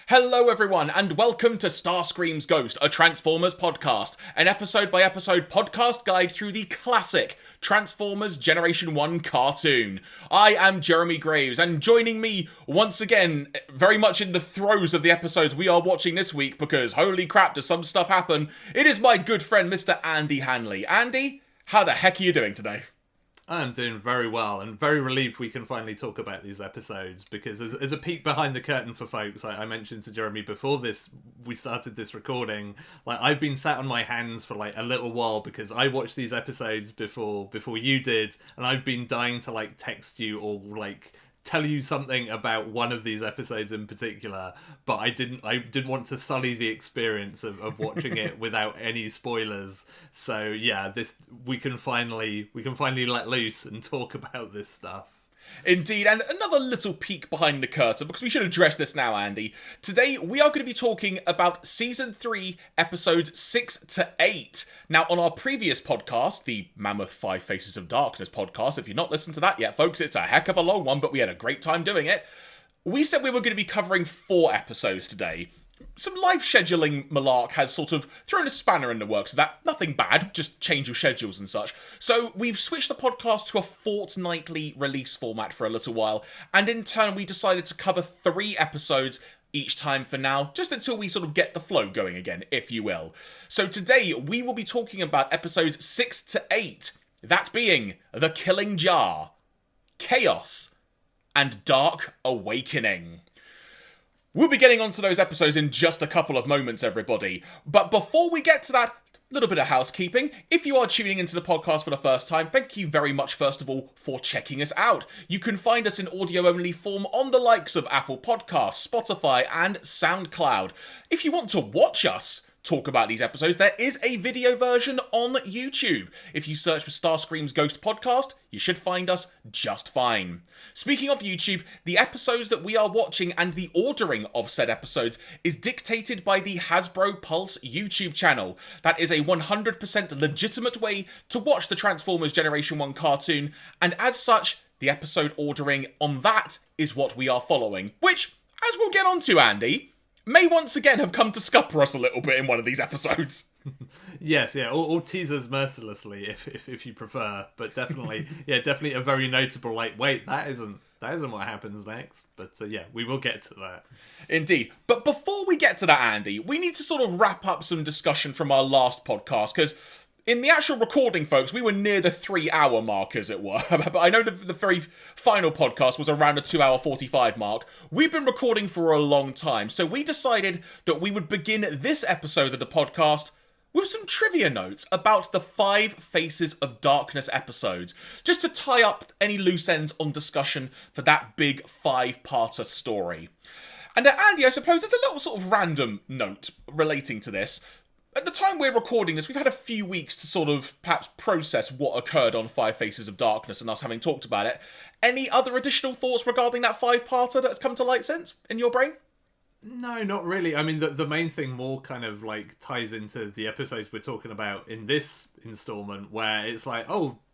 Hello everyone, and welcome to Starscream's Ghost, a Transformers podcast, an episode-by-episode podcast guide through the classic Transformers Generation 1 cartoon. I am Jeremy Graves, and joining me once again, very much in the throes of the episodes we are watching this week, because holy crap does some stuff happen, it is my good friend Mr. Andy Hanley. Andy, how the heck are you doing today? I'm doing very well and very relieved we can finally talk about these episodes, because as a peek behind the curtain for folks, I mentioned to Jeremy before we started this recording, I've been sat on my hands for a little while because I watched these episodes before you did, and I've been dying to text you or tell you something about one of these episodes in particular, but I didn't want to sully the experience of watching it without any spoilers. So yeah, we can finally let loose and talk about this stuff. Indeed, and another little peek behind the curtain, because we should address this now, Andy. Today, we are going to be talking about Season 3, Episodes 6 to 8. Now, on our previous podcast, the Mammoth 5 Faces of Darkness podcast, if you've not listened to that yet, folks, it's a heck of a long one, but we had a great time doing it. We said we were going to be covering 4 episodes today. Some live scheduling malark has sort of thrown a spanner in the works of that. Nothing bad, just change of schedules and such. So we've switched the podcast to a fortnightly release format for a little while, and in turn we decided to cover 3 episodes each time for now, just until we sort of get the flow going again, if you will. So today we will be talking about episodes 6 to 8, that being The Killing Jar, Chaos, and Dark Awakening. We'll be getting onto those episodes in just a couple of moments, everybody. But before we get to that, little bit of housekeeping. If you are tuning into the podcast for the first time, thank you very much, first of all, for checking us out. You can find us in audio-only form on the likes of Apple Podcasts, Spotify, and SoundCloud. If you want to watch us talk about these episodes, there is a video version on YouTube. If you search for Starscream's Ghost Podcast, you should find us just fine. Speaking of YouTube, the episodes that we are watching and the ordering of said episodes is dictated by the Hasbro Pulse YouTube channel. That is a 100% legitimate way to watch the Transformers Generation 1 cartoon, and as such, the episode ordering on that is what we are following, which, as we'll get onto, Andy, may once again have come to scupper us a little bit in one of these episodes. Yes, yeah, or tease us mercilessly if you prefer, but definitely, yeah, definitely a very notable, wait, that isn't what happens next, but yeah, we will get to that. Indeed. But before we get to that, Andy, we need to sort of wrap up some discussion from our last podcast, because in the actual recording, folks, we were near the 3-hour mark, as it were. But I know the very final podcast was around the 2-hour 45 mark. We've been recording for a long time, so we decided that we would begin this episode of the podcast with some trivia notes about the 5 Faces of Darkness episodes, just to tie up any loose ends on discussion for that big 5-parter story. And Andy, I suppose there's a little sort of random note relating to this. At the time we're recording this, we've had a few weeks to sort of perhaps process what occurred on 5 Faces of Darkness and us having talked about it. Any other additional thoughts regarding that 5-parter that's come to light since, in your brain? No, not really. I mean, the main thing more kind of ties into the episodes we're talking about in this installment, where it's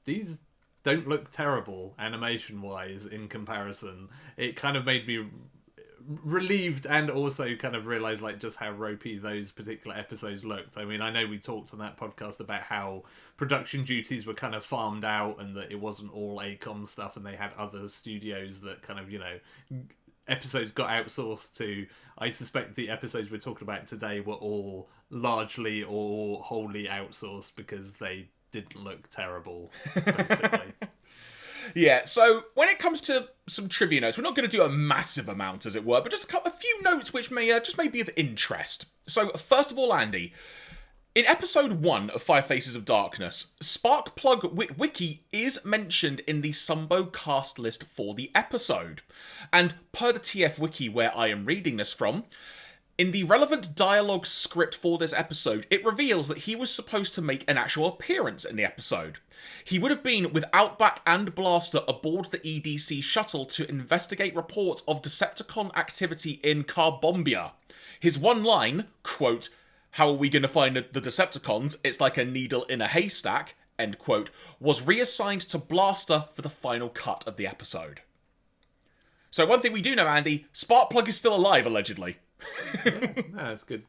these don't look terrible animation-wise in comparison. It kind of made me relieved and also kind of realised just how ropey those particular episodes looked. I mean, I know we talked on that podcast about how production duties were kind of farmed out and that it wasn't all ACOM stuff and they had other studios that kind of, episodes got outsourced to. I suspect the episodes we're talking about today were all largely or wholly outsourced because they didn't look terrible, basically. Yeah, so when it comes to some trivia notes, we're not going to do a massive amount, as it were, but just a few notes which may be of interest. So, first of all, Andy, in episode 1 of 5 Faces of Darkness, Sparkplug Witwicky is mentioned in the Sumbo cast list for the episode. And per the TF Wiki where I am reading this from, in the relevant dialogue script for this episode, it reveals that he was supposed to make an actual appearance in the episode. He would have been with Outback and Blaster aboard the EDC shuttle to investigate reports of Decepticon activity in Carbombia. His one line, quote, "How are we going to find the Decepticons? It's like a needle in a haystack," end quote, was reassigned to Blaster for the final cut of the episode. So one thing we do know, Andy, Sparkplug is still alive, allegedly. Yeah, no, that's good.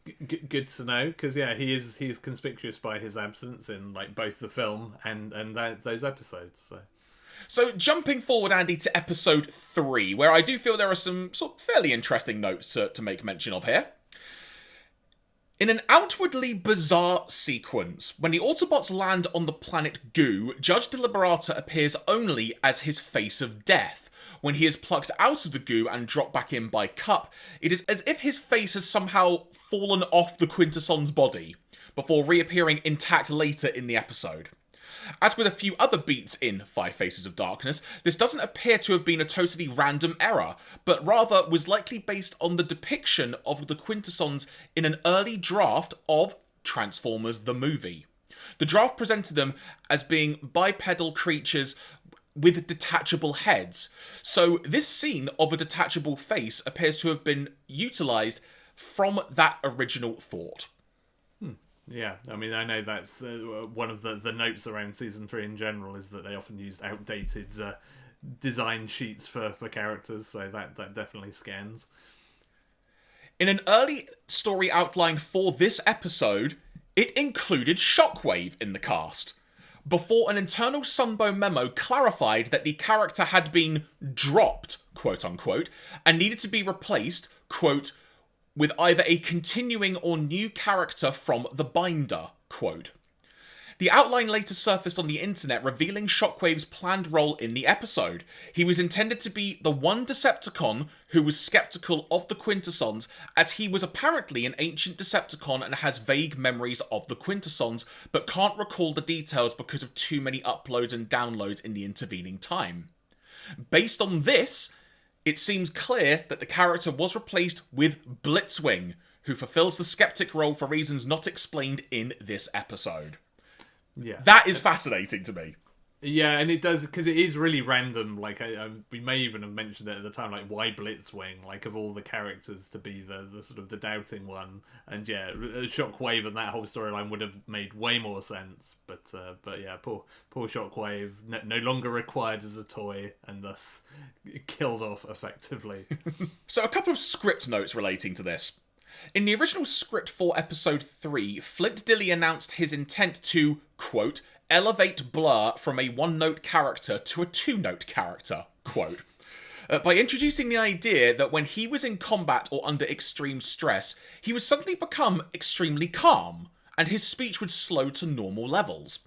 Good to know, because yeah, he is conspicuous by his absence in like both the film and those episodes. So jumping forward, Andy, to episode 3, where I do feel there are some sort of fairly interesting notes to make mention of here. In an outwardly bizarre sequence, when the Autobots land on the planet Goo, Judge Deliberata appears only as his face of death. When he is plucked out of the goo and dropped back in by Cup, it is as if his face has somehow fallen off the Quintesson's body, before reappearing intact later in the episode. As with a few other beats in Five Faces of Darkness, this doesn't appear to have been a totally random error, but rather was likely based on the depiction of the Quintessons in an early draft of Transformers the movie. The draft presented them as being bipedal creatures with detachable heads, so this scene of a detachable face appears to have been utilised from that original thought. Yeah, I mean, I know that's one of the notes around season 3 in general is that they often used outdated design sheets for characters, so that definitely scans. In an early story outline for this episode, it included Shockwave in the cast, before an internal Sunbow memo clarified that the character had been dropped, quote-unquote, and needed to be replaced, quote, with either a continuing or new character from the binder, quote. The outline later surfaced on the internet, revealing Shockwave's planned role in the episode. He was intended to be the one Decepticon who was skeptical of the Quintessons, as he was apparently an ancient Decepticon and has vague memories of the Quintessons, but can't recall the details because of too many uploads and downloads in the intervening time. Based on this, it seems clear that the character was replaced with Blitzwing, who fulfills the skeptic role for reasons not explained in this episode. Yeah, that is fascinating to me. Yeah, and it does, because it is really random. Like, we may even have mentioned it at the time, like, why Blitzwing? Like, of all the characters to be the sort of the doubting one. And yeah, Shockwave and that whole storyline would have made way more sense. But yeah, poor Shockwave, no longer required as a toy, and thus killed off effectively. So a couple of script notes relating to this. In the original script for episode 3, Flint Dille announced his intent to, quote, elevate Blur from a one-note character to a two-note character, quote, by introducing the idea that when he was in combat or under extreme stress, he would suddenly become extremely calm, and his speech would slow to normal levels.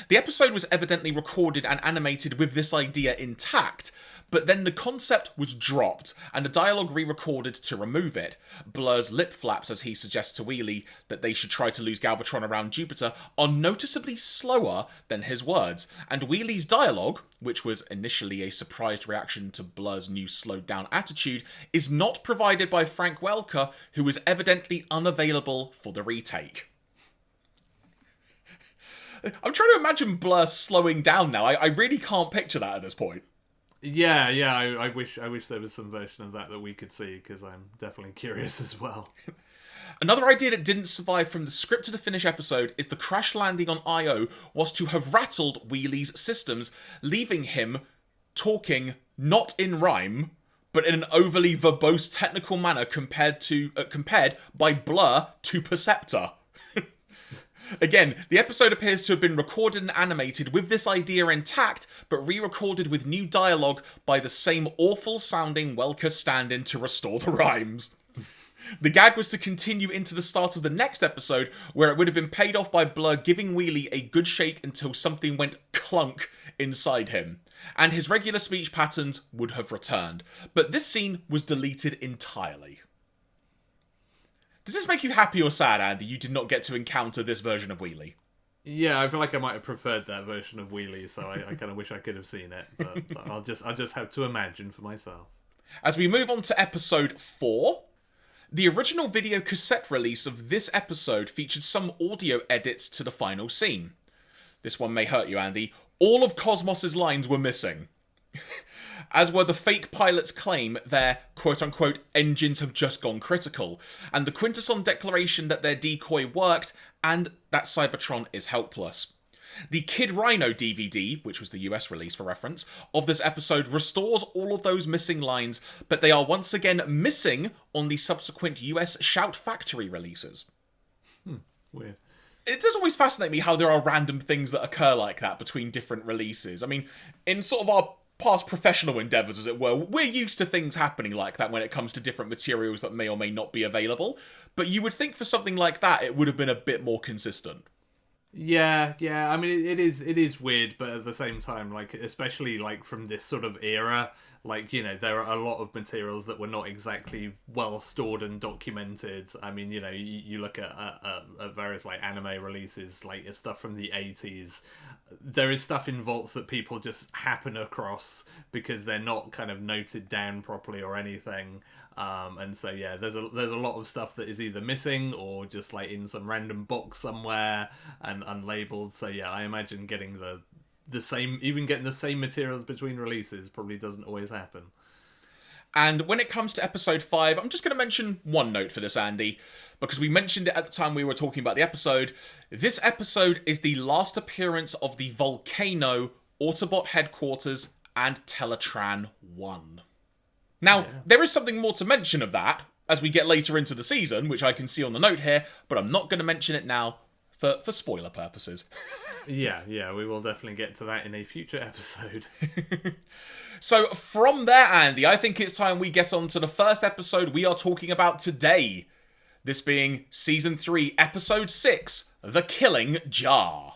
The episode was evidently recorded and animated with this idea intact, but then the concept was dropped, and the dialogue re-recorded to remove it. Blur's lip flaps, as he suggests to Wheelie that they should try to lose Galvatron around Jupiter, are noticeably slower than his words, and Wheelie's dialogue, which was initially a surprised reaction to Blur's new slowed-down attitude, is not provided by Frank Welker, who was evidently unavailable for the retake. I'm trying to imagine Blur slowing down now. I really can't picture that at this point. Yeah, I wish there was some version of that we could see, because I'm definitely curious as well. Another idea that didn't survive from the script to the finish episode is the crash landing on Io was to have rattled Wheelie's systems, leaving him talking not in rhyme, but in an overly verbose technical manner compared by Blur to Perceptor. Again, the episode appears to have been recorded and animated with this idea intact, but re-recorded with new dialogue by the same awful-sounding Welker stand-in to restore the rhymes. The gag was to continue into the start of the next episode, where it would have been paid off by Blur giving Wheelie a good shake until something went clunk inside him, and his regular speech patterns would have returned. But this scene was deleted entirely. Does this make you happy or sad, Andy, you did not get to encounter this version of Wheelie? Yeah, I feel like I might have preferred that version of Wheelie, so I kind of wish I could have seen it, but I'll just have to imagine for myself. As we move on to episode 4, the original video cassette release of this episode featured some audio edits to the final scene. This one may hurt you, Andy. All of Cosmos's lines were missing. As were the fake pilot's claim their quote-unquote engines have just gone critical, and the Quintesson declaration that their decoy worked, and that Cybertron is helpless. The Kid Rhino DVD, which was the US release for reference, of this episode restores all of those missing lines, but they are once again missing on the subsequent US Shout Factory releases. Weird. It does always fascinate me how there are random things that occur like that between different releases. I mean, in sort of our past professional endeavours, as it were, we're used to things happening like that when it comes to different materials that may or may not be available, but you would think for something like that it would have been a bit more consistent. Yeah. I mean, it is weird, but at the same time, like, especially like from this sort of era, like, you know, there are a lot of materials that were not exactly well stored and documented. I mean, you know, you look at various like anime releases, like stuff from the 80s. There is stuff in vaults that people just happen across because they're not kind of noted down properly or anything. And so yeah, there's a lot of stuff that is either missing or just like in some random box somewhere and unlabeled. So yeah, I imagine getting the same materials between releases probably doesn't always happen. And when it comes to episode 5, I'm just going to mention one note for this, Andy, because we mentioned it at the time we were talking about the episode. This episode is the last appearance of the Volcano, Autobot Headquarters, and Teletran 1. Now, There is something more to mention of that as we get later into the season, which I can see on the note here, but I'm not going to mention it now for spoiler purposes. Yeah, we will definitely get to that in a future episode. So from there, Andy, I think it's time we get on to the first episode we are talking about today. This being Season 3, Episode 6, The Killing Jar.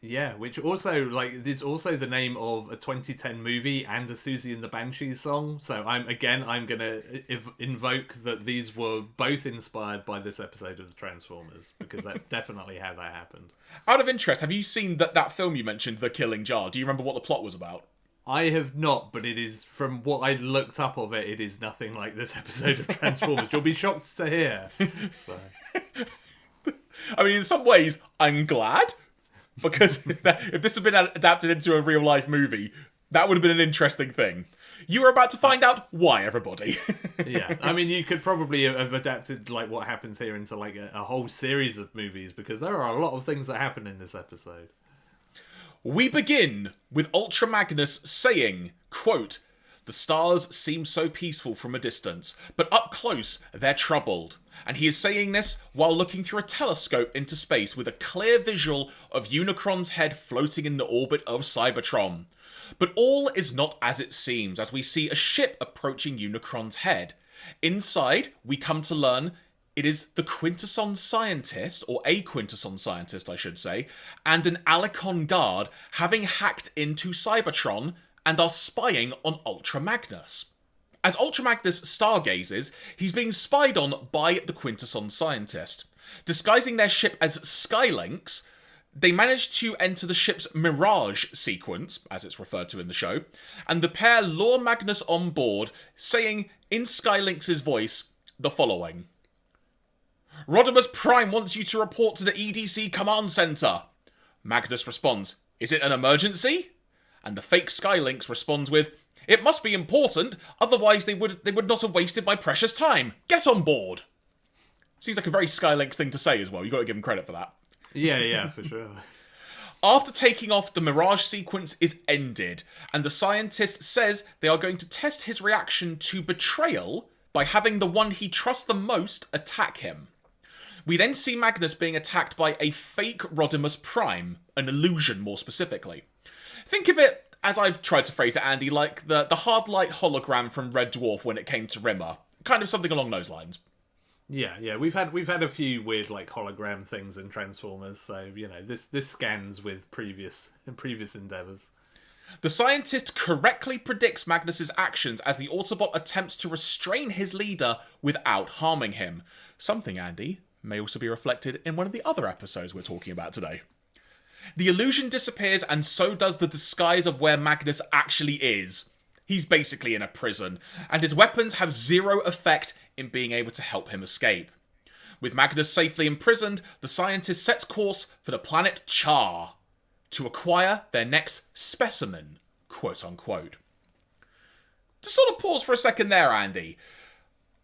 Yeah, which also, like, is also the name of a 2010 movie and a Susie and the Banshees song. So I'm going to invoke that these were both inspired by this episode of the Transformers, because that's definitely how that happened. Out of interest, have you seen that film you mentioned, The Killing Jar? Do you remember what the plot was about? I have not, but it is, from what I looked up of it, it is nothing like this episode of Transformers. You'll be shocked to hear. So. I mean, in some ways, I'm glad. Because if this had been adapted into a real-life movie, that would have been an interesting thing. You are about to find out why, everybody. Yeah, I mean, you could probably have adapted like what happens here into like a whole series of movies, because there are a lot of things that happen in this episode. We begin with Ultra Magnus saying, quote, "The stars seem so peaceful from a distance, but up close they're troubled." And he is saying this while looking through a telescope into space with a clear visual of Unicron's head floating in the orbit of Cybertron. But all is not as it seems, as we see a ship approaching Unicron's head. Inside, we come to learn it is the Quintesson scientist, or a Quintesson scientist, I should say, and an Alicon guard having hacked into Cybertron and are spying on Ultra Magnus. As Ultra Magnus stargazes, he's being spied on by the Quintesson scientist. Disguising their ship as Skylinks, they manage to enter the ship's Mirage sequence, as it's referred to in the show, and the pair lure Magnus on board, saying in Skylinks' voice the following. "Optimus Prime wants you to report to the EDC command center." Magnus responds, "Is it an emergency?" And the fake Skylinks responds with, "It must be important, otherwise they would not have wasted my precious time. Get on board." Seems like a very Skylinks thing to say as well. You got to give him credit for that. Yeah, for sure. After taking off, the Mirage sequence is ended, and the scientist says they are going to test his reaction to betrayal by having the one he trusts the most attack him. We then see Magnus being attacked by a fake Optimus Prime, an illusion more specifically. Think of it, as I've tried to phrase it, Andy, like the hard light hologram from Red Dwarf when it came to Rimmer. Kind of something along those lines. Yeah, we've had a few weird like hologram things in Transformers, so you know this scans with previous endeavors. The scientist correctly predicts Magnus's actions as the Autobot attempts to restrain his leader without harming him. Something, Andy, may also be reflected in one of the other episodes we're talking about today. The illusion disappears, and so does the disguise of where Magnus actually is. He's basically in a prison, and his weapons have zero effect in being able to help him escape. With Magnus safely imprisoned, the scientist sets course for the planet Char to acquire their next specimen, quote unquote. To sort of pause for a second there, Andy,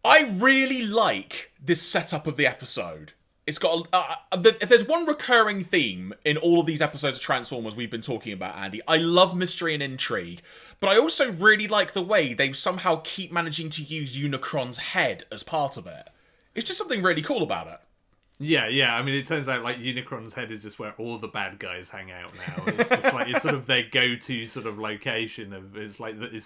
I really like this setup of the episode. It's got if there's one recurring theme in all of these episodes of Transformers we've been talking about, Andy, I love mystery and intrigue, but I also really like the way they somehow keep managing to use Unicron's head as part of it. It's just something really cool about it. Yeah. I mean, it turns out like Unicron's head is just where all the bad guys hang out now. It's just like it's sort of their go-to sort of location of it's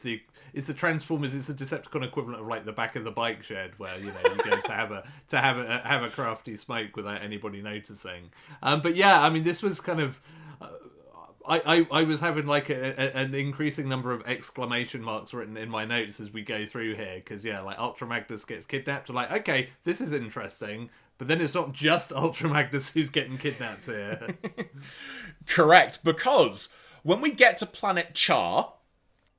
the Transformers. It's the Decepticon equivalent of like the back of the bike shed where you go to have a crafty smoke without anybody noticing. But yeah, I mean, this was kind of. I was having like an increasing number of exclamation marks written in my notes as we go through here because like Ultra Magnus gets kidnapped. I'm like, okay, this is interesting. But then it's not just Ultra Magnus who's getting kidnapped here. Correct, because when we get to planet Char,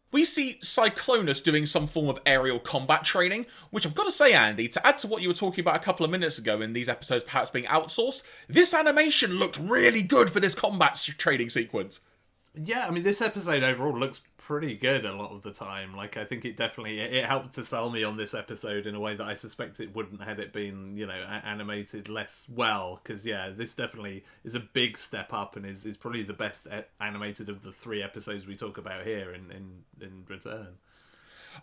we see Cyclonus doing some form of aerial combat training, which I've got to say, Andy, to add to what you were talking about a couple of minutes ago in these episodes perhaps being outsourced, this animation looked really good for this combat training sequence. Yeah, I mean, this episode overall looks pretty good a lot of the time. Like, I think it definitely it helped to sell me on this episode in a way that I suspect it wouldn't had it been, animated less well. Because, this definitely is a big step up and is probably the best animated of the 3 episodes we talk about here in return.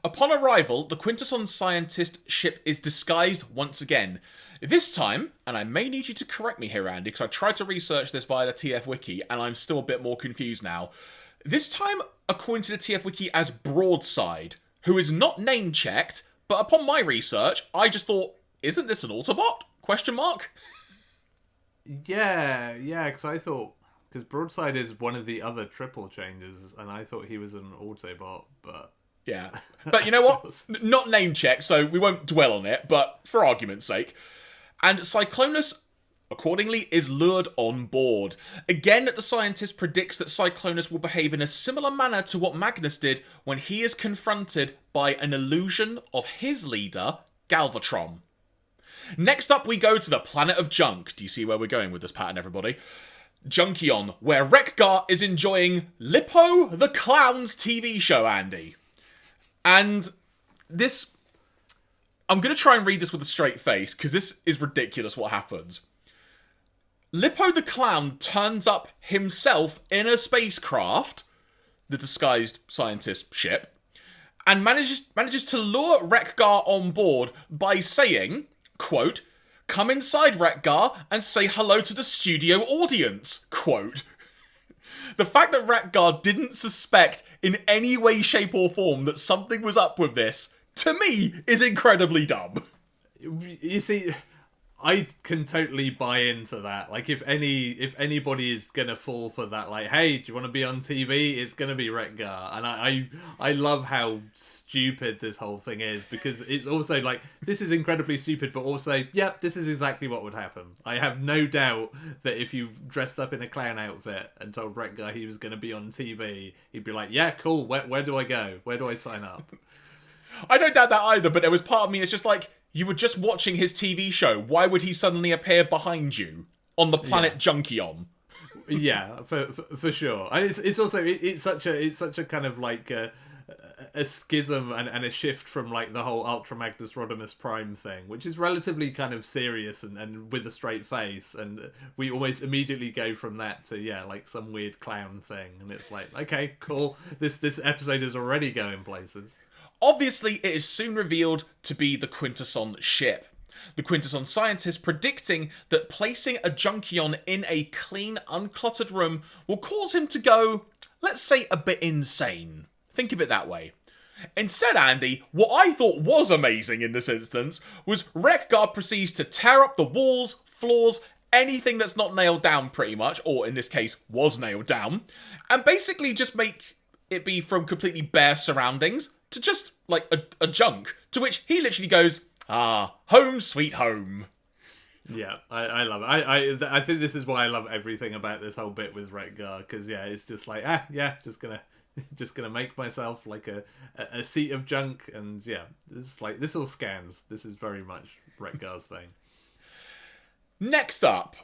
Upon arrival, the Quintesson scientist ship is disguised once again. This time, and I may need you to correct me here, Andy, because I tried to research this via the TF Wiki, and I'm still a bit more confused now. This time, according to the TF Wiki, as Broadside, who is not name-checked, but upon my research, I just thought, isn't this an Autobot? Question mark? Yeah, because Broadside is one of the other triple changes, and I thought he was an Autobot, but... Yeah. But you know what? Not name-checked, so we won't dwell on it, but for argument's sake. And Cyclonus, accordingly, is lured on board. Again, the scientist predicts that Cyclonus will behave in a similar manner to what Magnus did when he is confronted by an illusion of his leader, Galvatron. Next up, we go to the planet of Junk. Do you see where we're going with this pattern, everybody? Junkion, where Wreck-Gar is enjoying Lippo the Clown's TV show, Andy. And this... I'm going to try and read this with a straight face, because this is ridiculous what happens. Lippo the Clown turns up himself in a spacecraft, the disguised scientist ship, and manages to lure Wreck-Gar on board by saying, quote, "Come inside, Wreck-Gar, and say hello to the studio audience," quote. The fact that Wreck-Gar didn't suspect in any way, shape or form that something was up with this, to me, is incredibly dumb. You see, I can totally buy into that. Like, if anybody is gonna fall for that, like, hey, do you want to be on TV? It's gonna be Wreck-Gar, and I love how stupid this whole thing is, because it's also like, this is incredibly stupid, but also, yep, this is exactly what would happen. I have no doubt that if you dressed up in a clown outfit and told Wreck-Gar he was gonna be on TV, he'd be like, yeah, cool. Where do I go? Where do I sign up? I don't doubt that either, but there was part of me that's just like, you were just watching his TV show. Why would he suddenly appear behind you on the planet Junkion? Yeah, for sure. And it's also it's such a kind of like a schism and a shift from like the whole Ultra Magnus Rodimus Prime thing, which is relatively kind of serious and with a straight face, and we almost immediately go from that to like some weird clown thing, and it's like, okay, cool. This episode is already going places. Obviously, it is soon revealed to be the Quintesson ship. The Quintesson scientist predicting that placing a Junkion in a clean, uncluttered room will cause him to go, let's say, a bit insane. Think of it that way. Instead, Andy, what I thought was amazing in this instance was Wreck-Gar proceeds to tear up the walls, floors, anything that's not nailed down pretty much, or in this case, was nailed down, and basically just make it be from completely bare surroundings to just, like, a junk, to which he literally goes, home sweet home. Yeah, I love it. I think this is why I love everything about this whole bit with Wreck-Gar, because, it's just like, just gonna make myself, like, a seat of junk, and, this all scans. This is very much Wreck-Gar's thing. Next up,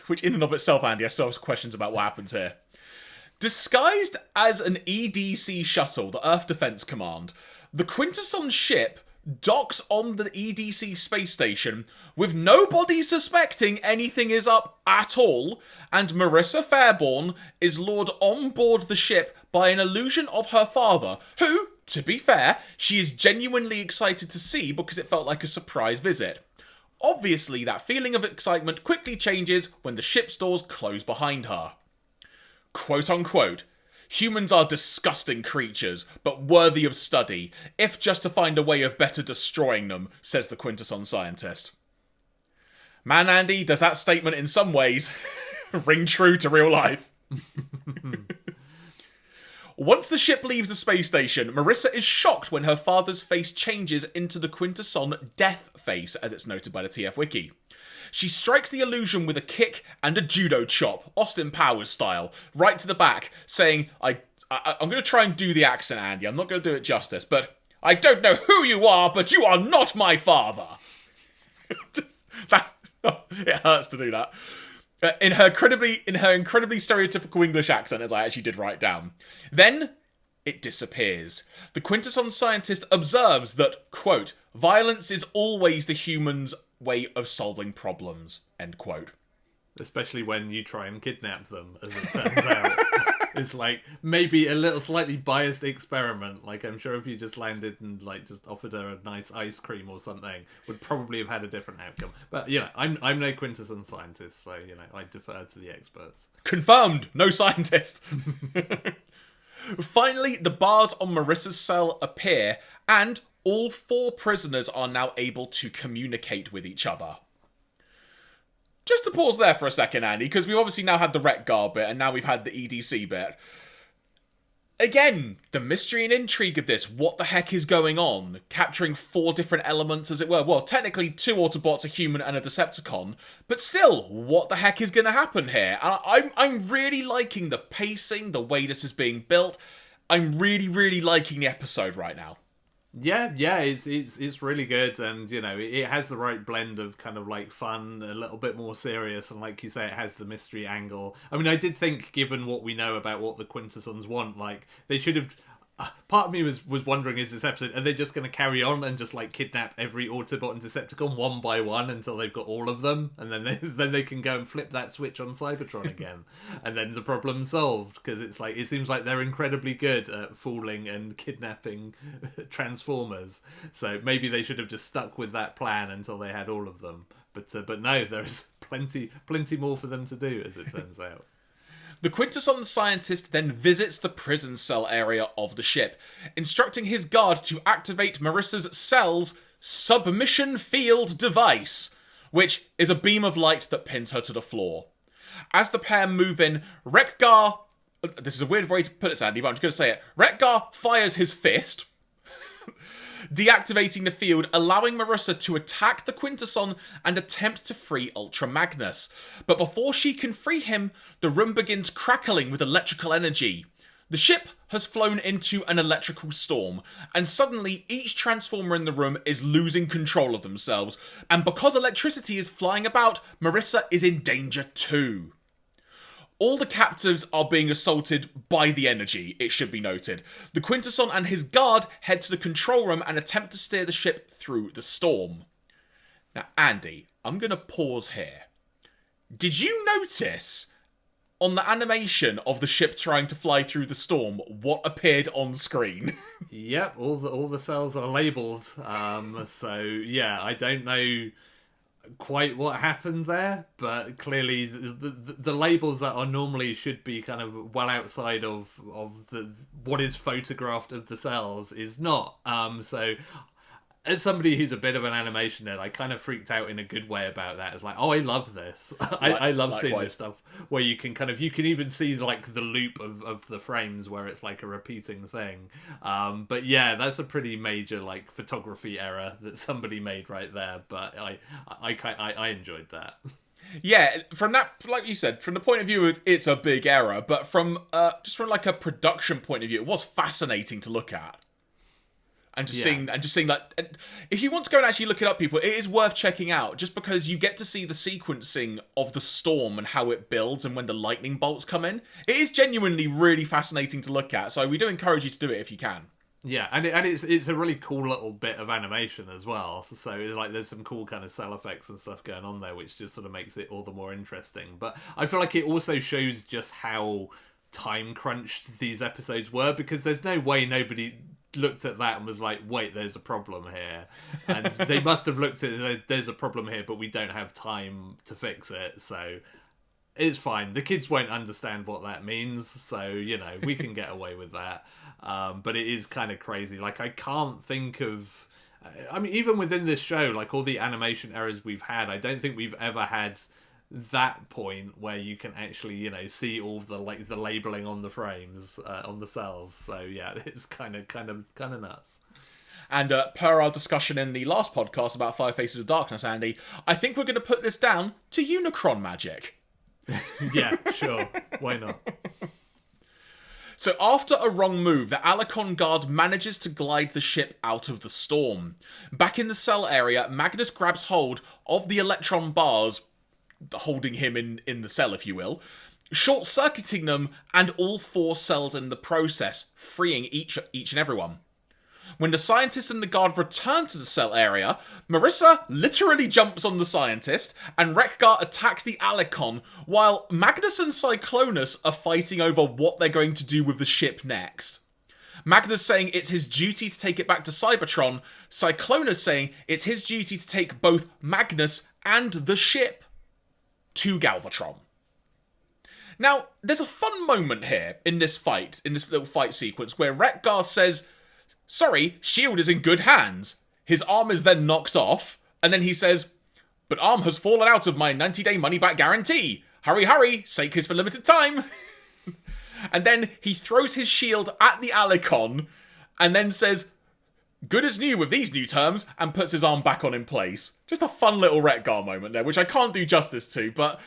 which in and of itself, Andy, I still have questions about what happens here. Disguised as an EDC shuttle, the Earth Defense Command, the Quintesson ship docks on the EDC space station with nobody suspecting anything is up at all, and Marissa Fairborn is lured on board the ship by an illusion of her father, who, to be fair, she is genuinely excited to see because it felt like a surprise visit. Obviously, that feeling of excitement quickly changes when the ship's doors close behind her. Quote unquote, humans are disgusting creatures, but worthy of study, if just to find a way of better destroying them, says the Quintesson scientist. Man, Andy, does that statement in some ways ring true to real life? Once the ship leaves the space station, Marissa is shocked when her father's face changes into the Quintesson death face, as it's noted by the TF Wiki. She strikes the illusion with a kick and a judo chop, Austin Powers style, right to the back, saying, I'm going to try and do the accent, Andy. I'm not going to do it justice, but I don't know who you are, but you are not my father. It hurts to do that. In her incredibly stereotypical English accent, as I actually did write down. Then it disappears. The Quintesson scientist observes that, quote, violence is always the human's way of solving problems, end quote. Especially when you try and kidnap them, as it turns out. It's like maybe a little slightly biased experiment. Like, I'm sure if you just landed and like just offered her a nice ice cream or something, would probably have had a different outcome. But you know, I'm no Quintesson scientist, so you know, I defer to the experts. Confirmed, no scientist. Finally, the bars on Marissa's cell appear, and all 4 prisoners are now able to communicate with each other. Just to pause there for a second, Andy, because we've obviously now had the Retgar bit, and now we've had the EDC bit. Again, the mystery and intrigue of this, what the heck is going on? Capturing 4 different elements, as it were. Well, technically 2 Autobots, a human and a Decepticon, but still, what the heck is going to happen here? I'm really liking the pacing, the way this is being built. I'm really, really liking the episode right now. Yeah, it's really good, and you know, it has the right blend of kind of like fun, a little bit more serious, and like you say, it has the mystery angle. I mean, I did think, given what we know about what the Quintessons want, like they should have. Part of me was wondering, is this episode, are they just going to carry on and just like kidnap every Autobot and Decepticon one by one until they've got all of them, and then they can go and flip that switch on Cybertron again, and then the problem's solved? Because it's like, it seems like they're incredibly good at fooling and kidnapping Transformers, so maybe they should have just stuck with that plan until they had all of them. But no, there's plenty more for them to do, as it turns out. The Quintesson scientist then visits the prison cell area of the ship, instructing his guard to activate Marissa's cell's submission field device, which is a beam of light that pins her to the floor. As the pair move in, Retgar... This is a weird way to put it, Sandy, but I'm just going to say it. Retgar fires his fist, deactivating the field, allowing Marissa to attack the Quintesson and attempt to free Ultra Magnus. But before she can free him, the room begins crackling with electrical energy. The ship has flown into an electrical storm, and suddenly each Transformer in the room is losing control of themselves, and because electricity is flying about, Marissa is in danger too. All the captives are being assaulted by the energy, it should be noted. The Quintesson and his guard head to the control room and attempt to steer the ship through the storm. Now, Andy, I'm going to pause here. Did you notice on the animation of the ship trying to fly through the storm what appeared on screen? Yep, all the cells are labelled. So, yeah, I don't know quite what happened there, but clearly the labels that are normally should be kind of well outside of the what is photographed of the cells is not. So as somebody who's a bit of an animation nerd, I kind of freaked out in a good way about that. It's like, oh, I love this. I love seeing this stuff where you can even see like the loop of the frames where it's like a repeating thing. But yeah, that's a pretty major like photography error that somebody made right there. But I enjoyed that. Yeah, from that, like you said, from the point of view of it's a big error, but from just from like a production point of view, it was fascinating to look at. And just seeing that, if you want to go and actually look it up, people, it is worth checking out, just because you get to see the sequencing of the storm and how it builds and when the lightning bolts come in. It is genuinely really fascinating to look at, so we do encourage you to do it if you can. Yeah, and it's a really cool little bit of animation as well. So like, there's some cool kind of cell effects and stuff going on there, which just sort of makes it all the more interesting. But I feel like it also shows just how time crunched these episodes were, because there's no way nobody looked at that and was like, wait, there's a problem here. And they must have looked at it, there's a problem here, but we don't have time to fix it, so it's fine. The kids won't understand what that means, so, you know, we can get away with that. But it is kind of crazy. Like, I can't think of... I mean, even within this show, like, all the animation errors we've had, I don't think we've ever had that point where you can actually, you know, see all the, like, the labeling on the frames, on the cells. So, yeah, it's kind of nuts. And per our discussion in the last podcast about Five Faces of Darkness, Andy, I think we're going to put this down to Unicron magic. Yeah, sure. Why not? So after a wrong move, the Alicon guard manages to glide the ship out of the storm. Back in the cell area, Magnus grabs hold of the electron bars, holding him in the cell, if you will, short-circuiting them and all 4 cells in the process, freeing each and everyone. When the scientist and the guard return to the cell area, Marissa literally jumps on the scientist, and Wreck-Gar attacks the Alicon, while Magnus and Cyclonus are fighting over what they're going to do with the ship next. Magnus saying it's his duty to take it back to Cybertron, Cyclonus saying it's his duty to take both Magnus and the ship to Galvatron. Now, there's a fun moment here in this fight, in this little fight sequence, where Wreck-Gar says, "Sorry, S.H.I.E.L.D. is in good hands." His arm is then knocked off, and then he says, "But arm has fallen out of my 90-day money-back guarantee. Hurry, hurry, sake is for limited time." And then he throws his shield at the Alicon, and then says, "Good as new with these new terms," and puts his arm back on in place. Just a fun little Wreck-Gar moment there, which I can't do justice to, but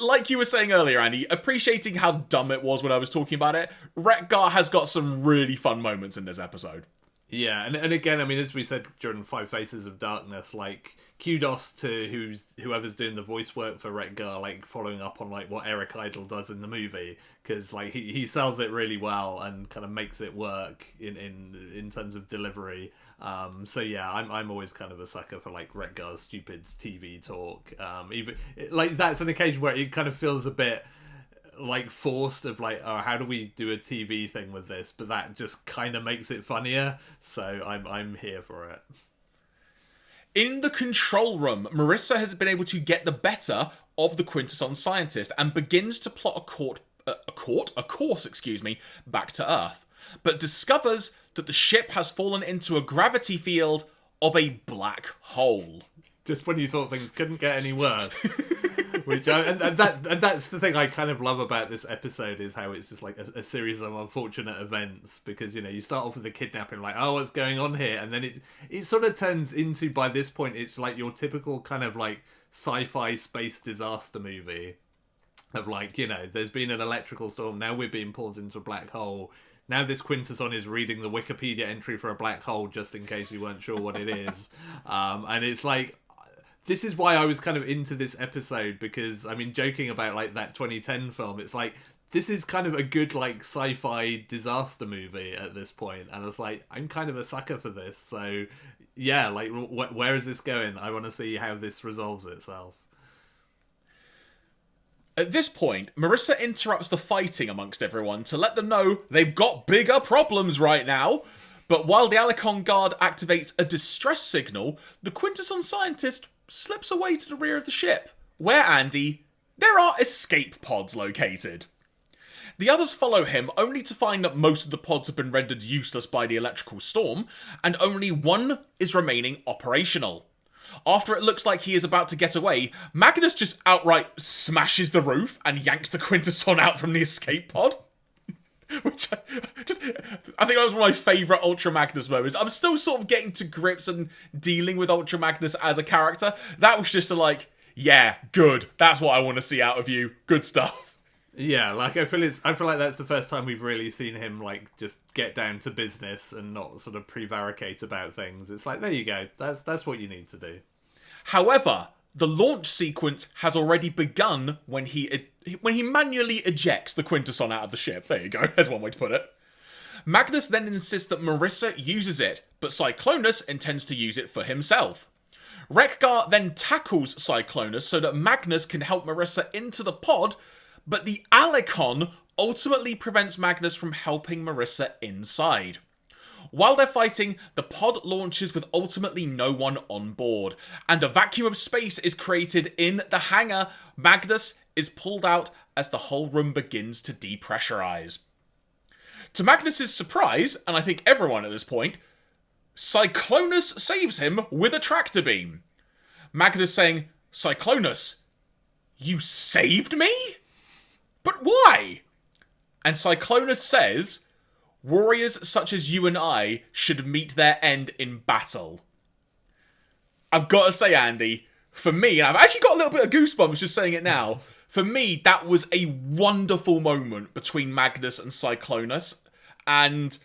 like you were saying earlier, Andy, appreciating how dumb it was when I was talking about it, Wreck-Gar has got some really fun moments in this episode. Yeah, and again, I mean, as we said during Five Faces of Darkness, like, kudos to whoever's doing the voice work for Wreck-Gar, like, following up on, like, what Eric Idle does in the movie, because, like, he sells it really well and kind of makes it work in terms of delivery. So yeah, I'm always kind of a sucker for, like, Wreck-Gar's stupid TV talk. Even like, that's an occasion where it kind of feels a bit like forced, of like, oh, how do we do a TV thing with this? But that just kind of makes it funnier. So I'm here for it. In the control room, Marissa has been able to get the better of the Quintesson scientist and begins to plot a course, back to Earth, but discovers that the ship has fallen into a gravity field of a black hole. Just when you thought things couldn't get any worse. And that's the thing I kind of love about this episode, is how it's just like a series of unfortunate events, because, you know, you start off with the kidnapping, like, oh, what's going on here? And then it sort of turns into, by this point, it's like your typical kind of like sci-fi space disaster movie of, like, you know, there's been an electrical storm, now we're being pulled into a black hole. Now this Quintesson is reading the Wikipedia entry for a black hole, just in case you weren't sure what it is. And it's like, this is why I was kind of into this episode, because, I mean, joking about, like, that 2010 film, it's like, this is kind of a good, like, sci-fi disaster movie at this point. And it's like, I'm kind of a sucker for this. So, yeah, like, where is this going? I want to see how this resolves itself. At this point, Marissa interrupts the fighting amongst everyone to let them know they've got bigger problems right now. But while the Alicon guard activates a distress signal, the Quintesson scientist slips away to the rear of the ship, where, Andy, there are escape pods located. The others follow him, only to find that most of the pods have been rendered useless by the electrical storm, and only one is remaining operational. After it looks like he is about to get away, Magnus just outright smashes the roof and yanks the Quintesson out from the escape pod. Which I think that was one of my favourite Ultra Magnus moments. I'm still sort of getting to grips and dealing with Ultra Magnus as a character. That was just yeah, good. That's what I want to see out of you. Good stuff. Yeah, like, I feel like that's the first time we've really seen him, like, just get down to business and not sort of prevaricate about things. It's like, there you go. That's what you need to do. However, the launch sequence has already begun when he manually ejects the Quintesson out of the ship. There you go. That's one way to put it. Magnus then insists that Marissa uses it, but Cyclonus intends to use it for himself. Wreck-Gar then tackles Cyclonus so that Magnus can help Marissa into the pod, but the Alicon ultimately prevents Magnus from helping Marissa inside. While they're fighting, the pod launches with ultimately no one on board, and a vacuum of space is created in the hangar. Magnus is pulled out as the whole room begins to depressurize. To Magnus's surprise, and I think everyone at this point, Cyclonus saves him with a tractor beam. Magnus saying, "Cyclonus, you saved me? But why?" And Cyclonus says, "Warriors such as you and I should meet their end in battle." I've got to say, Andy, for me, and I've actually got a little bit of goosebumps just saying it now, for me, that was a wonderful moment between Magnus and Cyclonus. And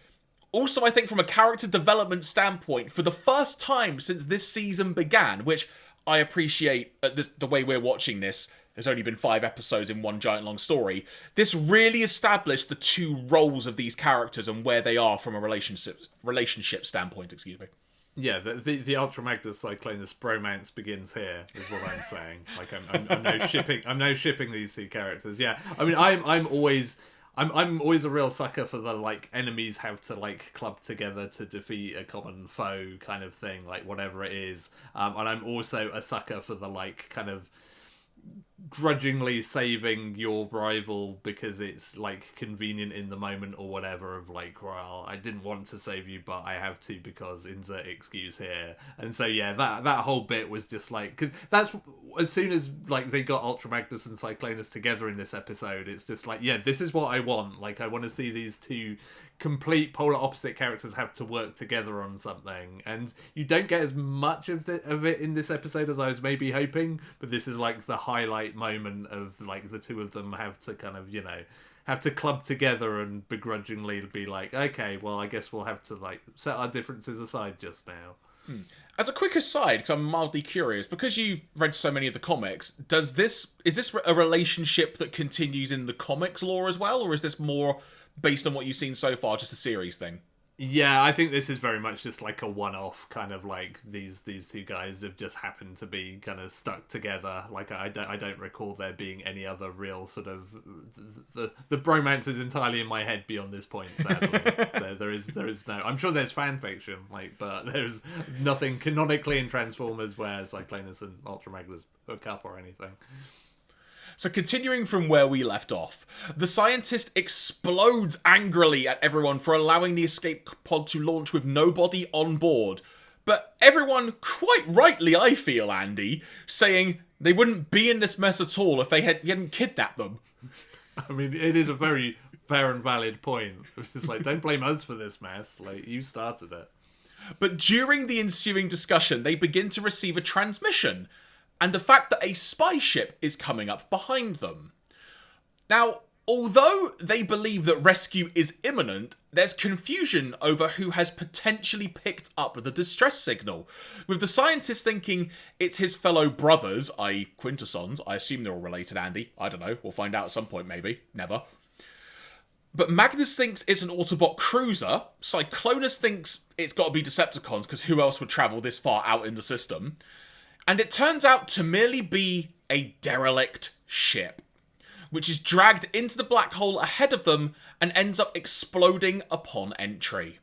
also, I think from a character development standpoint, for the first time since this season began, which I appreciate the way we're watching this, there's only been 5 episodes in one giant long story, this really established the two roles of these characters and where they are from a relationship standpoint, excuse me. Yeah, the Ultra Magnus Cyclonus bromance begins here, is what I'm saying. Like I'm now shipping these two characters. Yeah, I mean I'm always a real sucker for the like enemies have to like club together to defeat a common foe kind of thing, like whatever it is. And I'm also a sucker for the like kind of grudgingly saving your rival because it's like convenient in the moment or whatever, of like, well, I didn't want to save you but I have to because insert excuse here. And so yeah, that whole bit was just like, because that's as soon as like they got Ultra Magnus and Cyclonus together in this episode, it's just like, yeah, this is what I want. Like I want to see these two complete polar opposite characters have to work together on something, and you don't get as much of it in this episode as I was maybe hoping, but this is like the highlight moment of like the two of them have to kind of, you know, have to club together and begrudgingly be like, okay, well, I guess we'll have to like set our differences aside just now. As a quick aside, because I'm mildly curious, because you've read so many of the comics, is this a relationship that continues in the comics lore as well, or is this more based on what you've seen so far, just a series thing? Yeah, I think this is very much just like a one-off kind of like these two guys have just happened to be kind of stuck together. Like I don't recall there being any other real sort of the bromance is entirely in my head beyond this point. Sadly, there is no. I'm sure there's fan fiction, like, but there's nothing canonically in Transformers where Cyclonus and Ultra Magnus hook up or anything. So continuing from where we left off, the scientist explodes angrily at everyone for allowing the escape pod to launch with nobody on board. But everyone, quite rightly I feel, Andy, saying they wouldn't be in this mess at all if you hadn't kidnapped them. I mean, it is a very fair and valid point. It's just like, don't blame us for this mess. Like, you started it. But during the ensuing discussion, they begin to receive a transmission, and the fact that a spy ship is coming up behind them. Now, although they believe that rescue is imminent, there's confusion over who has potentially picked up the distress signal, with the scientist thinking it's his fellow brothers, i.e. Quintessons. I assume they're all related, Andy. I don't know. We'll find out at some point, maybe. Never. But Magnus thinks it's an Autobot cruiser. Cyclonus thinks it's got to be Decepticons, because who else would travel this far out in the system? And it turns out to merely be a derelict ship, which is dragged into the black hole ahead of them and ends up exploding upon entry.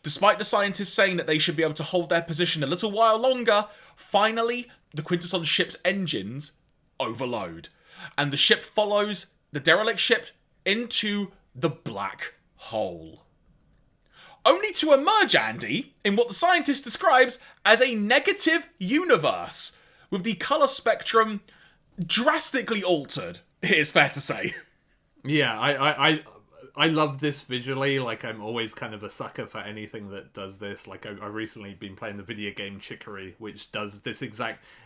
Despite the scientists saying that they should be able to hold their position a little while longer, finally, the Quintesson ship's engines overload, and the ship follows the derelict ship into the black hole. Only to emerge, Andy, in what the scientist describes as a negative universe, with the colour spectrum drastically altered, it is fair to say. Yeah, I love this visually. Like, I'm always kind of a sucker for anything that does this. Like, I've recently been playing the video game Chicory, which does this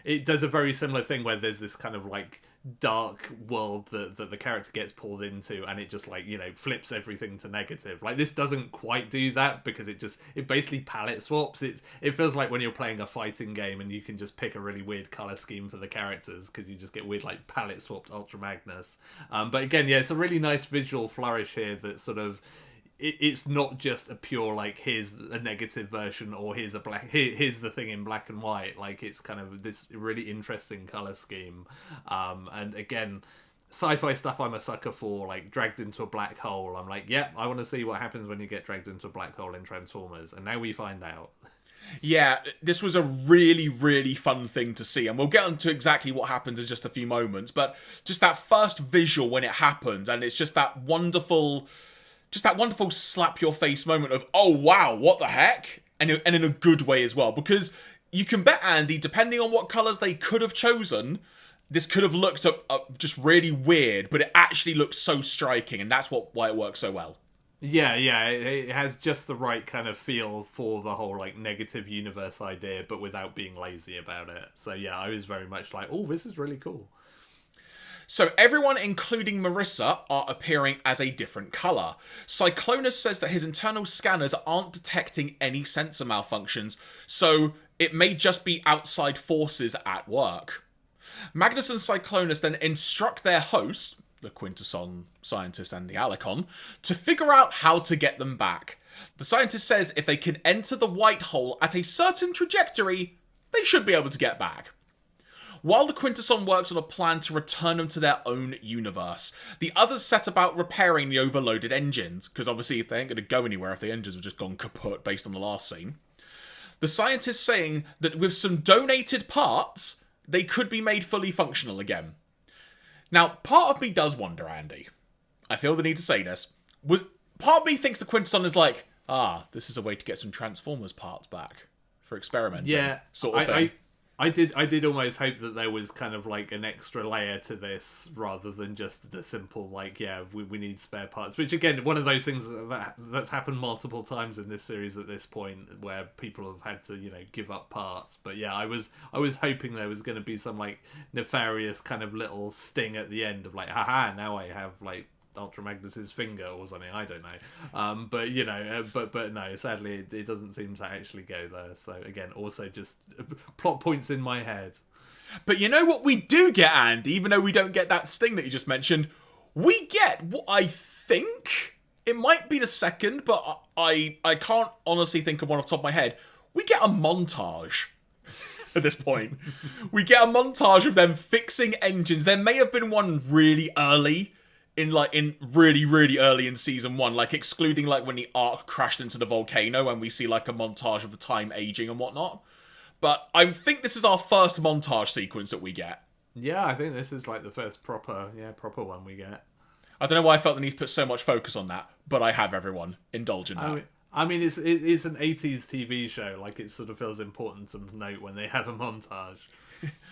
it does a very similar thing where there's this kind of, like, dark world that the character gets pulled into, and it just, like, you know, flips everything to negative. Like, this doesn't quite do that because it basically palette swaps. It feels like when you're playing a fighting game and you can just pick a really weird color scheme for the characters because you just get weird, like, palette swapped Ultra Magnus. But again, yeah, it's a really nice visual flourish here that sort of it's not just a pure like here's a negative version or here's the thing in black and white. Like it's kind of this really interesting color scheme, and again, sci-fi stuff I'm a sucker for. Like dragged into a black hole, I'm like, yeah, I want to see what happens when you get dragged into a black hole in Transformers, and now we find out. Yeah, this was a really, really fun thing to see, and we'll get into exactly what happens in just a few moments, but just that first visual when it happens, and it's just that wonderful slap your face moment of, oh wow, what the heck? And in a good way as well, because you can bet, Andy, depending on what colours they could have chosen, this could have looked just really weird, but it actually looks so striking, and that's why it works so well. Yeah, it has just the right kind of feel for the whole like negative universe idea, but without being lazy about it. So yeah, I was very much like, oh, this is really cool. So everyone, including Marissa, are appearing as a different colour. Cyclonus says that his internal scanners aren't detecting any sensor malfunctions, so it may just be outside forces at work. Magnus and Cyclonus then instruct their hosts, the Quintesson scientist and the Alicon, to figure out how to get them back. The scientist says if they can enter the white hole at a certain trajectory, they should be able to get back. While the Quintesson works on a plan to return them to their own universe, the others set about repairing the overloaded engines, because obviously they ain't going to go anywhere if the engines have just gone kaput based on the last scene. The scientist saying that with some donated parts, they could be made fully functional again. Now, part of me does wonder, Andy. I feel the need to say this. Part of me thinks the Quintesson is like, this is a way to get some Transformers parts back for experimenting. Yeah, sort of thing. I did almost hope that there was kind of like an extra layer to this rather than just the simple like, yeah, we need spare parts. Which again, one of those things that's happened multiple times in this series at this point, where people have had to give up parts. But yeah, I was hoping there was going to be some like nefarious kind of little sting at the end of like, haha, now I have like Ultra Magnus's finger or something, I don't know, but no, sadly it doesn't seem to actually go there. So again, also just plot points in my head. But you know what we do get, Andy, even though we don't get that sting that you just mentioned, we get what I think it might be the second, but I can't honestly think of one off the top of my head. We get a montage at this point. We get a montage of them fixing engines. There may have been one really early in really, really early in season 1, like excluding like when the Ark crashed into the volcano and we see like a montage of the time aging and whatnot. But I think this is our first montage sequence that we get. Yeah, I think this is like the first proper one we get. I don't know why I felt the need to put so much focus on that, but I have, everyone. Indulge in that. I mean, it's an 80s TV show. Like, it sort of feels important to note when they have a montage.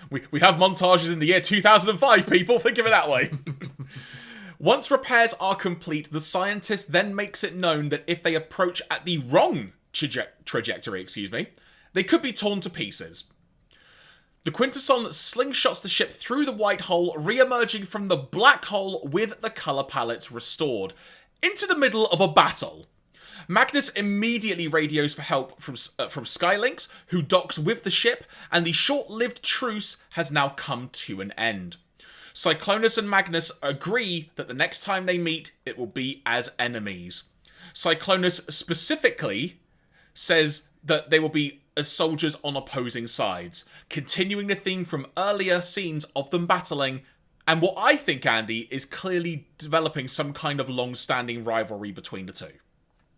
we have montages in the year 2005, people. Think of it that way. Once repairs are complete, the scientist then makes it known that if they approach at the wrong trajectory, they could be torn to pieces. The Quintesson slingshots the ship through the white hole, re-emerging from the black hole with the colour palettes restored, into the middle of a battle. Magnus immediately radios for help from Skylinks, who docks with the ship, and the short-lived truce has now come to an end. Cyclonus and Magnus agree that the next time they meet, it will be as enemies. Cyclonus specifically says that they will be as soldiers on opposing sides, continuing the theme from earlier scenes of them battling, and what I think, Andy, is clearly developing some kind of long-standing rivalry between the two.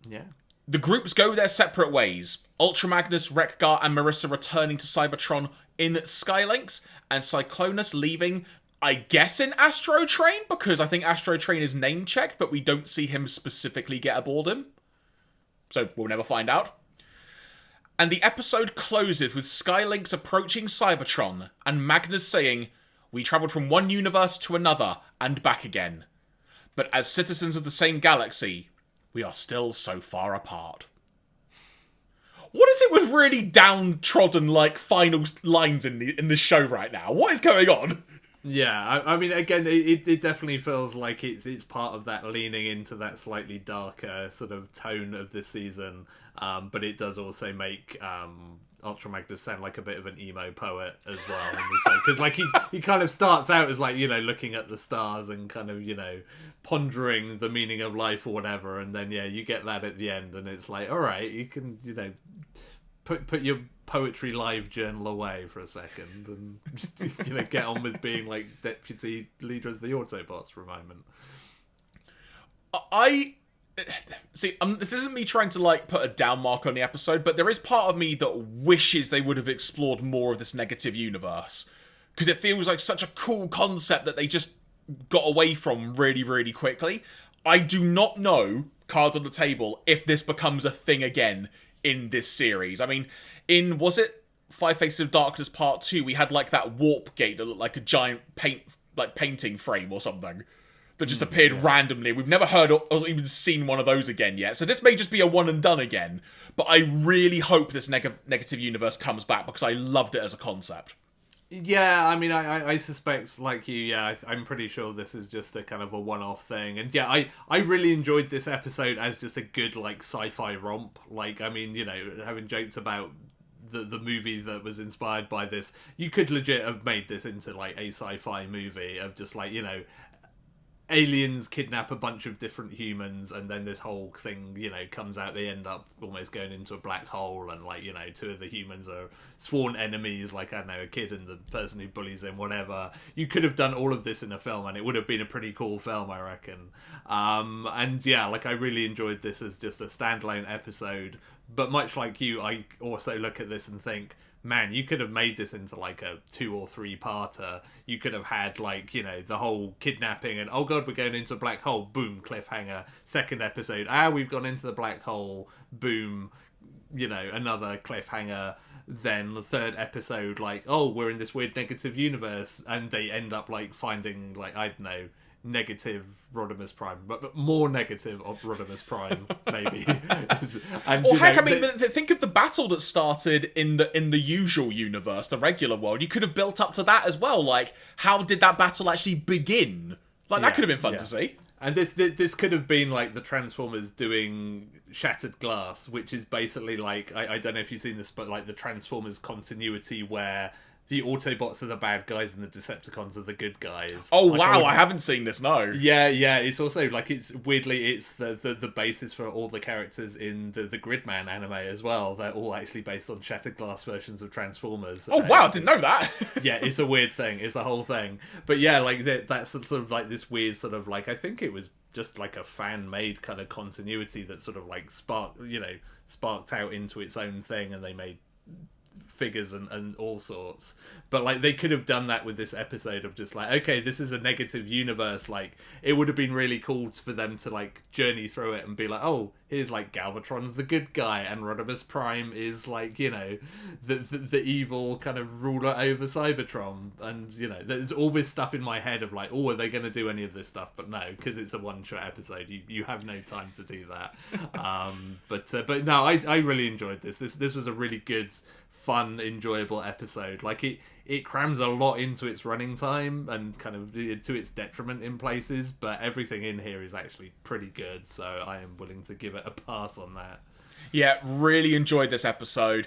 Yeah. The groups go their separate ways. Ultra Magnus, Wreck-Gar, and Marissa returning to Cybertron in Skylinks, and Cyclonus leaving, I guess, in Astro Train, because I think Astro Train is name-checked, but we don't see him specifically get aboard him. So we'll never find out. And the episode closes with Skylinks approaching Cybertron, and Magnus saying, "We travelled from one universe to another, and back again. But as citizens of the same galaxy, we are still so far apart." What is it with really downtrodden, like, final lines in the show right now? What is going on? Yeah, I mean, again, it definitely feels like it's part of that leaning into that slightly darker sort of tone of this season, but it does also make Ultra Magnus sound like a bit of an emo poet as well in this way, because like he kind of starts out as like, you know, looking at the stars and kind of, you know, pondering the meaning of life or whatever, and then you get that at the end, and it's like, all right, you can, you know, put your poetry live journal away for a second and you know, get on with being like deputy leader of the Autobots for a moment. I see, this isn't me trying to like put a down mark on the episode, but there is part of me that wishes they would have explored more of this negative universe, because it feels like such a cool concept that they just got away from really, really quickly. I do not know, cards on the table, if this becomes a thing again in this series. I mean, was it Five Faces of Darkness Part 2, we had like that warp gate that looked like a giant painting frame or something that just appeared randomly. We've never heard or even seen one of those again yet. So this may just be a one and done again. But I really hope this negative universe comes back, because I loved it as a concept. Yeah, I mean, I suspect, like you, I'm pretty sure this is just a kind of a one-off thing. And yeah, I really enjoyed this episode as just a good, like, sci-fi romp. Like, I mean, you know, having joked about the movie that was inspired by this, you could legit have made this into, like, a sci-fi movie of just, like, you know, aliens kidnap a bunch of different humans, and then this whole thing, you know, comes out. They end up almost going into a black hole, and like, you know, two of the humans are sworn enemies, like, I don't know, a kid and the person who bullies him, whatever. You could have done all of this in a film, and it would have been a pretty cool film, I reckon. And yeah, like, I really enjoyed this as just a standalone episode, but much like you, I also look at this and think, man, you could have made this into like a 2 or 3 parter. You could have had, like, you know, the whole kidnapping and, oh god, we're going into a black hole, boom, cliffhanger. Second episode, we've gone into the black hole, boom, you know, another cliffhanger. Then the third episode, like, oh, we're in this weird negative universe, and they end up like finding, like, I don't know, negative Rodimus Prime, but more negative of Rodimus Prime, maybe. And, or heck, I mean, think of the battle that started in the usual universe, the regular world. You could have built up to that as well. Like, how did that battle actually begin? Like, that could have been fun to see. And this could have been like the Transformers doing Shattered Glass, which is basically like, I don't know if you've seen this, but like the Transformers continuity where the Autobots are the bad guys and the Decepticons are the good guys. Oh, like, wow, I haven't seen this, no. Yeah, it's also, like, it's weirdly, it's the basis for all the characters in the Gridman anime as well. They're all actually based on Shattered Glass versions of Transformers. Oh, wow, I didn't know that. Yeah, it's a weird thing. It's a whole thing. But yeah, like, that's sort of like this weird sort of, like, I think it was just like a fan-made kind of continuity that sort of, like, sparked out into its own thing, and they made figures and all sorts. But like, they could have done that with this episode of just like, okay, this is a negative universe. Like, it would have been really cool for them to like journey through it and be like, oh, here's like Galvatron's the good guy and Rodimus Prime is like, you know, the evil kind of ruler over Cybertron. And, you know, there's all this stuff in my head of like, oh, are they going to do any of this stuff? But no, because it's a one-shot episode, you have no time to do that. But no, I really enjoyed this. This was a really good, fun, enjoyable episode. Like, it crams a lot into its running time and kind of to its detriment in places, but everything in here is actually pretty good, so I am willing to give it a pass on that. Yeah, really enjoyed this episode.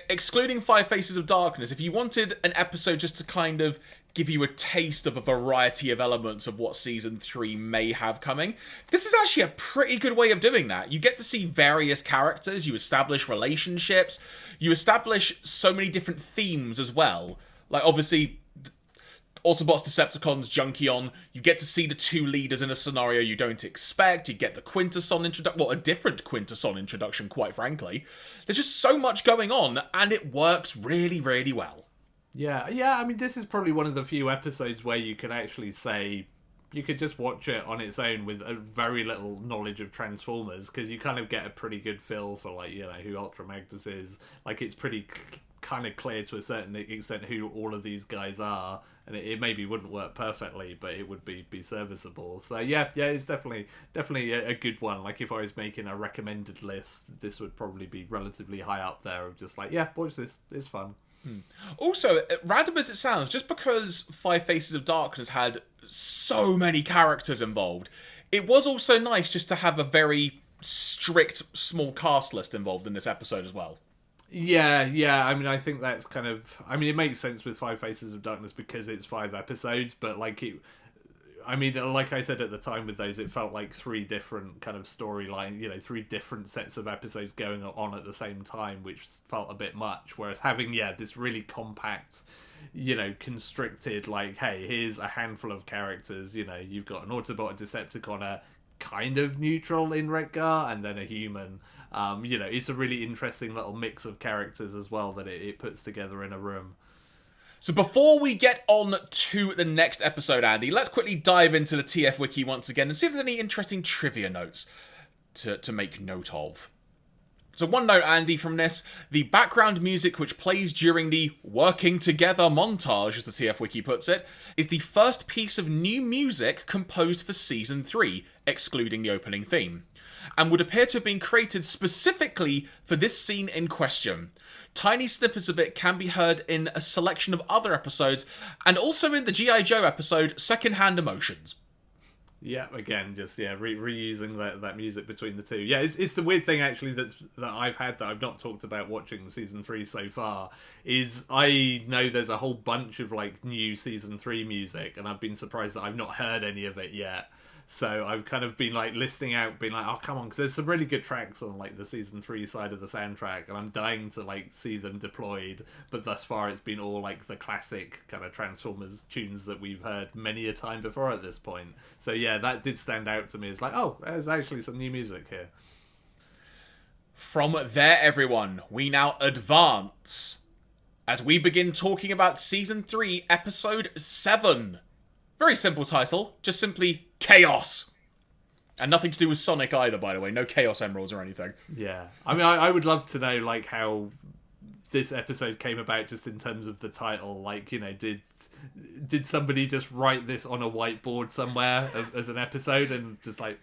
Excluding Five Faces of Darkness, if you wanted an episode just to kind of give you a taste of a variety of elements of what Season 3 may have coming, this is actually a pretty good way of doing that. You get to see various characters, you establish relationships, you establish so many different themes as well. Like, obviously, Autobots, Decepticons, Junkion, you get to see the two leaders in a scenario you don't expect. You get the Quintesson introduction, well, a different Quintesson introduction, quite frankly. There's just so much going on, and it works really, really well. Yeah, I mean, this is probably one of the few episodes where you could actually say, you could just watch it on its own with a very little knowledge of Transformers, because you kind of get a pretty good feel for, like, you know, who Ultra Magnus is. Like, it's pretty kind of clear to a certain extent who all of these guys are, and it maybe wouldn't work perfectly, but it would be serviceable. So yeah, it's definitely a good one. Like, if I was making a recommended list, this would probably be relatively high up there of just like, yeah, watch this, it's fun. Also, random as it sounds, just because Five Faces of Darkness had so many characters involved, it was also nice just to have a very strict small cast list involved in this episode as well. Yeah. I mean, I think that's kind of. I mean, it makes sense with Five Faces of Darkness because it's 5 episodes, but like it. I mean, like I said at the time with those, it felt like three different kind of storyline, three different sets of episodes going on at the same time, which felt a bit much. Whereas having, this really compact, constricted, like, hey, here's a handful of characters, you've got an Autobot, a Decepticon, a kind of neutral in Retgar, and then a human. It's a really interesting little mix of characters as well that it puts together in a room. So before we get on to the next episode, Andy, let's quickly dive into the TF Wiki once again and see if there's any interesting trivia notes to make note of. So one note, Andy, from this, the background music which plays during the working together montage, as the TF Wiki puts it, is the first piece of new music composed for Season 3, excluding the opening theme, and would appear to have been created specifically for this scene in question. Tiny snippets of it can be heard in a selection of other episodes, and also in the G.I. Joe episode, Secondhand Emotions. Yeah, again, just reusing that music between the two. Yeah, it's the weird thing actually that I've had that I've not talked about watching season 3 so far is I know there's a whole bunch of like new season 3 music, and I've been surprised that I've not heard any of it yet. So I've kind of been like listing out, being like, oh come on, because there's some really good tracks on like the season 3 side of the soundtrack, and I'm dying to like see them deployed. But thus far, it's been all like the classic kind of Transformers tunes that we've heard many a time before at this point. So yeah, that did stand out to me. It's like, oh, there's actually some new music here. From there, everyone, we now advance as we begin talking about season 3, episode 7. Very simple title, just simply Chaos. And nothing to do with Sonic either, by the way. No Chaos Emeralds or anything. Yeah. I mean, I would love to know, like, how this episode came about just in terms of the title. Like, did somebody just write this on a whiteboard somewhere as an episode and just, like,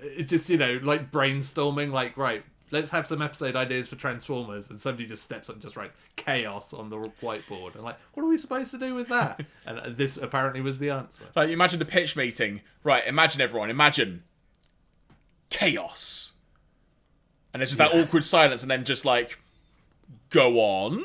like brainstorming, like, right, let's have some episode ideas for Transformers, and somebody just steps up and just writes Chaos on the whiteboard. And like, what are we supposed to do with that? And this apparently was the answer. So imagine the pitch meeting. Right, imagine Chaos. And it's just that awkward silence, and then just like, go on?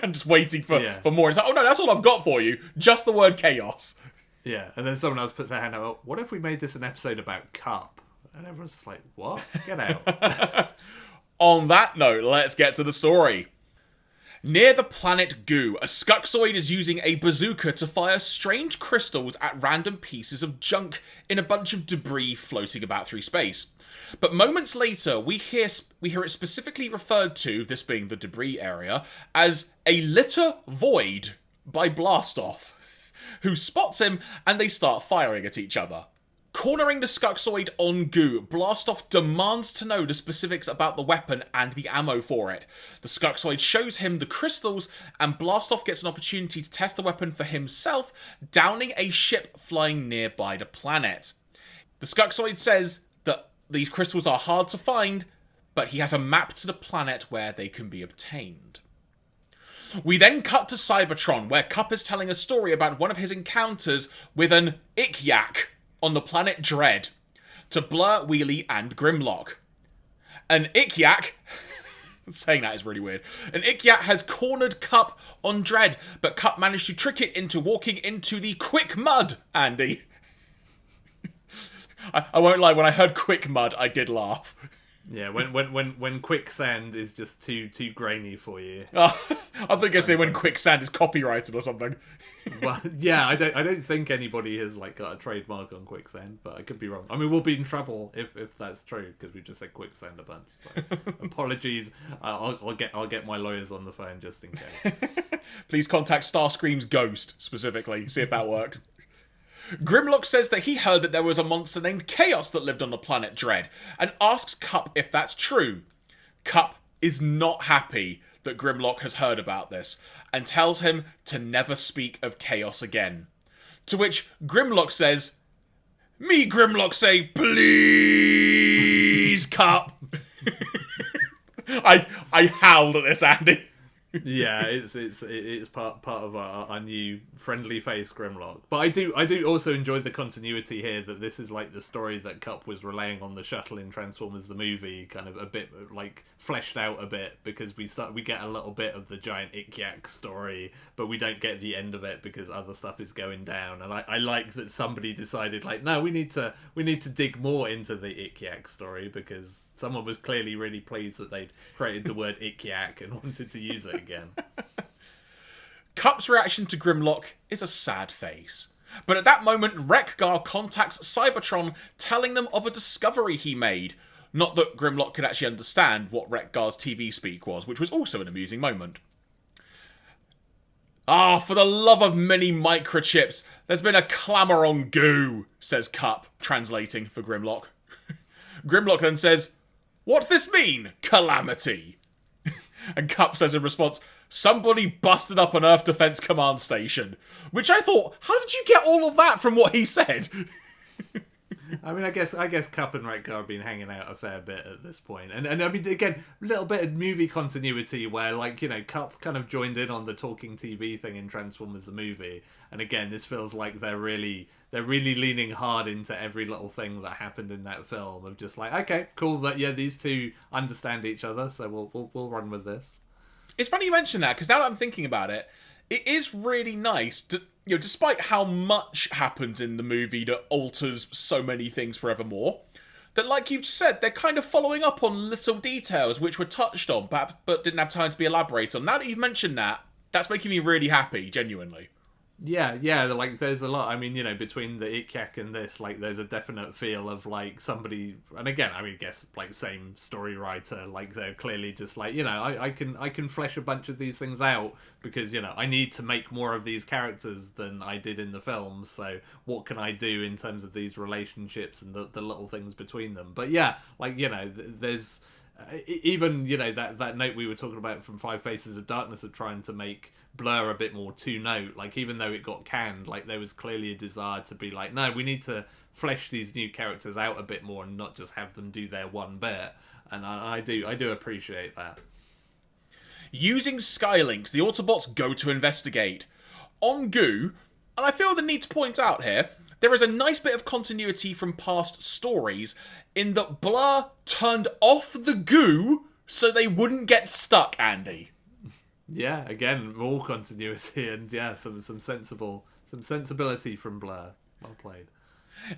And just waiting for more. It's like, oh no, that's all I've got for you. Just the word Chaos. Yeah, and then someone else puts their hand out, what if we made this an episode about Cup? And everyone's just like, what? Get out. On that note, let's get to the story. Near the planet Goo, a Skuxoid is using a bazooka to fire strange crystals at random pieces of junk in a bunch of debris floating about through space. But moments later, we hear it specifically referred to, this being the debris area, as a litter void by Blastoff, who spots him and they start firing at each other. Cornering the Skuxoid on Goo, Blastoff demands to know the specifics about the weapon and the ammo for it. The Skuxoid shows him the crystals, and Blastoff gets an opportunity to test the weapon for himself, downing a ship flying nearby the planet. The Skuxoid says that these crystals are hard to find, but he has a map to the planet where they can be obtained. We then cut to Cybertron, where Cup is telling a story about one of his encounters with an Ikyak on the planet Dread, to Blur, Wheelie, and Grimlock. An Ikyak, saying that is really weird, an Ikyak has cornered Cup on Dread, but Cup managed to trick it into walking into the Quick Mud, Andy. I won't lie, when I heard Quick Mud, I did laugh. Yeah, when quicksand is just too grainy for you. I think I say when quicksand is copyrighted or something. Well, yeah, I don't think anybody has like got a trademark on quicksand, but I could be wrong. I mean, we'll be in trouble if that's true because we just said quicksand a bunch. So apologies. I'll get my lawyers on the phone just in case. Please contact Starscream's ghost specifically. See if that works. Grimlock says that he heard that there was a monster named Chaos that lived on the planet Dread, and asks Cup if that's true. Cup is not happy that Grimlock has heard about this, and tells him to never speak of Chaos again. To which Grimlock says, me Grimlock say, please, Cup. I howled at this, Andy. Yeah, it's part of our new friendly face Grimlock. But I do also enjoy the continuity here, that this is like the story that Cup was relaying on the shuttle in Transformers the movie, kind of a bit like fleshed out a bit, because we get a little bit of the giant Ikyak story, but we don't get the end of it because other stuff is going down. And I like that somebody decided, like, no, we need to dig more into the Ikyak story, because someone was clearly really pleased that they'd created the word Ikyak and wanted to use it again. Cup's reaction to Grimlock is a sad face. But at that moment, Wreck-Gar contacts Cybertron, telling them of a discovery he made. Not that Grimlock could actually understand what Wreck-Gar's TV speak was, which was also an amusing moment. "Ah, for the love of many microchips, there's been a clamour on goo," says Cup, translating for Grimlock. Grimlock then says, "What's this mean, Calamity?" And Cup says in response, "Somebody busted up an Earth Defense Command station." Which I thought, how did you get all of that from what he said? I mean, I guess Cup and Wreck-Gar have been hanging out a fair bit at this point. And I mean, again, a little bit of movie continuity where, like, you know, Cup kind of joined in on the talking TV thing in Transformers the movie. And again, this feels like they're really leaning hard into every little thing that happened in that film, of just like, okay, cool, that, yeah, these two understand each other, so we'll run with this. It's funny you mention that, because now that I'm thinking about it, it is really nice to, you know, despite how much happens in the movie that alters so many things forevermore, that, like you've just said, they're kind of following up on little details which were touched on, perhaps, but didn't have time to be elaborated on. Now that you've mentioned that, that's making me really happy, genuinely. Yeah, like, there's a lot. I mean, you know, between the Ikyak and this, like, there's a definite feel of, like, somebody, and again, I mean, I guess, like, same story writer, like, they're clearly just like, you know, I can flesh a bunch of these things out, because, you know, I need to make more of these characters than I did in the film, so what can I do in terms of these relationships and the little things between them? But yeah, like, you know, there's even, you know, that note we were talking about from Five Faces of Darkness of trying to make Blur a bit more two-note, like, even though it got canned, like, there was clearly a desire to be like, no, we need to flesh these new characters out a bit more and not just have them do their one bit. And I do appreciate that. Using Skylinks, the Autobots go to investigate. On Goo, and I feel the need to point out here, there is a nice bit of continuity from past stories in that Blur turned off the goo so they wouldn't get stuck, Andy. Yeah, again, more continuity, and yeah, some sensibility from Blur. Well played.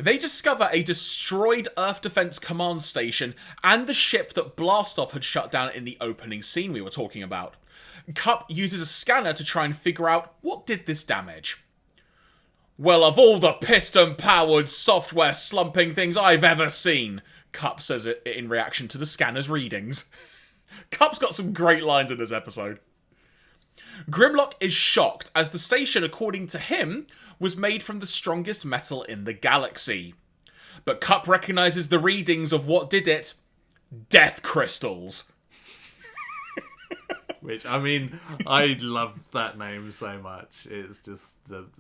They discover a destroyed Earth Defense Command station and the ship that Blastoff had shut down in the opening scene we were talking about. Cup uses a scanner to try and figure out what did this damage. "Well, of all the piston-powered software slumping things I've ever seen," Cup says it in reaction to the scanner's readings. Cup's got some great lines in this episode. Grimlock is shocked, as the station, according to him, was made from the strongest metal in the galaxy. But Cup recognises the readings of what did it: death crystals. Which, I mean, I love that name so much. It's just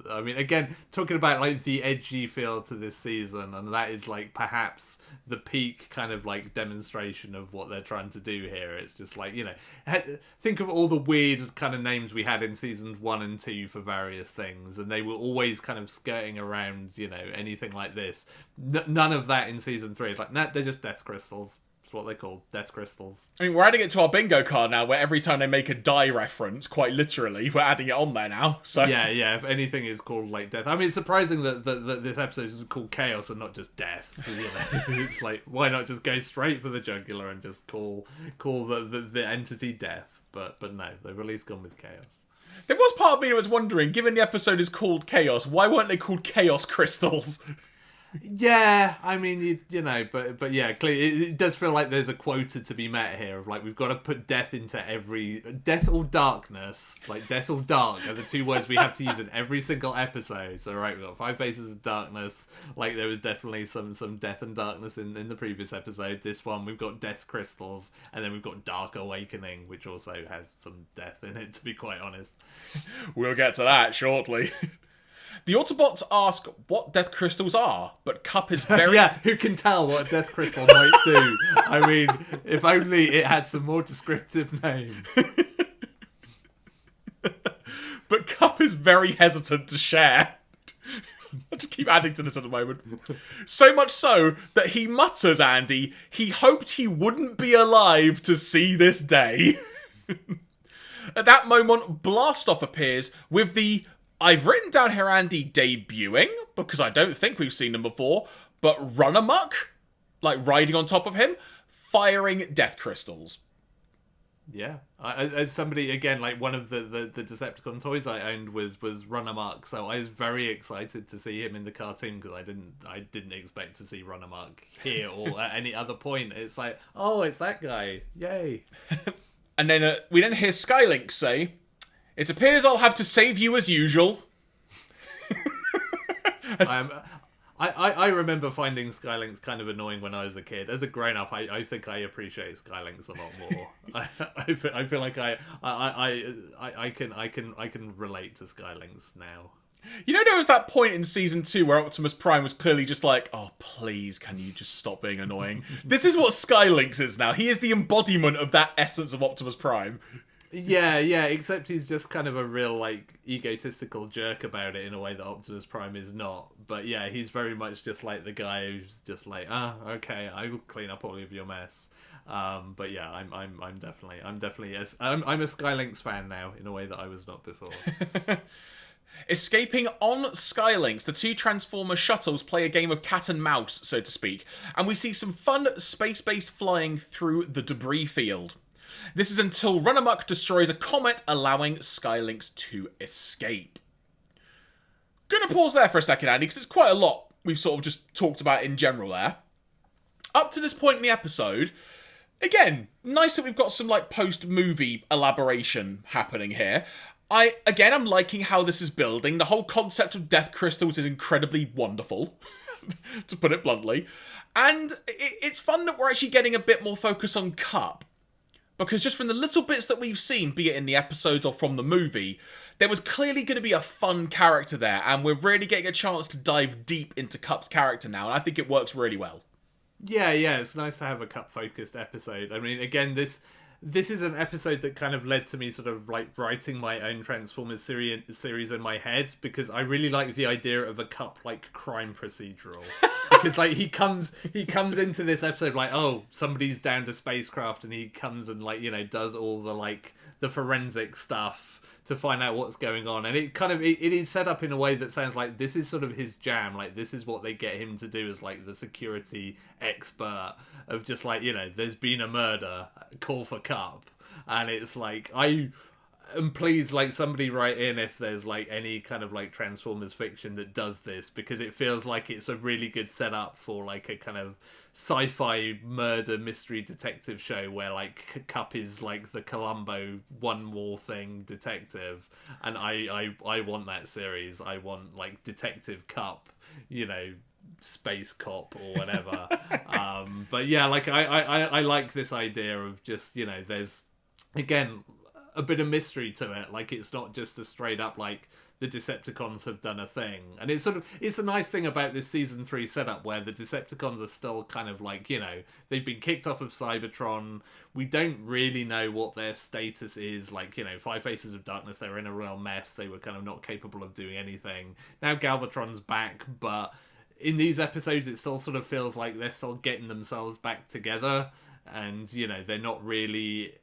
I mean, again, talking about, like, the edgy feel to this season, and that is, like, perhaps the peak kind of, like, demonstration of what they're trying to do here. It's just like, you know, think of all the weird kind of names we had in seasons 1 and 2 for various things, and they were always kind of skirting around, you know, anything like this. None of that in season 3. It's like, nah, they're just death crystals. What they call death crystals. I mean, we're adding it to our bingo card now, where every time they make a die reference, quite literally, we're adding it on there now. So yeah, if anything is called, like, death. I mean, it's surprising that this episode is called Chaos and not just Death. You know? It's like, why not just go straight for the jugular and just call the entity Death? But no, they've at least gone with Chaos. There was part of me that was wondering, given the episode is called Chaos, why weren't they called Chaos Crystals? Yeah, I mean, you know, but yeah, clearly it does feel like there's a quota to be met here of, like, we've got to put death into every... Death or darkness, like, death or dark are the two words we have to use in every single episode. So, right, we've got Five Faces of Darkness, like, there was definitely some death and darkness in the previous episode. This one, we've got death crystals, and then we've got Dark Awakening, which also has some death in it, to be quite honest. We'll get to that shortly. The Autobots ask what death crystals are, but Cup is very... Yeah, who can tell what a death crystal might do? I mean, if only it had some more descriptive name. but Cup is very hesitant to share. I just keep adding to this at the moment. So much so that he mutters, Andy, he hoped he wouldn't be alive to see this day. At that moment, Blastoff appears with the, I've written down here, Andy, debuting, because I don't think we've seen him before, but Run Amok, like riding on top of him, firing death crystals. Yeah, as somebody, again, like one of the Decepticon toys I owned was Run Amok, so I was very excited to see him in the cartoon because I didn't expect to see Run Amok here or at any other point. It's like, oh, it's that guy, yay! And then we then hear Skylink say, "It appears I'll have to save you as usual." I remember finding Skylinks kind of annoying when I was a kid. As a grown-up, I think I appreciate Skylinks a lot more. I feel like I can relate to Skylinks now. You know, there was that point in season 2 where Optimus Prime was clearly just like, oh, please, can you just stop being annoying? This is what Skylinks is now. He is the embodiment of that essence of Optimus Prime. Yeah, except he's just kind of a real, like, egotistical jerk about it in a way that Optimus Prime is not. But yeah, he's very much just like the guy who's just like, okay, I will clean up all of your mess. But yeah, I'm definitely I'm a Skylinks fan now in a way that I was not before. Escaping on Skylinks, the two Transformer shuttles play a game of cat and mouse, so to speak, and we see some fun space-based flying through the debris field. This is until Run Amok destroys a comet, allowing Skylinks to escape. Gonna pause there for a second, Andy, because it's quite a lot we've sort of just talked about in general there. Up to this point in the episode, again, nice that we've got some like post-movie elaboration happening here. I'm liking how this is building. The whole concept of death crystals is incredibly wonderful, to put it bluntly. And it's fun that we're actually getting a bit more focus on Cup. Because just from the little bits that we've seen, be it in the episodes or from the movie, there was clearly going to be a fun character there, and we're really getting a chance to dive deep into Cup's character now, and I think it works really well. Yeah, it's nice to have a Cup-focused episode. I mean, again, this is an episode that kind of led to me sort of like writing my own Transformers series in my head, because I really like the idea of a Cup like crime procedural. Because like he comes into this episode like, oh, somebody's downed a spacecraft, and he comes and like, you know, does all the like the forensic stuff to find out what's going on, and it is set up in a way that sounds like this is sort of his jam. Like this is what they get him to do as like the security expert of just like, you know, there's been a murder, call for Cup. And it's like, and please, like, somebody write in if there's like any kind of like Transformers fiction that does this, because it feels like it's a really good setup for like a kind of sci-fi murder mystery detective show where like Cup is like the Columbo one more thing detective, and I want that series. I want like Detective Cup, you know, space cop or whatever. But yeah, like I like this idea of just, you know, there's again a bit of mystery to it. Like it's not just a straight up like the Decepticons have done a thing. And it's the nice thing about this season 3 setup where the Decepticons are still kind of like, you know, they've been kicked off of Cybertron. We don't really know what their status is. Like, you know, Five Faces of Darkness, they were in a real mess. They were kind of not capable of doing anything. Now Galvatron's back, but in these episodes it still sort of feels like they're still getting themselves back together. And, you know, they're not really,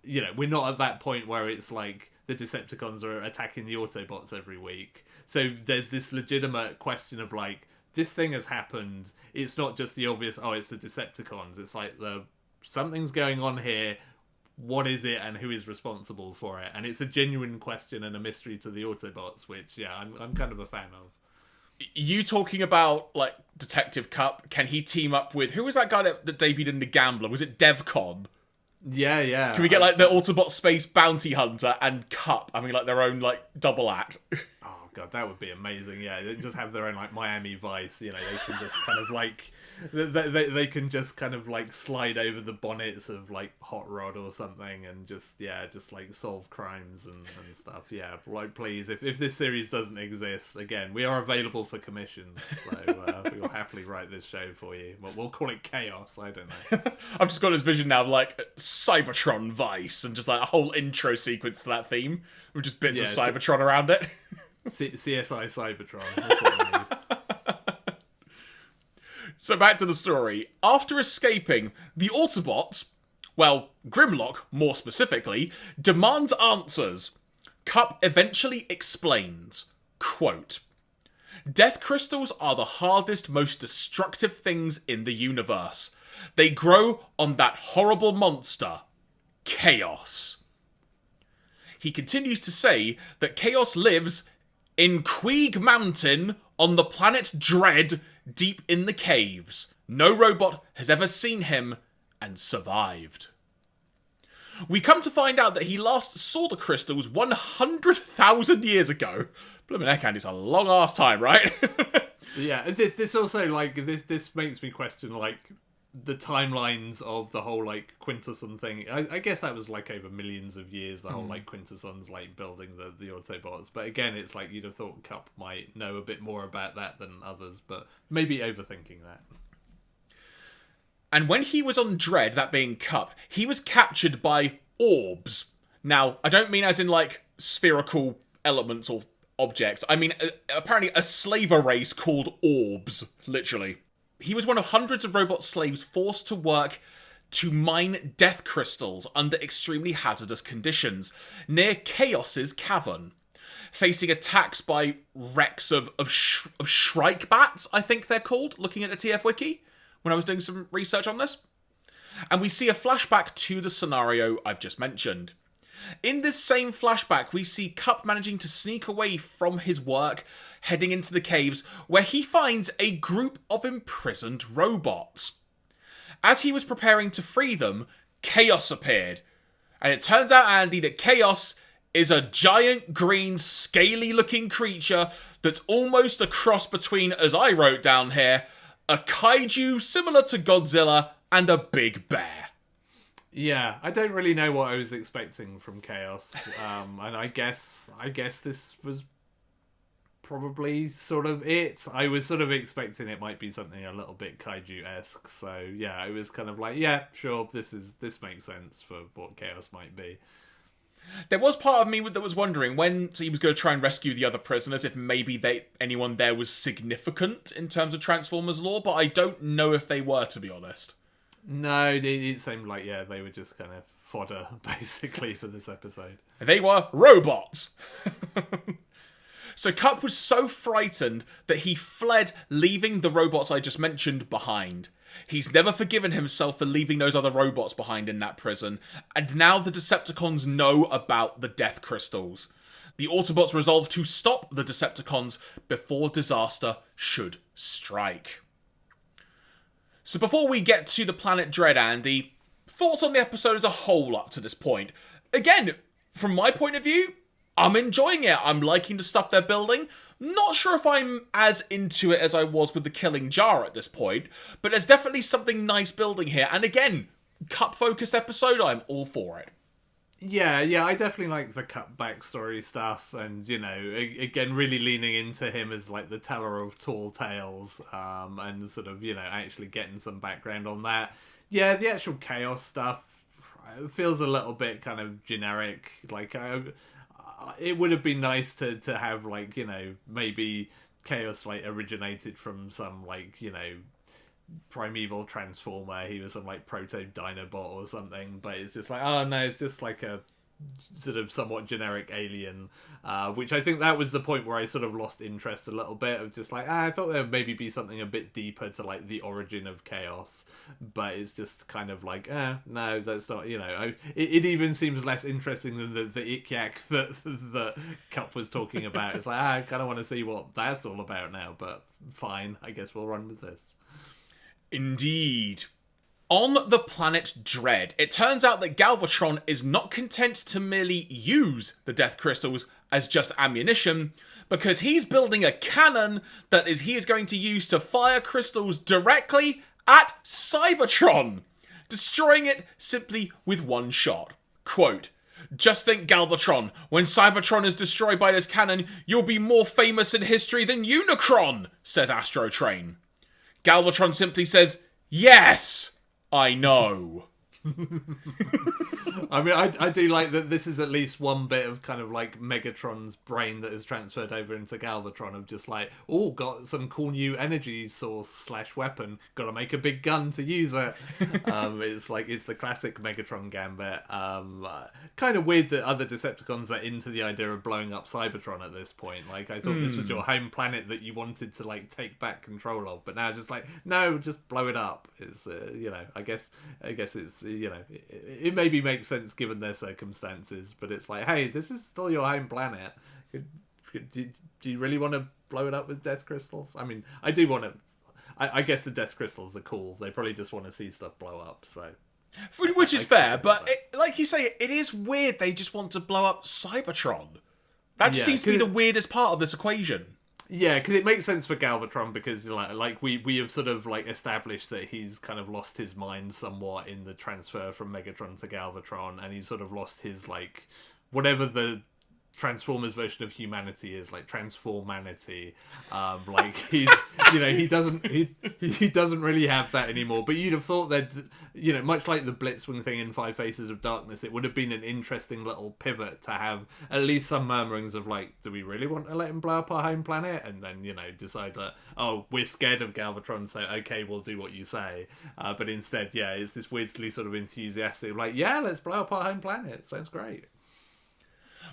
you know, we're not at that point where it's like the Decepticons are attacking the Autobots every week. So there's this legitimate question of like, this thing has happened. It's not just the obvious, oh, it's the Decepticons. It's like something's going on here. What is it, and who is responsible for it? And it's a genuine question and a mystery to the Autobots, which, yeah, I'm kind of a fan of. You talking about like Detective Cup? Can he team up with, who was that guy that debuted in The Gambler? Was it DevCon? Yeah. Can we get like the Autobot Space Bounty Hunter and Cup having like their own like double act? Oh God, that would be amazing. Yeah, they just have their own like Miami Vice. You know, they can just kind of like they can just kind of like slide over the bonnets of like Hot Rod or something, and just like solve crimes and stuff. Yeah, like please, if this series doesn't exist, again, we are available for commissions. So we will happily write this show for you. Well, we'll call it Chaos. I don't know. I've just got this vision now of like Cybertron Vice and just like a whole intro sequence to that theme with just bits of Cybertron around it. CSI Cybertron. That's what we need. So back to the story. After escaping, the Autobots, well, Grimlock more specifically, demands answers. Kup eventually explains, quote, "Death crystals are the hardest, most destructive things in the universe. They grow on that horrible monster, Chaos." He continues to say that Chaos lives in Queeg Mountain on the planet Dread, deep in the caves. No robot has ever seen him and survived. We come to find out that he last saw the crystals 100,000 years ago. Blooming heck, Andy, it's a long ass time, right? Yeah, this also like this makes me question like the timelines of the whole like Quintesson thing. I guess that was like over millions of years, the whole like Quintesson's like building the Autobots. But again, it's like you'd have thought Kup might know a bit more about that than others, but maybe overthinking that. And when he was on Dread, that being Kup, he was captured by orbs. Now, I don't mean as in like spherical elements or objects. I mean apparently a slaver race called orbs, literally. He was one of hundreds of robot slaves forced to work to mine death crystals under extremely hazardous conditions near Chaos's cavern, facing attacks by wrecks of Shrike bats, I think they're called, looking at the TF Wiki when I was doing some research on this. And we see a flashback to the scenario I've just mentioned. In this same flashback, we see Kup managing to sneak away from his work, heading into the caves, where he finds a group of imprisoned robots. As he was preparing to free them, Chaos appeared. And it turns out, Andy, that Chaos is a giant green, scaly-looking creature that's almost a cross between, as I wrote down here, a kaiju similar to Godzilla and a big bear. Yeah, I don't really know what I was expecting from Chaos, and I guess this was probably sort of it. I was sort of expecting it might be something a little bit kaiju-esque, so yeah, I was kind of like, yeah, sure, this makes sense for what Chaos might be. There was part of me that was wondering when he was going to try and rescue the other prisoners, if maybe anyone there was significant in terms of Transformers lore, but I don't know if they were, to be honest. No, it seemed like, yeah, they were just kind of fodder, basically, for this episode. They were robots! So Kup was so frightened that he fled, leaving the robots I just mentioned behind. He's never forgiven himself for leaving those other robots behind in that prison, and now the Decepticons know about the death crystals. The Autobots resolve to stop the Decepticons before disaster should strike. So before we get to the planet Dread, Andy, thoughts on the episode as a whole up to this point? Again, from my point of view, I'm enjoying it. I'm liking the stuff they're building. Not sure if I'm as into it as I was with the Killing Jar at this point, but there's definitely something nice building here. And again, Kup-focused episode, I'm all for it. Yeah, I definitely like the Kup backstory stuff, and, you know, again, really leaning into him as, like, the teller of tall tales, and sort of, you know, actually getting some background on that. Yeah, the actual Chaos stuff feels a little bit kind of generic. Like, it would have been nice to have, like, you know, maybe Chaos, like, originated from some, like, you know, primeval transformer. He was some like proto Dinobot or something, but it's just like, oh no, it's just like a sort of somewhat generic alien, which I think that was the point where I sort of lost interest a little bit, of just like, I thought there would maybe be something a bit deeper to like the origin of Chaos, but it's just kind of like, no, that's not, you know, it even seems less interesting than the Ikyak that Kup was talking about. It's like, I kind of want to see what that's all about now, but fine, I guess we'll run with this. Indeed. On the planet Dread, it turns out that Galvatron is not content to merely use the death crystals as just ammunition, because he's building a cannon that he is going to use to fire crystals directly at Cybertron, destroying it simply with one shot. Quote, "Just think, Galvatron, when Cybertron is destroyed by this cannon, you'll be more famous in history than Unicron," says Astro Train. Galvatron simply says, "Yes, I know." I mean, I do like that this is at least one bit of kind of like Megatron's brain that is transferred over into Galvatron of just like, oh, got some cool new energy source / weapon, gotta make a big gun to use it. It's the classic Megatron gambit. Kind of weird that other Decepticons are into the idea of blowing up Cybertron at this point. Like, I thought this was your home planet that you wanted to like take back control of, but now just like, no, just blow it up. It's I guess it's it maybe makes sense given their circumstances, but it's like, hey, this is still your home planet. Do you really want to blow it up with death crystals? I mean, I do want to. I guess the death crystals are cool. They probably just want to see stuff blow up. So, which is fair, but like you say, it is weird. They just want to blow up Cybertron. That just seems to be the weirdest part of this equation. Yeah, because it makes sense for Galvatron because like we have sort of like established that he's kind of lost his mind somewhat in the transfer from Megatron to Galvatron, and he's sort of lost his like whatever the Transformers version of humanity is, like transformanity. Like he's he doesn't really have that anymore. But you'd have thought that much like the Blitzwing thing in Five Faces of Darkness, it would have been an interesting little pivot to have at least some murmurings of like, do we really want to let him blow up our home planet? And then decide that, oh, we're scared of Galvatron, so okay, we'll do what you say. But instead, it's this weirdly sort of enthusiastic, like, yeah, let's blow up our home planet. Sounds great.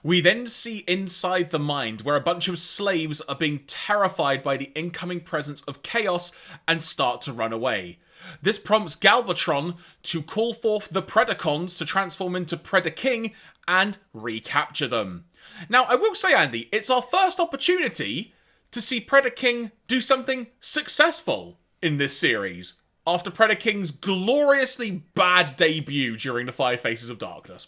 We then see inside the mind where a bunch of slaves are being terrified by the incoming presence of chaos and start to run away. This prompts Galvatron to call forth the Predacons to transform into Predaking and recapture them. Now, I will say, Andy, it's our first opportunity to see Predaking do something successful in this series after Predaking's gloriously bad debut during the Five Faces of Darkness.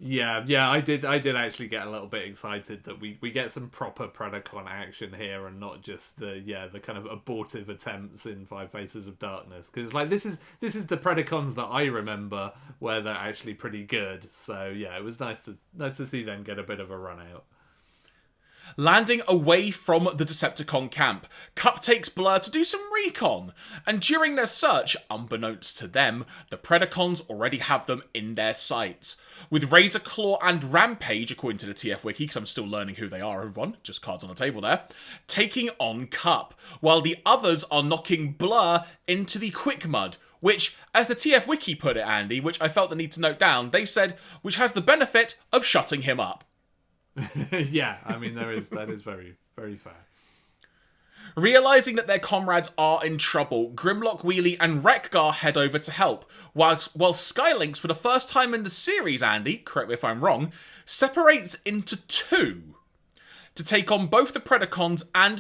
Yeah, I did actually get a little bit excited that we get some proper Predacon action here and not just the kind of abortive attempts in Five Faces of Darkness, because like this is the Predacons that I remember where they're actually pretty good. So yeah, it was nice to see them get a bit of a run out. Landing away from the Decepticon camp, Kup takes Blur to do some recon, and during their search, unbeknownst to them, the Predacons already have them in their sights. With Razor Claw and Rampage, according to the TF Wiki, because I'm still learning who they are, everyone, just cards on the table there, taking on Kup, while the others are knocking Blur into the Quick Mud, which, as the TF Wiki put it, Andy, which I felt the need to note down, they said, which has the benefit of shutting him up. Yeah, I mean, that is very, very fair. Realising that their comrades are in trouble, Grimlock, Wheelie and Wreck-Gar head over to help, while Skylynx, for the first time in the series, Andy, correct me if I'm wrong, separates into two to take on both the Predacons and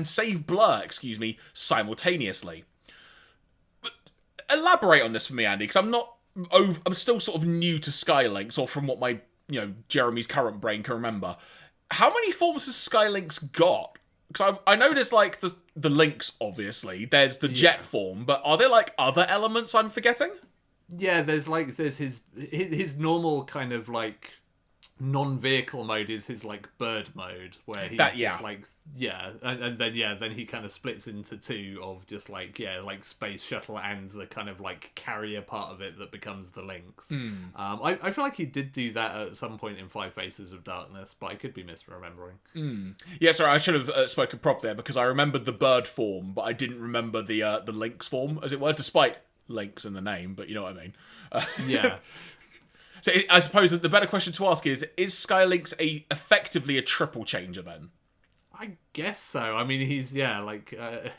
save Blur, simultaneously. But elaborate on this for me, Andy, because I'm still sort of new to Skylynx, or from what my Jeremy's current brain can remember. How many forms has Skylynx got? Because I know there's like the Lynx, obviously. There's the jet form, but are there like other elements I'm forgetting? Yeah, there's his normal kind of like non-vehicle mode is his like bird mode, where he's just like and then he kind of splits into two of just like like space shuttle and the kind of like carrier part of it that becomes the Lynx. I feel like he did do that at some point in Five Faces of Darkness, but I could be misremembering. Yeah, sorry, I should have spoken prop there, because I remembered the bird form, but I didn't remember the Lynx form, as it were, despite Lynx in the name, but you know what I mean. Yeah. So I suppose that the better question to ask is Skylynx effectively a triple changer then? I guess so. I mean, he's I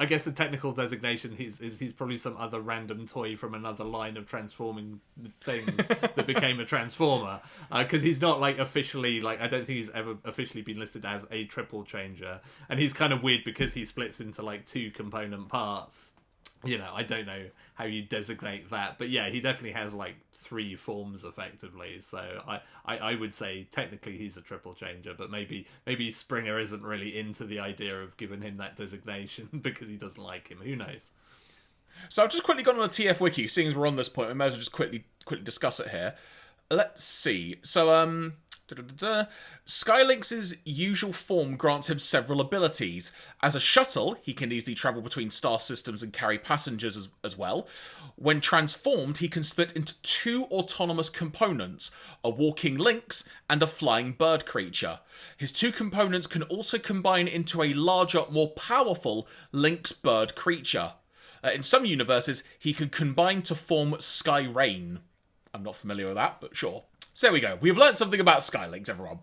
guess the technical designation he's probably some other random toy from another line of transforming things that became a transformer. Because he's not like officially I don't think he's ever officially been listed as a triple changer, and he's kind of weird because he splits into like two component parts. I don't know how you designate that, but yeah, he definitely has like 3 forms effectively. So I would say technically he's a triple changer, but maybe Springer isn't really into the idea of giving him that designation because he doesn't like him. Who knows? So I've just quickly gone on the TF wiki, seeing as we're on this point, we may as well just quickly discuss it here. Let's see. So Skylinks' usual form grants him several abilities. As a shuttle, he can easily travel between star systems and carry passengers as well. When transformed, he can split into 2 autonomous components, a walking lynx and a flying bird creature. His 2 components can also combine into a larger, more powerful lynx bird creature. In some universes, he can combine to form Sky Rain. I'm not familiar with that, but sure. So there we go. We've learned something about Skylinks, everyone.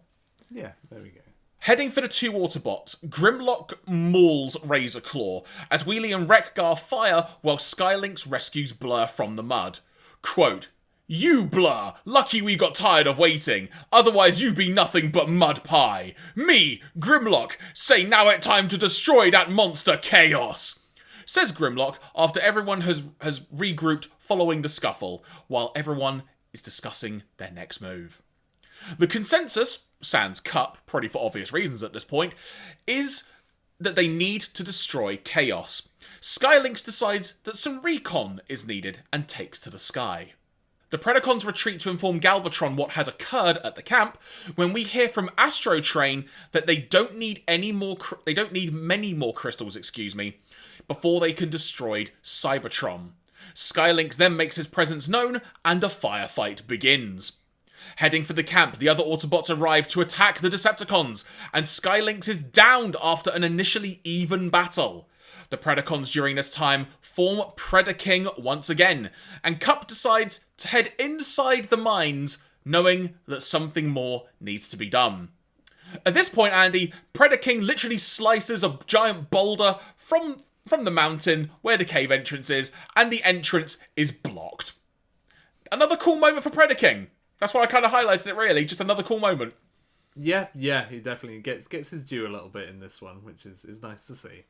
Yeah, there we go. Heading for the 2 Autobots, Grimlock mauls Razor Claw as Wheelie and Wreck-Gar fire while Skylinks rescues Blur from the mud. Quote, "You, Blur, lucky we got tired of waiting, otherwise you'd be nothing but mud pie. Me, Grimlock, say now it's time to destroy that monster Chaos," says Grimlock after everyone has regrouped following the scuffle, while everyone is discussing their next move. The consensus, sans Cup, probably for obvious reasons at this point, is that they need to destroy Chaos. Skylinks decides that some recon is needed and takes to the sky. The Predacons retreat to inform Galvatron what has occurred at the camp, when we hear from Astro Train that they don't need many more crystals, before they can destroy Cybertron. Skylinks then makes his presence known, and a firefight begins. Heading for the camp, the other Autobots arrive to attack the Decepticons, and Skylinks is downed after an initially even battle. The Predacons during this time form Predaking once again, and Cup decides to head inside the mines, knowing that something more needs to be done. At this point, Andy, Predaking literally slices a giant boulder from the mountain where the cave entrance is, and the entrance is blocked. Another cool moment for Predaking. That's why I kind of highlighted it, really. Just another cool moment. Yeah, he definitely gets his due a little bit in this one, which is nice to see.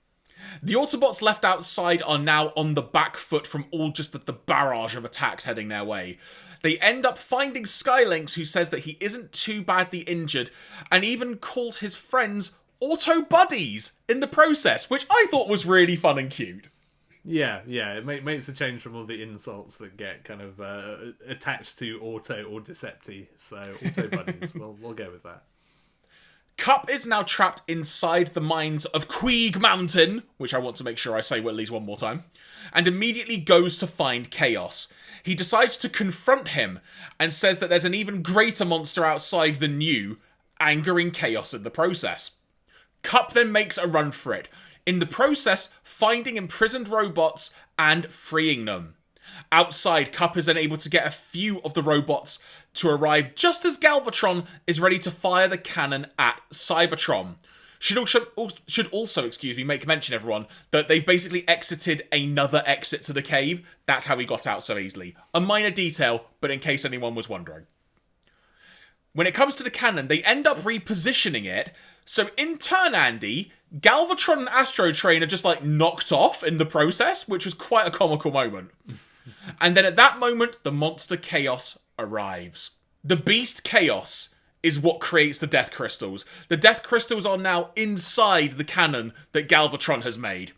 The Autobots left outside are now on the back foot from all just the barrage of attacks heading their way. They end up finding Skylinks, who says that he isn't too badly injured, and even calls his friends Auto Buddies in the process, which I thought was really fun and cute. Yeah, it makes a change from all the insults that get kind of attached to Auto or Decepti. So Auto Buddies, we'll go with that. Cup is now trapped inside the mines of Queeg Mountain, which I want to make sure I say at least one more time, and immediately goes to find Chaos. He decides to confront him and says that there's an even greater monster outside than you, angering Chaos in the process. Cup then makes a run for it, in the process finding imprisoned robots and freeing them. Outside, Cup is then able to get a few of the robots to arrive just as Galvatron is ready to fire the cannon at Cybertron. Should also make mention, everyone, that they've basically exited another exit to the cave. That's how he got out so easily. A minor detail, but in case anyone was wondering. When it comes to the cannon, they end up repositioning it. So in turn, Andy, Galvatron and Astro Train are just knocked off in the process, which was quite a comical moment. And then at that moment, the monster Chaos arrives. The beast Chaos is what creates the Death Crystals. The Death Crystals are now inside the cannon that Galvatron has made.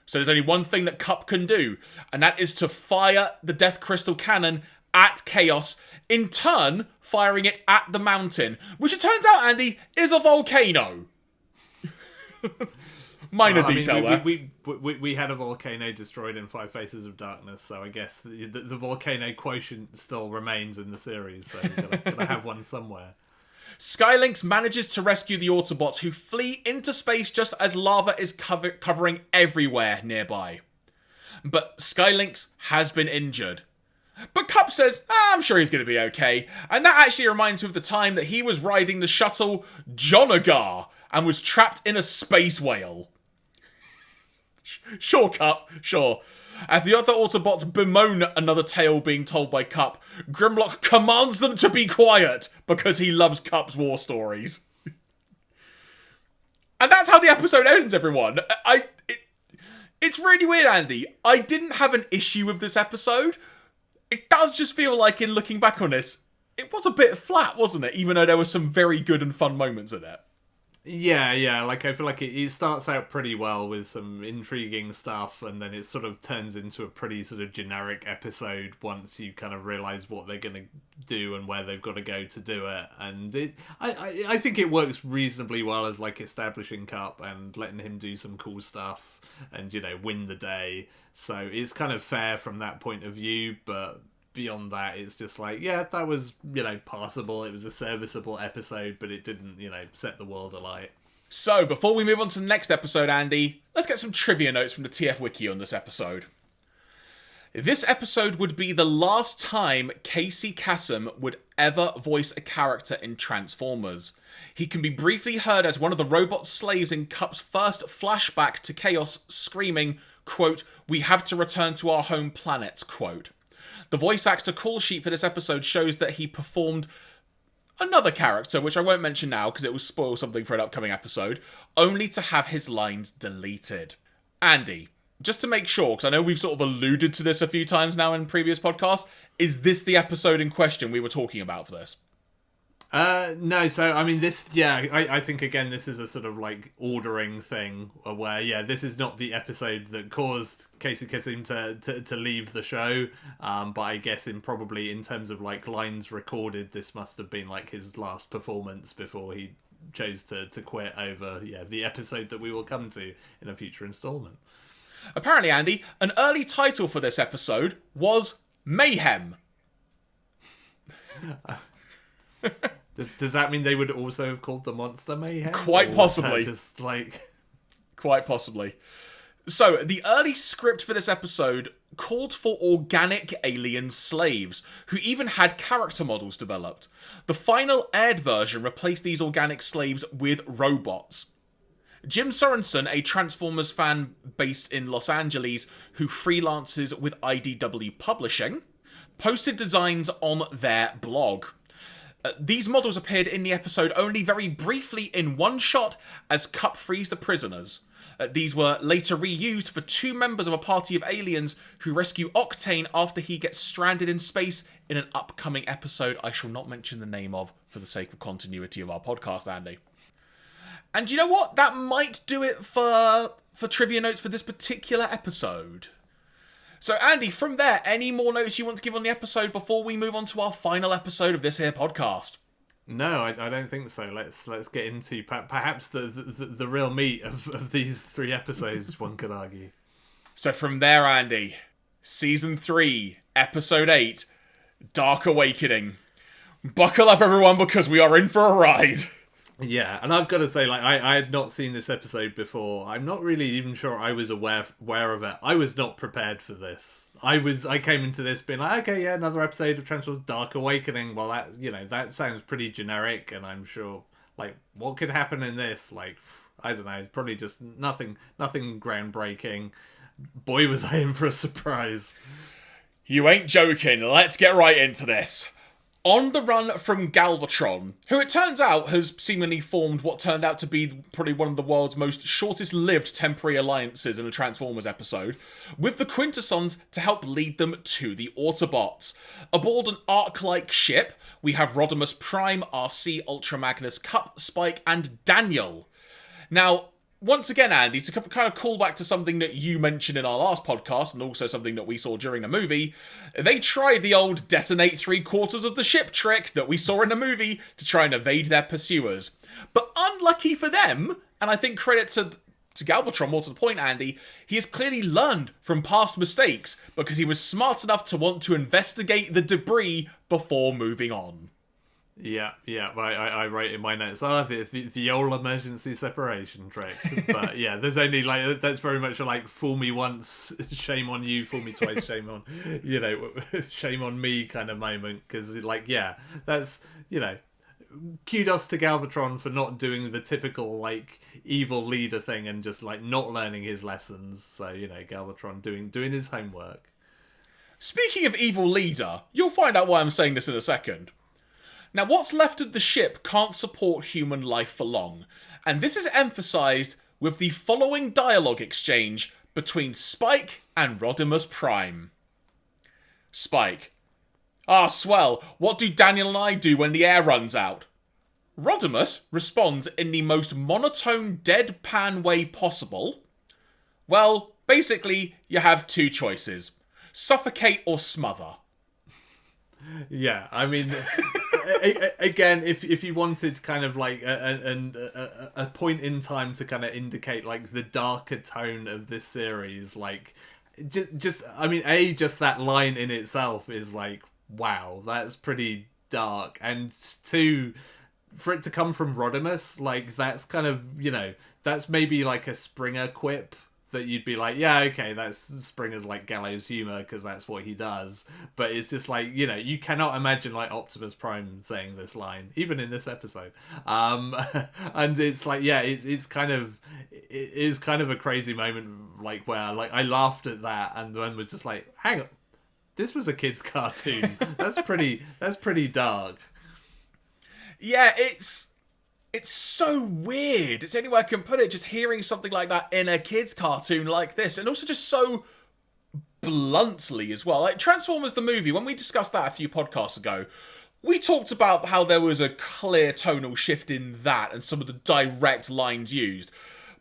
So there's only one thing that Cup can do, and that is to fire the Death Crystal cannon at Chaos, in turn firing it at the mountain, which it turns out, Andy, is a volcano. Minor detail there. We had a volcano destroyed in Five Faces of Darkness, so I guess the volcano quotient still remains in the series, so we've got to have one somewhere. Skylinks manages to rescue the Autobots, who flee into space just as lava is covering everywhere nearby. But Skylinks has been injured. But Cup says, I'm sure he's going to be okay. And that actually reminds me of the time that he was riding the shuttle Jonagar and was trapped in a space whale. Sure, Cup, sure. As the other Autobots bemoan another tale being told by Cup, Grimlock commands them to be quiet because he loves Cup's war stories. And that's how the episode ends, everyone. It's really weird, Andy. I didn't have an issue with this episode. It does just feel like, in looking back on this, it was a bit flat, wasn't it? Even though there were some very good and fun moments in it. Yeah, like I feel like it starts out pretty well with some intriguing stuff, and then it sort of turns into a pretty sort of generic episode once you kind of realise what they're going to do and where they've got to go to do it. And I think it works reasonably well as like establishing Cup and letting him do some cool stuff and, you know, win the day. So it's kind of fair from that point of view, but beyond that, it's just like, yeah, that was, you know, passable. It was a serviceable episode, but it didn't, you know, set the world alight. So, before we move on to the next episode, Andy, let's get some trivia notes from the TF Wiki on this episode. This episode would be the last time Casey Kasem would ever voice a character in Transformers. He can be briefly heard as one of the robot slaves in Cup's first flashback to Chaos, screaming, quote, "We have to return to our home planet," quote. The voice actor call sheet for this episode shows that he performed another character, which I won't mention now because it will spoil something for an upcoming episode, only to have his lines deleted. Andy, just to make sure, because I know we've sort of alluded to this a few times now in previous podcasts, is this the episode in question we were talking about for this? No, so, I mean, this, yeah, I think, again, this is a sort of, like, ordering thing, where, yeah, this is not the episode that caused Casey Kasem to leave the show, but I guess in terms of, like, lines recorded, this must have been, like, his last performance before he chose to quit over, yeah, the episode that we will come to in a future installment. Apparently, Andy, an early title for this episode was Mayhem. Does that mean they would also have called the monster Mayhem? Quite possibly. Just like... Quite possibly. So, the early script for this episode called for organic alien slaves, who even had character models developed. The final aired version replaced these organic slaves with robots. Jim Sorensen, a Transformers fan based in Los Angeles who freelances with IDW Publishing, posted designs on their blog. These models appeared in the episode only very briefly in one shot as Cup frees the prisoners. These were later reused for two members of a party of aliens who rescue Octane after he gets stranded in space in an upcoming episode I shall not mention the name of for the sake of continuity of our podcast, Andy. And you know what? That might do it for trivia notes for this particular episode. So, Andy, from there, any more notes you want to give on the episode before we move on to our final episode of this here podcast? No, I don't think so. Let's get into perhaps the real meat of these 3 episodes, one could argue. So from there, Andy, Season 3, Episode 8, Dark Awakening. Buckle up, everyone, because we are in for a ride. Yeah, and I've got to say, like, I had not seen this episode before. I'm not really even sure I was aware of it. I was not prepared for this. I came into this being like, okay, yeah, another episode of Transformers Dark Awakening. Well, that sounds pretty generic, and I'm sure, like, what could happen in this? Like, I don't know, probably just nothing groundbreaking. Boy, was I in for a surprise. You ain't joking. Let's get right into this. On the run from Galvatron, who it turns out has seemingly formed what turned out to be probably one of the world's most shortest-lived temporary alliances in a Transformers episode, with the Quintessons to help lead them to the Autobots. Aboard an Ark-like ship, we have Optimus Prime, RC, Ultra Magnus, Cup, Spike, and Daniel. Now, once again, Andy, to kind of call back to something that you mentioned in our last podcast, and also something that we saw during the movie, they tried the old detonate 3/4 of the ship trick that we saw in the movie to try and evade their pursuers. But unlucky for them, and I think credit to Galvatron, more to the point, Andy, he has clearly learned from past mistakes because he was smart enough to want to investigate the debris before moving on. Yeah, I write in my notes, the old emergency separation trick. But yeah, there's only, like, that's very much a, like, fool me once, shame on you, fool me twice, shame on, shame on me kind of moment. Because, like, yeah, that's, kudos to Galvatron for not doing the typical, like, evil leader thing and just, like, not learning his lessons. So, Galvatron doing his homework. Speaking of evil leader, you'll find out why I'm saying this in a second. Now, what's left of the ship can't support human life for long, and this is emphasised with the following dialogue exchange between Spike and Rodimus Prime. Spike: "Ah, swell, what do Daniel and I do when the air runs out?" Rodimus responds in the most monotone, deadpan way possible. "Well, basically, you have two choices. Suffocate or smother." Yeah, I mean, again, if you wanted kind of like a point in time to kind of indicate like the darker tone of this series, like just I mean, just that line in itself is like, wow, that's pretty dark, and two, for it to come from Rodimus, like that's kind of, that's maybe like a Springer quip that you'd be like, yeah, okay, that's Springer's like gallows humor because that's what he does. But it's just like, you cannot imagine like Optimus Prime saying this line, even in this episode. And it's like, yeah, it's kind of a crazy moment, like where like I laughed at that and then was just like, hang on, this was a kid's cartoon. That's pretty dark. Yeah, it's so weird. It's the only way I can put it, just hearing something like that in a kid's cartoon like this. And also just so bluntly as well. Like Transformers the movie, when we discussed that a few podcasts ago, we talked about how there was a clear tonal shift in that and some of the direct lines used.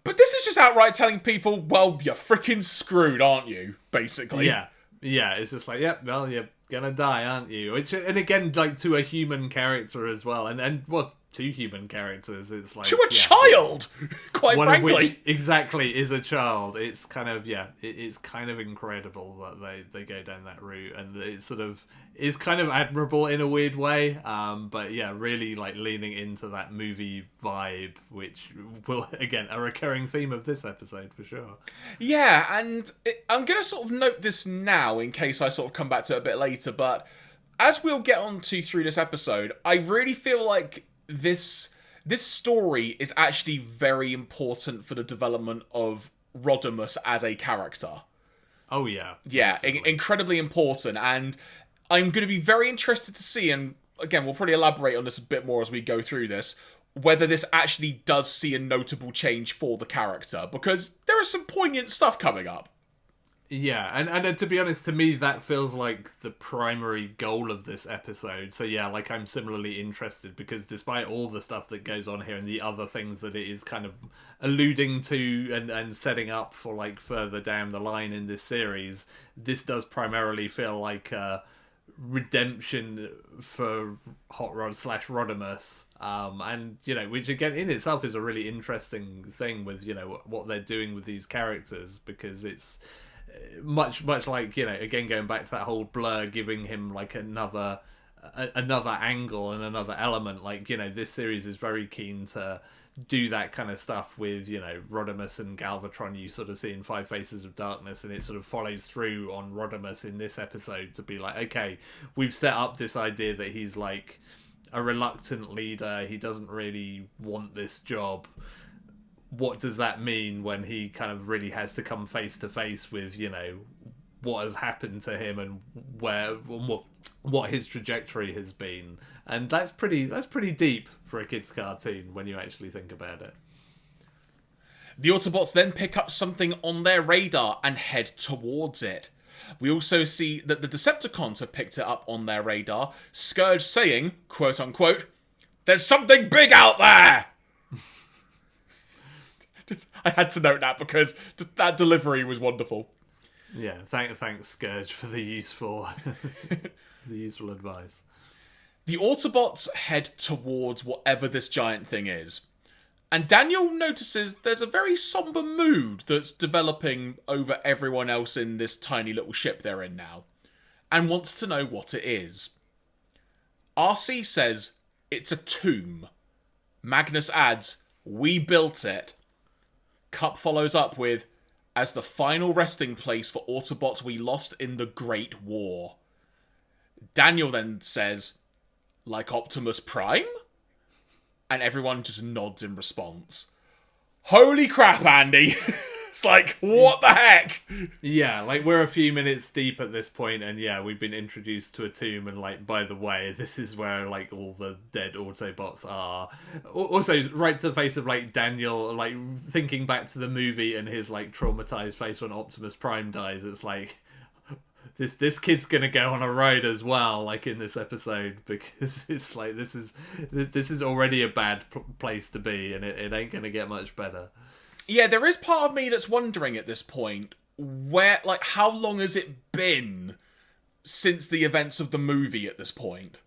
But this is just outright telling people, well, you're freaking screwed, aren't you? Basically. Yeah, it's just like, yep, well, you're gonna die, aren't you? Which, and again, like to a human character as well. And well, two human characters. It's like to a child, quite one frankly. Of which exactly is a child. It's kind of it's kind of incredible that they go down that route, and it sort of is kind of admirable in a weird way. But yeah, really like leaning into that movie vibe, which will again a recurring theme of this episode for sure. Yeah, and I'm gonna sort of note this now in case I sort of come back to it a bit later. But as we'll get on to through this episode, I really feel like this story is actually very important for the development of Rodimus as a character. Oh yeah. Yeah, incredibly important, and I'm going to be very interested to see, and again, we'll probably elaborate on this a bit more as we go through this, whether this actually does see a notable change for the character, because there is some poignant stuff coming up. Yeah, and to be honest, to me, that feels like the primary goal of this episode. So yeah, like I'm similarly interested because despite all the stuff that goes on here and the other things that it is kind of alluding to and setting up for like further down the line in this series, this does primarily feel like a redemption for Hot Rod / Rodimus. And, which again in itself is a really interesting thing with, what they're doing with these characters, because it's much like, again going back to that whole Blur giving him like another angle and another element, like, this series is very keen to do that kind of stuff with, Rodimus and Galvatron you sort of see in Five Faces of Darkness, and it sort of follows through on Rodimus in this episode to be like, okay, we've set up this idea that he's like a reluctant leader, he doesn't really want this job. What does that mean when he kind of really has to come face to face with, what has happened to him and what his trajectory has been? And that's pretty deep for a kid's cartoon when you actually think about it. The Autobots then pick up something on their radar and head towards it. We also see that the Decepticons have picked it up on their radar, Scourge saying, quote unquote, "There's something big out there!" I had to note that because that delivery was wonderful. Yeah, thanks Scourge for the useful advice. The Autobots head towards whatever this giant thing is. And Daniel notices there's a very somber mood that's developing over everyone else in this tiny little ship they're in now, and wants to know what it is. RC says it's a tomb. Magnus adds, "We built it." Cup follows up with, "as the final resting place for Autobots we lost in the Great War." Daniel then says, "Like Optimus Prime?" And everyone just nods in response. Holy crap, Andy! It's like, what the heck? Yeah, like we're a few minutes deep at this point, and yeah, we've been introduced to a tomb, and like, by the way, this is where like all the dead Autobots are. Also, right to the face of like Daniel, like thinking back to the movie and his like traumatized face when Optimus Prime dies. It's like this kid's gonna go on a ride as well, like in this episode, because it's like this is already a bad place to be, and it ain't gonna get much better. Yeah, there is part of me that's wondering at this point, how long has it been since the events of the movie at this point?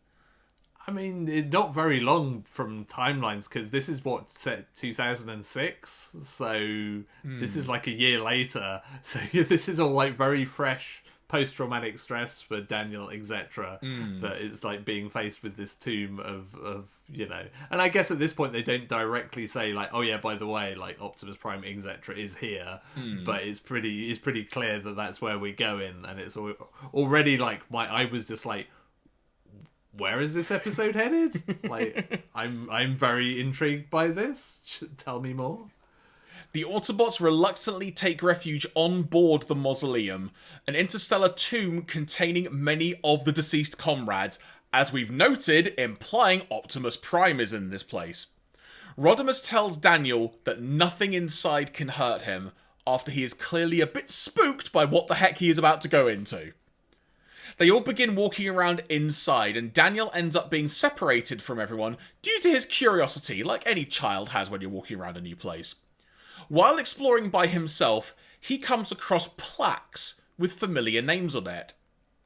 I mean, not very long from timelines, because this is what, set 2006, so this is like a year later, so this is all like very fresh post-traumatic stress for Daniel, etc. That it's like being faced with this tomb of and I guess at this point they don't directly say like, oh yeah, by the way, like Optimus Prime, etc. is here, but it's pretty clear that that's where we're going, and it's already like I was just like, where is this episode headed? Like, I'm very intrigued by this. Tell me more. The Autobots reluctantly take refuge on board the mausoleum, an interstellar tomb containing many of the deceased comrades, as we've noted, implying Optimus Prime is in this place. Rodimus tells Daniel that nothing inside can hurt him, after he is clearly a bit spooked by what the heck he is about to go into. They all begin walking around inside, and Daniel ends up being separated from everyone due to his curiosity, like any child has when you're walking around a new place. While exploring by himself, he comes across plaques with familiar names on it.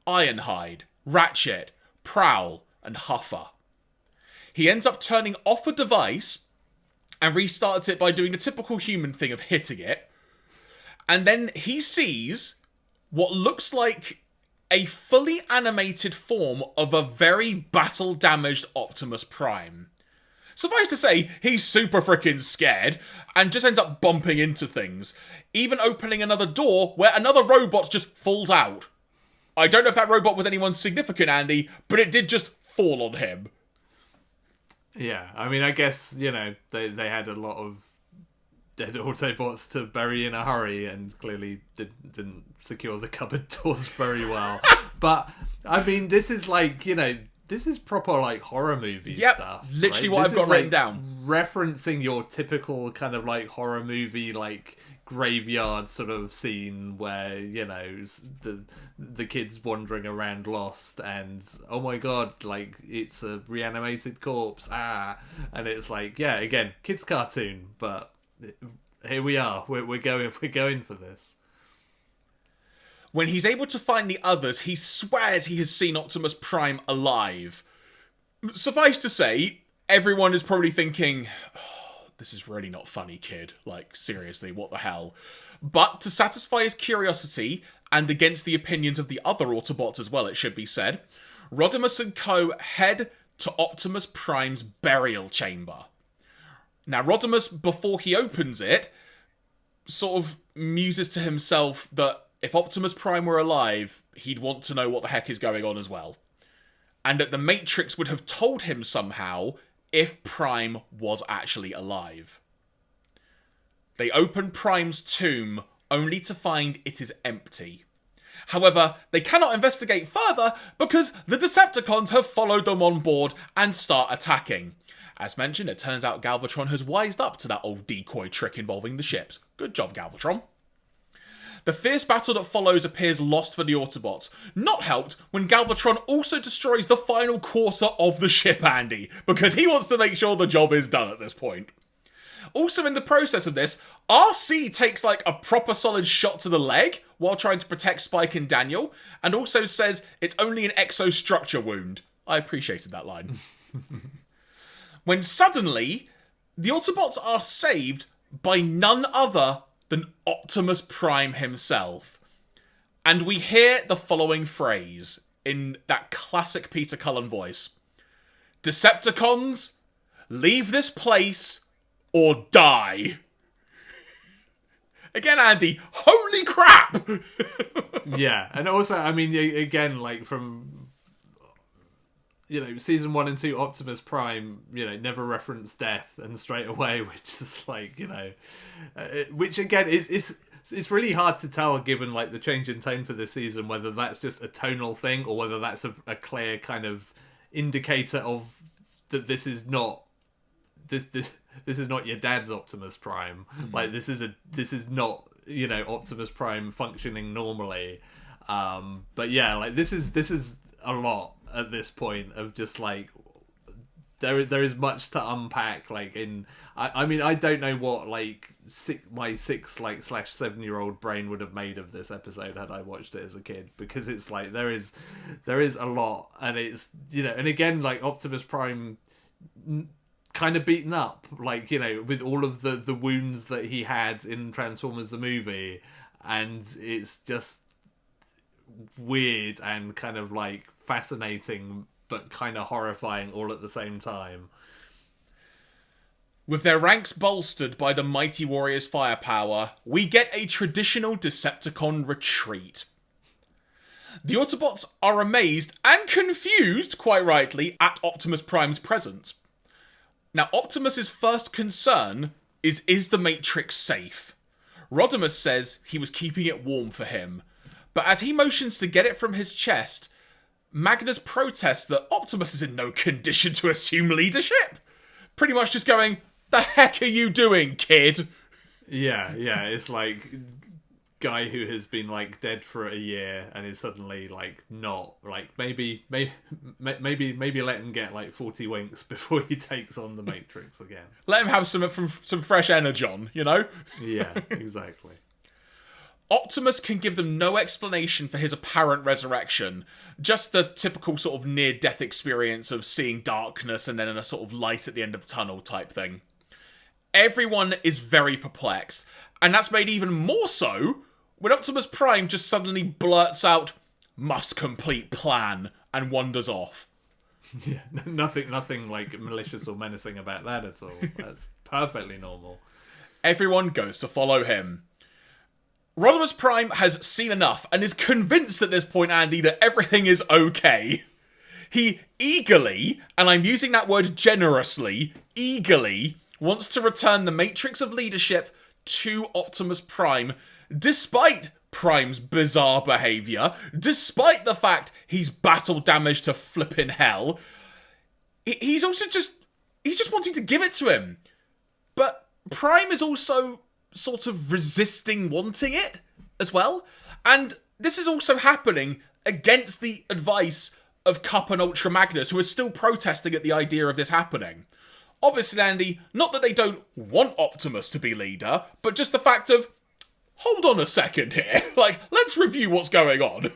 Ironhide, Ratchet, Prowl, and Huffer. He ends up turning off a device and restarts it by doing the typical human thing of hitting it. And then he sees what looks like a fully animated form of a very battle-damaged Optimus Prime. Suffice to say, he's super freaking scared and just ends up bumping into things, even opening another door where another robot just falls out. I don't know if that robot was anyone significant, Andy, but it did just fall on him. Yeah, I mean, I guess, they had a lot of dead Autobots to bury in a hurry and clearly didn't secure the cupboard doors very well. But, I mean, this is like, this is proper like horror movie stuff. Literally right? what This I've got is, written down. Referencing your typical kind of like horror movie, like graveyard sort of scene where, the kids wandering around lost and, oh my god, like it's a reanimated corpse. And it's like, yeah, again, kids cartoon, but here we are. We're going for this. When he's able to find the others, he swears he has seen Optimus Prime alive. Suffice to say, everyone is probably thinking, oh, this is really not funny, kid. Like, seriously, what the hell? But to satisfy his curiosity, and against the opinions of the other Autobots as well, it should be said, Rodimus and co. head to Optimus Prime's burial chamber. Now, Rodimus, before he opens it, sort of muses to himself that if Optimus Prime were alive, he'd want to know what the heck is going on as well. And that the Matrix would have told him somehow if Prime was actually alive. They open Prime's tomb only to find it is empty. However, they cannot investigate further because the Decepticons have followed them on board and start attacking. As mentioned, it turns out Galvatron has wised up to that old decoy trick involving the ships. Good job, Galvatron. The fierce battle that follows appears lost for the Autobots, not helped when Galvatron also destroys the final quarter of the ship, Andy, because he wants to make sure the job is done at this point. Also in the process of this, RC takes like a proper solid shot to the leg while trying to protect Spike and Daniel, and also says it's only an exostructure wound. I appreciated that line. When suddenly, the Autobots are saved by none other than Optimus Prime himself. And we hear the following phrase in that classic Peter Cullen voice. Decepticons, leave this place or die. Again, Andy, holy crap! Yeah, and also, I mean, again, like from season 1 and 2, Optimus Prime, never referenced death, and straight away, which is like, which again is it's really hard to tell, given like the change in tone for this season, whether that's just a tonal thing or whether that's a clear kind of indicator of that this is not this is not your dad's Optimus Prime. Like this is not, you know, Optimus Prime functioning normally. But yeah, like this is a lot at this point of just like there is much to unpack. Like I mean I don't know what like my 6/7-year-old brain would have made of this episode had I watched it as a kid, because it's like there is a lot, and it's, you know, and again, like Optimus Prime kind of beaten up, like, you know, with all of the wounds that he had in Transformers the movie, and it's just weird and kind of like fascinating but kind of horrifying all at the same time. With their ranks bolstered by the Mighty Warrior's firepower, we get a traditional Decepticon retreat. The Autobots are amazed and confused, quite rightly, at Optimus Prime's presence. Now, Optimus's first concern is the Matrix safe? Rodimus says he was keeping it warm for him, but as he motions to get it from his chest, Magnus protests that Optimus is in no condition to assume leadership. Pretty much just going, "The heck are you doing, kid?" Yeah, it's like guy who has been like dead for a year and is suddenly like not, like maybe let him get like 40 winks before he takes on the Matrix again. Let him have some fresh energon, you know? Yeah, exactly. Optimus can give them no explanation for his apparent resurrection, just the typical sort of near-death experience of seeing darkness and then a sort of light at the end of the tunnel type thing. Everyone is very perplexed, and that's made even more so when Optimus Prime just suddenly blurts out, "Must complete plan," and wanders off. Yeah, nothing like malicious or menacing about that at all. That's perfectly normal. Everyone goes to follow him. Rodimus Prime has seen enough and is convinced at this point, Andy, that everything is okay. He eagerly, and I'm using that word generously, eagerly, wants to return the Matrix of Leadership to Optimus Prime, despite Prime's bizarre behaviour, despite the fact he's battle damaged to flippin' hell. He's just wanting to give it to him. But Prime is also sort of resisting wanting it as well. And this is also happening against the advice of Cup and Ultra Magnus, who are still protesting at the idea of this happening. Obviously, Andy, not that they don't want Optimus to be leader, but just the fact of, hold on a second here. Like, let's review what's going on.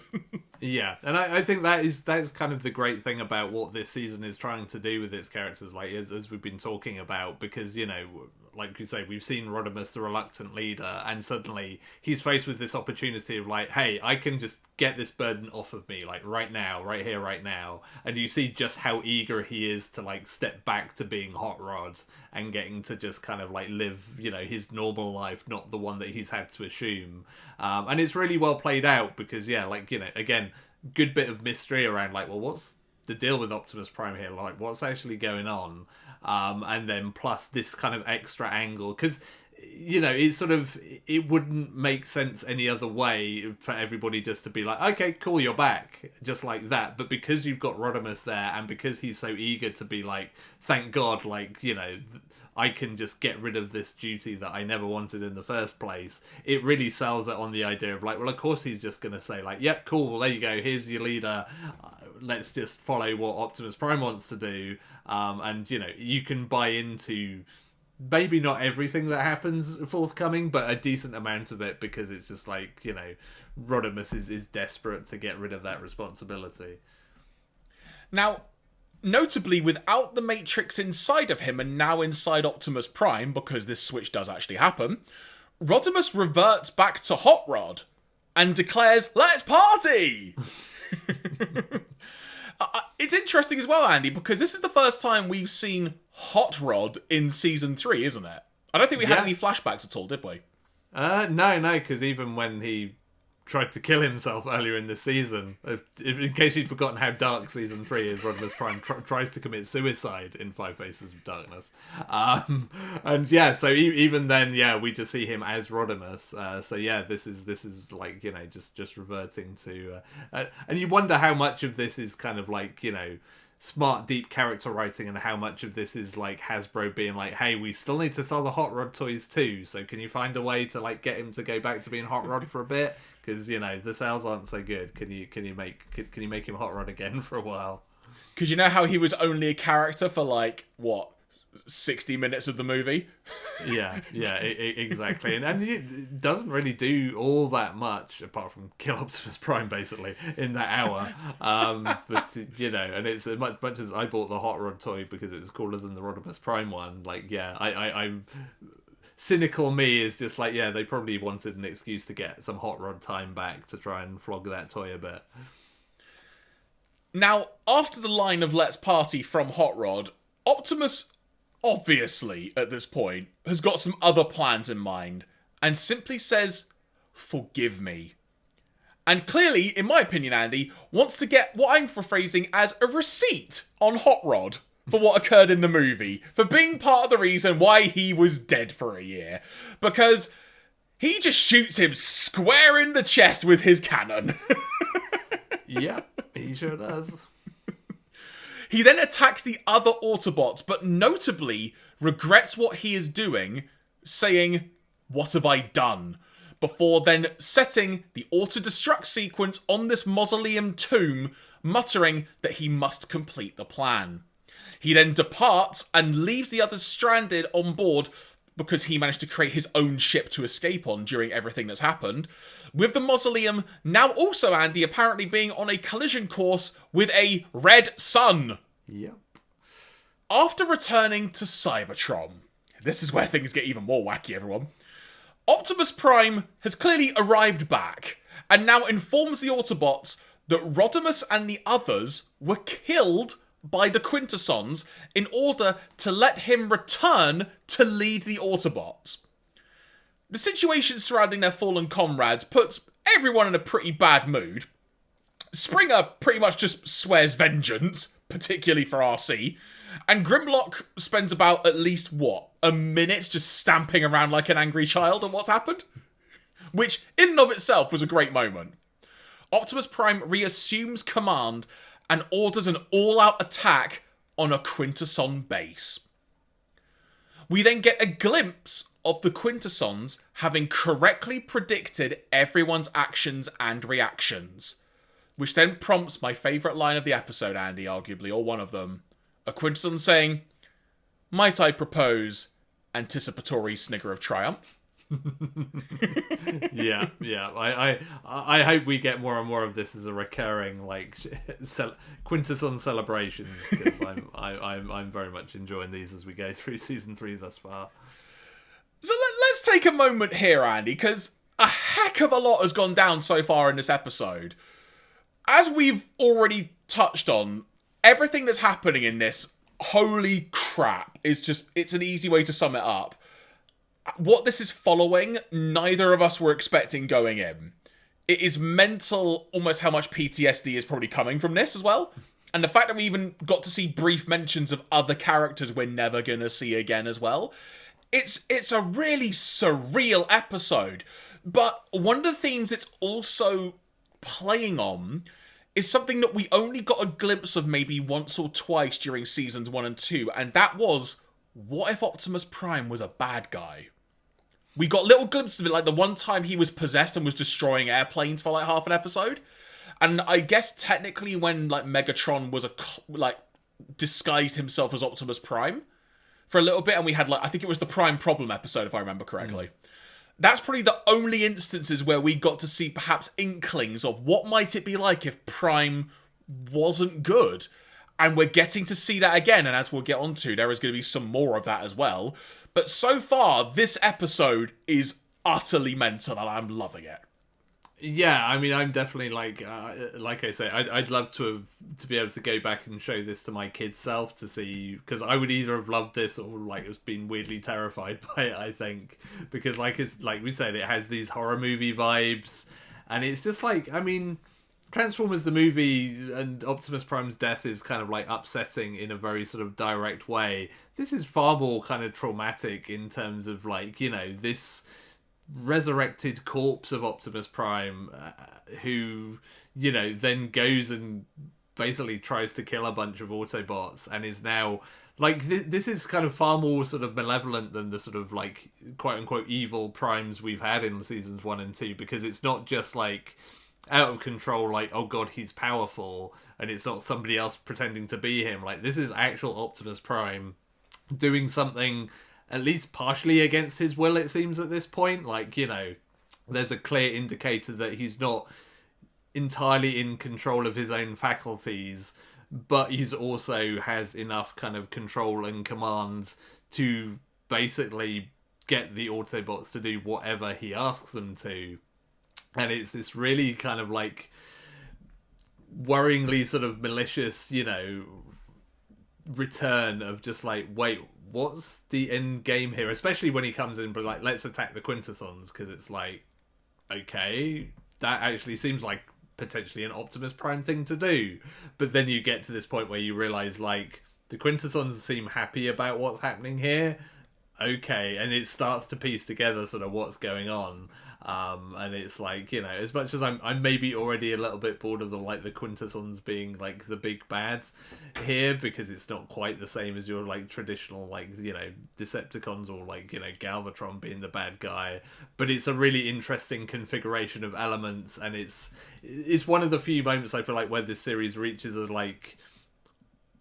Yeah, and I think that is kind of the great thing about what this season is trying to do with its characters, like as we've been talking about, because, you know, like you say, we've seen Rodimus, the reluctant leader, and suddenly he's faced with this opportunity of like, hey, I can just get this burden off of me, like right now, right here, right now. And you see just how eager he is to like step back to being Hot Rod and getting to just kind of like live, you know, his normal life, not the one that he's had to assume. And it's really well played out because, yeah, like, you know, again, good bit of mystery around like, well, what's the deal with Optimus Prime here? Like, what's actually going on? And then plus this kind of extra angle, because, you know, it wouldn't make sense any other way for everybody just to be like, okay, cool, you're back, just like that. But because you've got Rodimus there, and because he's so eager to be like, thank God, like, you know, I can just get rid of this duty that I never wanted in the first place, it really sells it on the idea of like, well, of course he's just going to say like, yep, cool, well, there you go, here's your leader, let's just follow what Optimus Prime wants to do. And, you know, you can buy into maybe not everything that happens forthcoming, but a decent amount of it, because it's just like, you know, Rodimus is desperate to get rid of that responsibility. Now, notably, without the Matrix inside of him and now inside Optimus Prime, because this switch does actually happen, Rodimus reverts back to Hot Rod and declares, "Let's party!" It's interesting as well, Andy, because this is the first time we've seen Hot Rod in Season 3, isn't it? I don't think we had any flashbacks at all, did we? No, because even when he tried to kill himself earlier in the season. In case you'd forgotten how dark season 3 is, Rodimus Prime tries to commit suicide in Five Faces of Darkness. And yeah, so even then, yeah, we just see him as Rodimus. So yeah, this is like, you know, just reverting to, and you wonder how much of this is kind of like, you know, smart, deep character writing, and how much of this is like Hasbro being like, hey, we still need to sell the Hot Rod toys too, so can you find a way to like get him to go back to being Hot Rod for a bit, because, you know, the sales aren't so good. Can you make him Hot Rod again for a while? Because you know how he was only a character for like what, 60 minutes of the movie? Yeah, exactly. And it doesn't really do all that much apart from kill Optimus Prime basically in that hour. But you know, and it's as much as I bought the Hot Rod toy because it was cooler than the Rodimus Prime one. Like, yeah, I'm cynical. Me is just like, yeah, they probably wanted an excuse to get some Hot Rod time back to try and flog that toy a bit. Now, after the line of "Let's party" from Hot Rod, Optimus, obviously, at this point, has got some other plans in mind, and simply says, "Forgive me." And clearly, in my opinion, Andy, wants to get what I'm rephrasing as a receipt on Hot Rod for what occurred in the movie, for being part of the reason why he was dead for a year. Because he just shoots him square in the chest with his cannon. Yep, he sure does. He then attacks the other Autobots, but notably regrets what he is doing, saying, "What have I done?" before then setting the auto-destruct sequence on this mausoleum tomb, muttering that he must complete the plan. He then departs and leaves the others stranded on board because he managed to create his own ship to escape on during everything that's happened, with the mausoleum now also, Andy, apparently being on a collision course with a red sun. Yep. After returning to Cybertron, this is where things get even more wacky, everyone. Optimus Prime has clearly arrived back, and now informs the Autobots that Rodimus and the others were killed by the Quintessons in order to let him return to lead the Autobots. The situation surrounding their fallen comrades puts everyone in a pretty bad mood. Springer pretty much just swears vengeance, particularly for RC, and Grimlock spends about at least, a minute just stamping around like an angry child at what's happened? Which, in and of itself, was a great moment. Optimus Prime reassumes command and orders an all-out attack on a Quintesson base. We then get a glimpse of the Quintessons having correctly predicted everyone's actions and reactions, which then prompts my favourite line of the episode, Andy, arguably, or one of them. A Quintesson saying, "Might I propose," anticipatory snigger of triumph. yeah. I hope we get more and more of this as a recurring like Quintesson celebrations, because I'm very much enjoying these as we go through season 3 thus far. So let's take a moment here, Andy, because a heck of a lot has gone down so far in this episode. As we've already touched on, everything that's happening in this, holy crap, it's an easy way to sum it up. What this is following, neither of us were expecting going in. It is mental almost how much PTSD is probably coming from this as well. And the fact that we even got to see brief mentions of other characters we're never going to see again as well. It's a really surreal episode. But one of the themes it's also playing on is something that we only got a glimpse of maybe once or twice during seasons 1 and 2. And that was, what if Optimus Prime was a bad guy? We got little glimpses of it, like the one time he was possessed and was destroying airplanes for like half an episode. And I guess technically when like Megatron was disguised himself as Optimus Prime for a little bit, and we had I think it was the Prime Problem episode, if I remember correctly. That's probably the only instances where we got to see perhaps inklings of what might it be like if Prime wasn't good. And we're getting to see that again, and as we'll get onto, there is going to be some more of that as well. But so far, this episode is utterly mental, and I'm loving it. Yeah, I mean, I'm definitely like I say, I'd love to be able to go back and show this to my kid self to see, because I would either have loved this or like have been weirdly terrified by it. I think because like we said, it has these horror movie vibes, And it's just like, I mean, Transformers the movie and Optimus Prime's death is kind of like upsetting in a very sort of direct way. This is far more kind of traumatic in terms of like, this resurrected corpse of Optimus Prime who, then goes and basically tries to kill a bunch of Autobots and is now like this is kind of far more sort of malevolent than the sort of like quote unquote evil primes we've had in seasons 1 and 2, because it's not just like out of control, like, oh god, he's powerful, and it's not somebody else pretending to be him. Like, this is actual Optimus Prime doing something at least partially against his will, it seems, at this point. Like, there's a clear indicator that he's not entirely in control of his own faculties, but he's also has enough kind of control and commands to basically get the Autobots to do whatever he asks them to. And it's this really kind of like worryingly sort of malicious, return of just like, wait, what's the end game here? Especially when he comes in, but like, let's attack the Quintessons, because it's like, okay, that actually seems like potentially an Optimus Prime thing to do. But then you get to this point where you realize like the Quintessons seem happy about what's happening here. Okay, and it starts to piece together sort of what's going on. And it's like, as much as I'm maybe already a little bit bored of the Quintessons being like the big bads here, because it's not quite the same as your like traditional like Decepticons or like Galvatron being the bad guy, but it's a really interesting configuration of elements, and it's one of the few moments I feel like where this series reaches a like,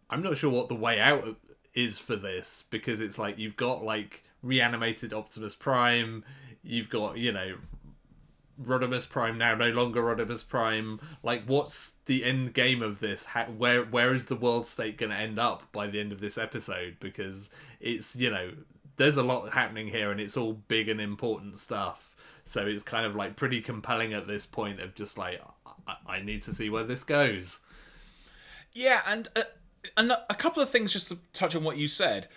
I'm not sure what the way out is for this, because it's like you've got like reanimated Optimus Prime, you've got Rodimus Prime now no longer Rodimus Prime. Like, what's the end game of this? Where is the world state going to end up by the end of this episode? Because it's there's a lot happening here, and it's all big and important stuff, so it's kind of like pretty compelling at this point of just like, I need to see where this goes. Yeah, and a couple of things just to touch on what you said.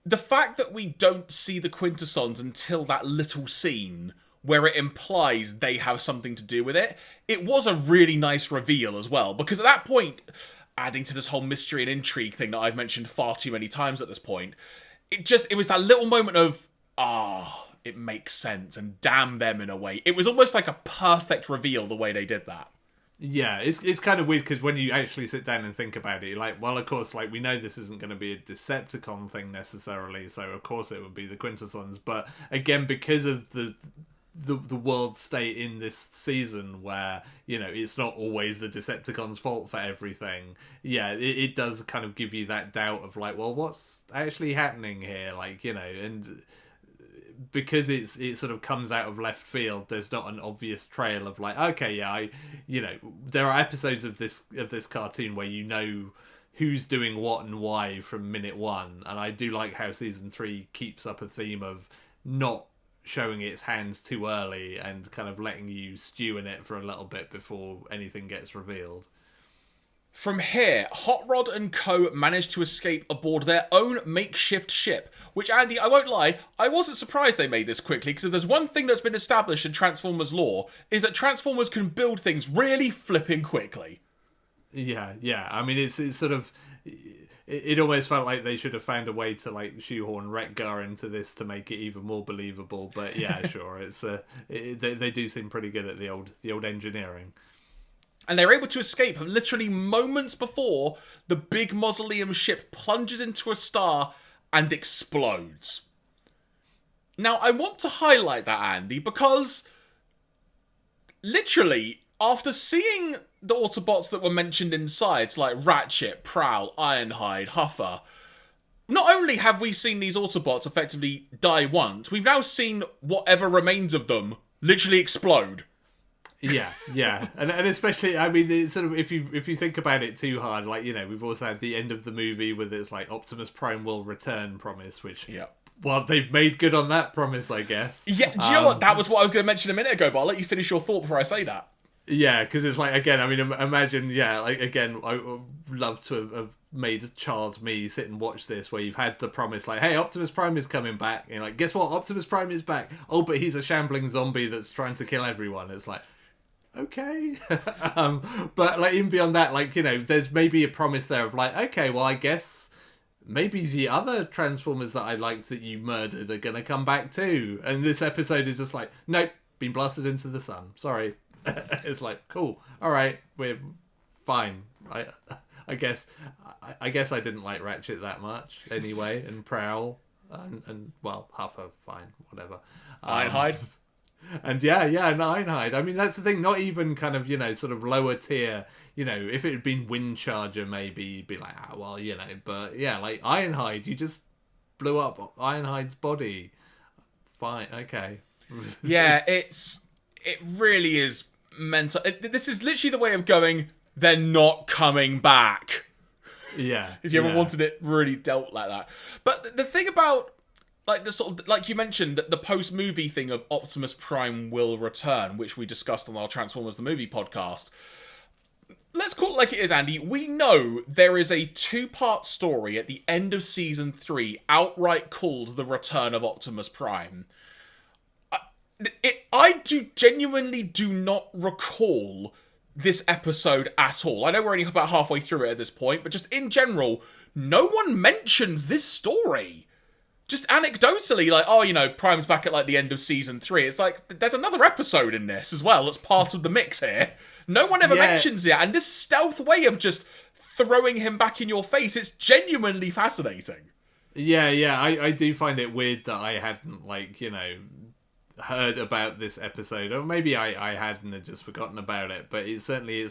The fact that we don't see the Quintessons until that little scene where it implies they have something to do with it, it was a really nice reveal as well. Because at that point, adding to this whole mystery and intrigue thing that I've mentioned far too many times at this point, it was that little moment of, it makes sense, and damn them in a way. It was almost like a perfect reveal the way they did that. Yeah, it's kind of weird, because when you actually sit down and think about it, you're like, well, of course, like, we know this isn't going to be a Decepticon thing necessarily, so of course it would be the Quintessons. But again, because of the world state in this season where, it's not always the Decepticons' fault for everything, it does kind of give you that doubt of like, well, what's actually happening here? Like, and because it sort of comes out of left field, there's not an obvious trail of like, okay, there are episodes of this cartoon where who's doing what and why from minute one, and I do like how season 3 keeps up a theme of not showing its hands too early and kind of letting you stew in it for a little bit before anything gets revealed. From here, Hot Rod and Co. managed to escape aboard their own makeshift ship, which, Andy, I won't lie, I wasn't surprised they made this quickly, because if there's one thing that's been established in Transformers lore, is that Transformers can build things really flipping quickly. Yeah. I mean, it's sort of... It almost felt like they should have found a way to like shoehorn Wreck-Gar into this to make it even more believable. But yeah, sure, it's they do seem pretty good at the old engineering. And they're able to escape literally moments before the big mausoleum ship plunges into a star and explodes. Now, I want to highlight that, Andy, because literally, after seeing the Autobots that were mentioned inside, like Ratchet, Prowl, Ironhide, Huffer, not only have we seen these Autobots effectively die once, we've now seen whatever remains of them literally explode. Yeah, and especially, I mean, it's sort of, if you think about it too hard, like, we've also had the end of the movie with its like Optimus Prime will return promise, which, well, they've made good on that promise, I guess. Yeah, do you know what? That was what I was going to mention a minute ago, but I'll let you finish your thought before I say that. Yeah, because it's like, again, I mean, imagine, like, again, I would love to have made child me sit and watch this, where you've had the promise, like, hey, Optimus Prime is coming back, and you're like, guess what? Optimus Prime is back. Oh, but he's a shambling zombie that's trying to kill everyone. It's like, okay. But like even beyond that, like, you know, there's maybe a promise there of like, okay, well, I guess maybe the other Transformers that I liked that you murdered are gonna come back too. And this episode is just like, nope, been blasted into the sun. Sorry. It's like, cool. All right, we're fine. I guess I guess I didn't like Ratchet that much anyway, and Prowl and well, Huffer, fine, whatever. Ironhide. And yeah, and Ironhide. I mean, that's the thing. Not even kind of, you know, sort of lower tier. You know, if it had been Windcharger, maybe you'd be like, ah, well, you know. But yeah, like Ironhide, you just blew up Ironhide's body. Fine, okay. Yeah, it really is mental. This is literally the way of going, they're not coming back. Yeah. If you ever wanted it really dealt like that. But the thing about, like, the sort of, like you mentioned, the post-movie thing of Optimus Prime will return, which we discussed on our Transformers the Movie podcast. Let's call it like it is, Andy. We know there is a 2-part story at the end of Season 3 outright called The Return of Optimus Prime. I genuinely do not recall this episode at all. I know we're only about halfway through it at this point, but just in general, no one mentions this story. Just anecdotally, like, oh, you know, Prime's back at, like, the end of Season 3. It's like, there's another episode in this as well that's part of the mix here. No one ever mentions it, and this stealth way of just throwing him back in your face, it's genuinely fascinating. Yeah, I do find it weird that I hadn't, like, you know, heard about this episode, or maybe I hadn't and just forgotten about it, but it's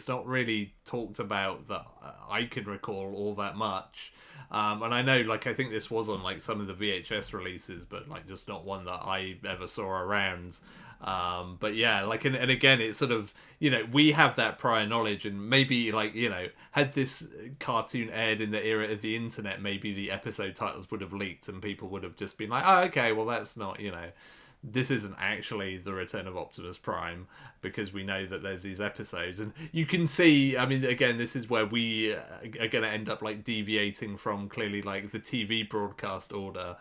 not really talked about that I can recall all that much. And I know, like, I think this was on, like, some of the VHS releases, but, like, just not one that I ever saw around. But yeah, like, and again, it's sort of, you know, we have that prior knowledge, and maybe, like, you know, had this cartoon aired in the era of the internet, maybe the episode titles would have leaked and people would have just been like, oh, okay, well, that's not, you know, this isn't actually the Return of Optimus Prime, because we know that there's these episodes. And you can see, I mean, again, this is where we are going to end up, like, deviating from clearly, like, the TV broadcast order,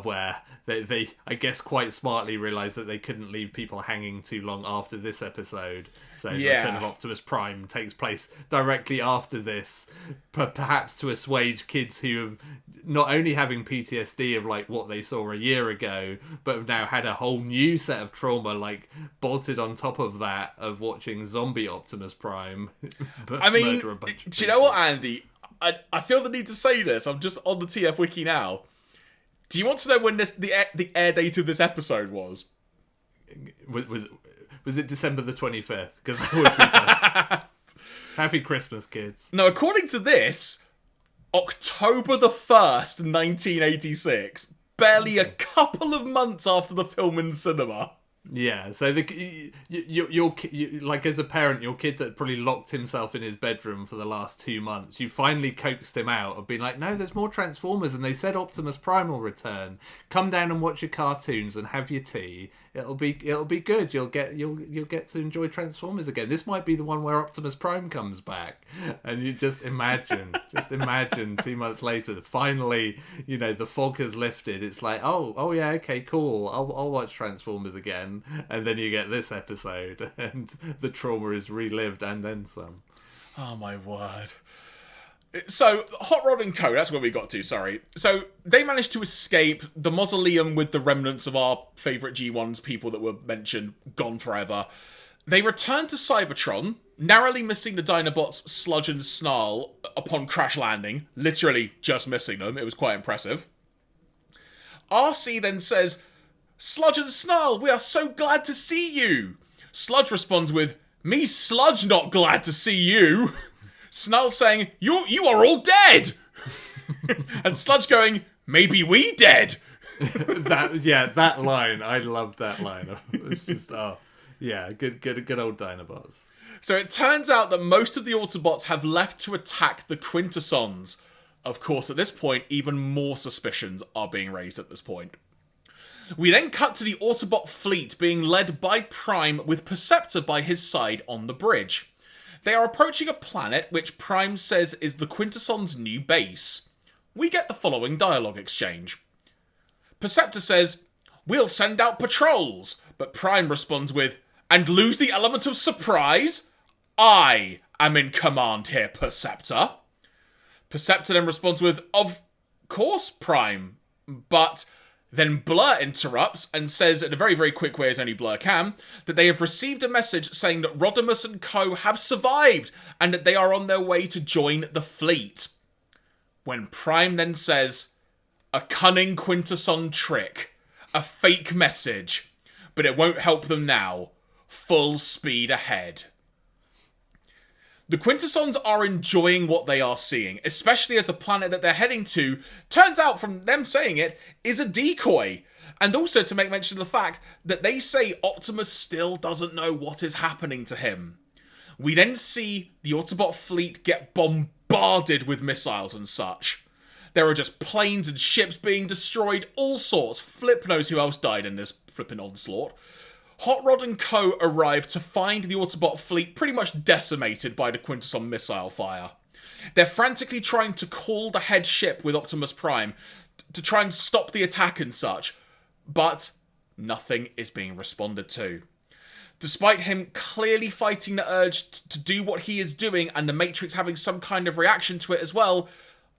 where they, I guess, quite smartly realised that they couldn't leave people hanging too long after this episode. So the Return of Optimus Prime takes place directly after this, perhaps to assuage kids who have not only having PTSD of, like, what they saw a year ago, but have now had a whole new set of trauma, like, bolted on top of that, of watching zombie Optimus Prime. I mean, do you know what, Andy? I feel the need to say this. I'm just on the TF Wiki now. Do you want to know when the air date of this episode was? Was it December the 25th? Because that would be good. Happy Christmas, kids. No, according to this, October the 1st, 1986. Barely a couple of months after the film in cinema. Yeah, so your like, as a parent, your kid that probably locked himself in his bedroom for the last 2 months, you finally coaxed him out of being like, no, there's more Transformers, and they said Optimus Prime will return. Come down and watch your cartoons and have your tea. It'll be good. You'll get to enjoy Transformers again. This might be the one where Optimus Prime comes back, and you just imagine 2 months later, finally, you know, the fog has lifted. It's like, oh yeah, okay, cool. I'll watch Transformers again, and then you get this episode, and the trauma is relived and then some. Oh my word. So, Hot Rod and Co., that's where we got to, sorry. So, they managed to escape the mausoleum with the remnants of our favourite G1s, people that were mentioned, gone forever. They returned to Cybertron, narrowly missing the Dinobots Sludge and Snarl upon crash landing. Literally just missing them. It was quite impressive. RC then says, Sludge and Snarl, we are so glad to see you. Sludge responds with, me Sludge not glad to see you. Snarl saying, you are all dead! And Sludge going, maybe we dead! that line, I loved that line. It's just, good old Dinobots. So it turns out that most of the Autobots have left to attack the Quintessons. Of course, at this point, even more suspicions are being raised at this point. We then cut to the Autobot fleet being led by Prime with Perceptor by his side on the bridge. They are approaching a planet which Prime says is the Quintessons' new base. We get the following dialogue exchange. Perceptor says, we'll send out patrols, but Prime responds with, and lose the element of surprise? I am in command here, Perceptor. Perceptor then responds with, of course, Prime, but then Blur interrupts and says in a very, very quick way as only Blur can, that they have received a message saying that Rodimus and co have survived and that they are on their way to join the fleet. When Prime then says, a cunning Quintesson trick, a fake message, but it won't help them now. Full speed ahead. The Quintessons are enjoying what they are seeing, especially as the planet that they're heading to, turns out from them saying it, is a decoy. And also to make mention of the fact that they say Optimus still doesn't know what is happening to him. We then see the Autobot fleet get bombarded with missiles and such. There are just planes and ships being destroyed, all sorts. Flip knows who else died in this flipping onslaught. Hot Rod and co. arrive to find the Autobot fleet pretty much decimated by the Quintesson missile fire. They're frantically trying to call the head ship with Optimus Prime to try and stop the attack and such, but nothing is being responded to. Despite him clearly fighting the urge to do what he is doing and the Matrix having some kind of reaction to it as well,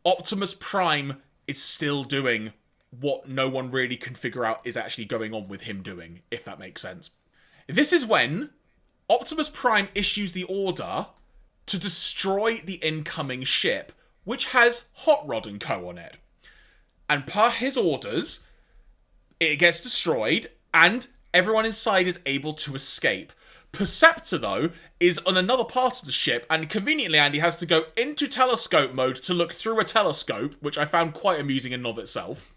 Optimus Prime is still doing what no one really can figure out is actually going on with him doing, if that makes sense. This is when Optimus Prime issues the order to destroy the incoming ship, which has Hot Rod and co. on it. And per his orders, it gets destroyed and everyone inside is able to escape. Perceptor, though, is on another part of the ship, and conveniently Andy has to go into telescope mode to look through a telescope, which I found quite amusing in and of itself.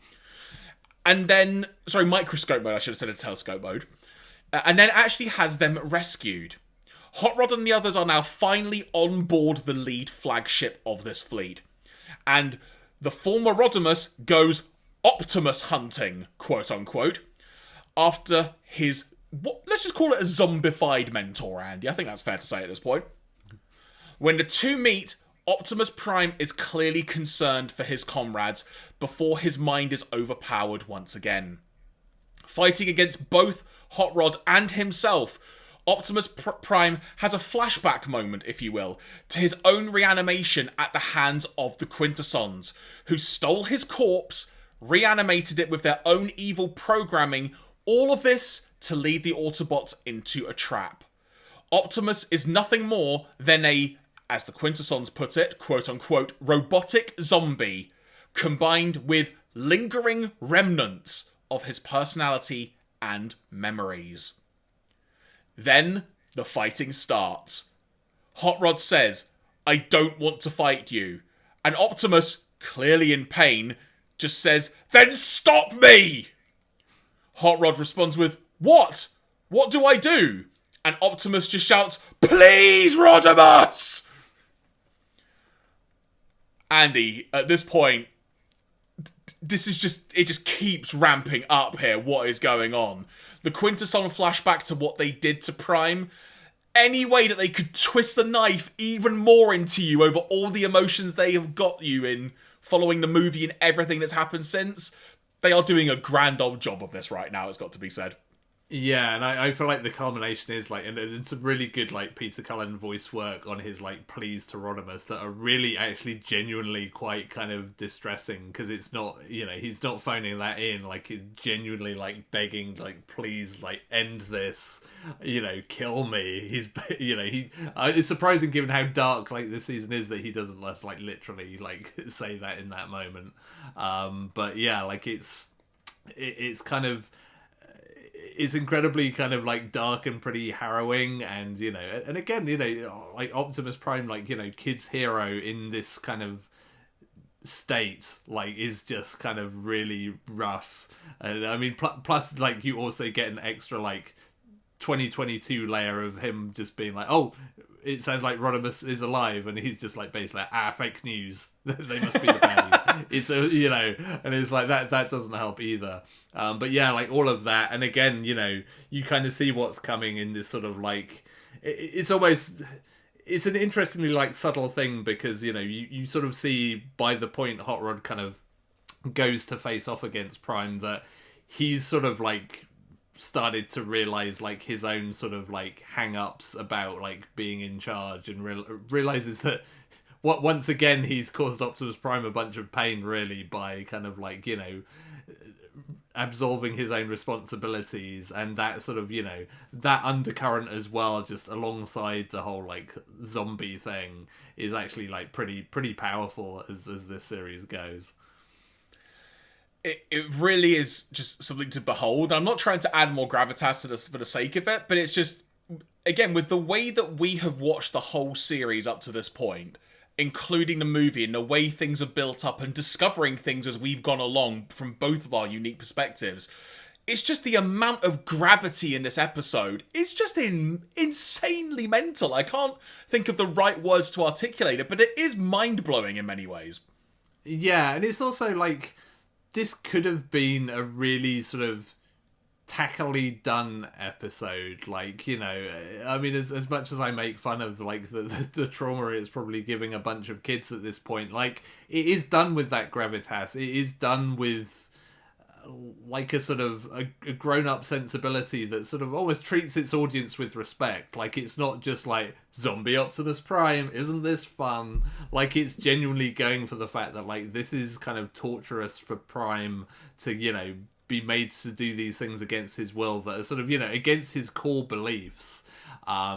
And then, microscope mode, I should have said in telescope mode. And then actually has them rescued. Hot Rod and the others are now finally on board the lead flagship of this fleet. And the former Rodimus goes Optimus hunting, quote unquote, after his, let's just call it a zombified mentor, Andy. I think that's fair to say at this point. When the two meet, Optimus Prime is clearly concerned for his comrades before his mind is overpowered once again. Fighting against both Hot Rod and himself, Optimus Prime has a flashback moment, if you will, to his own reanimation at the hands of the Quintessons, who stole his corpse, reanimated it with their own evil programming, all of this to lead the Autobots into a trap. Optimus is nothing more than a, as the Quintessons put it, quote-unquote, robotic zombie, combined with lingering remnants of his personality and memories. Then, the fighting starts. Hot Rod says, I don't want to fight you. And Optimus, clearly in pain, just says, then stop me! Hot Rod responds with, what? What do I do? And Optimus just shouts, please, Rodimus! Andy, at this point, this is just, it just keeps ramping up here, what is going on. The Quintesson flashback to what they did to Prime, any way that they could twist the knife even more into you over all the emotions they have got you in following the movie and everything that's happened since, they are doing a grand old job of this right now, it's got to be said. Yeah, and I feel like the culmination is like, and some really good like Peter Cullen voice work on his like pleas to Rodimus that are really actually genuinely quite kind of distressing, because it's not, you know, he's not phoning that in, like he's genuinely like begging, like please, like end this, you know, kill me. He's, you know, it's surprising given how dark like this season is that he doesn't less like literally like say that in that moment. But yeah, like it's kind of, it's incredibly kind of like dark and pretty harrowing, and you know, and again, you know, like Optimus Prime, like, you know, kid's hero in this kind of state, like, is just kind of really rough. And I mean, plus like you also get an extra like 2022 layer of him just being like, oh, it sounds like Rodimus is alive, and he's just like basically like, fake news. They must be the baddies. It's a, you know, and it's like that doesn't help either. But yeah, like all of that, and again, you know, you kind of see what's coming in this sort of like, it's almost, it's an interestingly like subtle thing, because you know you sort of see by the point Hot Rod kind of goes to face off against Prime that he's sort of like started to realize like his own sort of like hang-ups about like being in charge, and realizes that once again he's caused Optimus Prime a bunch of pain, really, by kind of like, you know, absolving his own responsibilities, and that sort of, you know, that undercurrent as well, just alongside the whole like zombie thing, is actually like pretty powerful as this series goes. It really is just something to behold. I'm not trying to add more gravitas to this for the sake of it, but it's just, again, with the way that we have watched the whole series up to this point, including the movie, and the way things are built up and discovering things as we've gone along from both of our unique perspectives, it's just the amount of gravity in this episode is just insanely mental. I can't think of the right words to articulate it, but it is mind-blowing in many ways. Yeah, and it's also like, this could have been a really sort of tackily done episode. Like, you know, I mean, as much as I make fun of like the trauma it's probably giving a bunch of kids at this point, like, it is done with that gravitas. It is done with like a sort of a grown-up sensibility that sort of always treats its audience with respect. Like, it's not just like, zombie Optimus Prime, isn't this fun? Like, it's genuinely going for the fact that like, this is kind of torturous for Prime to, you know, be made to do these things against his will that are sort of, you know, against his core beliefs.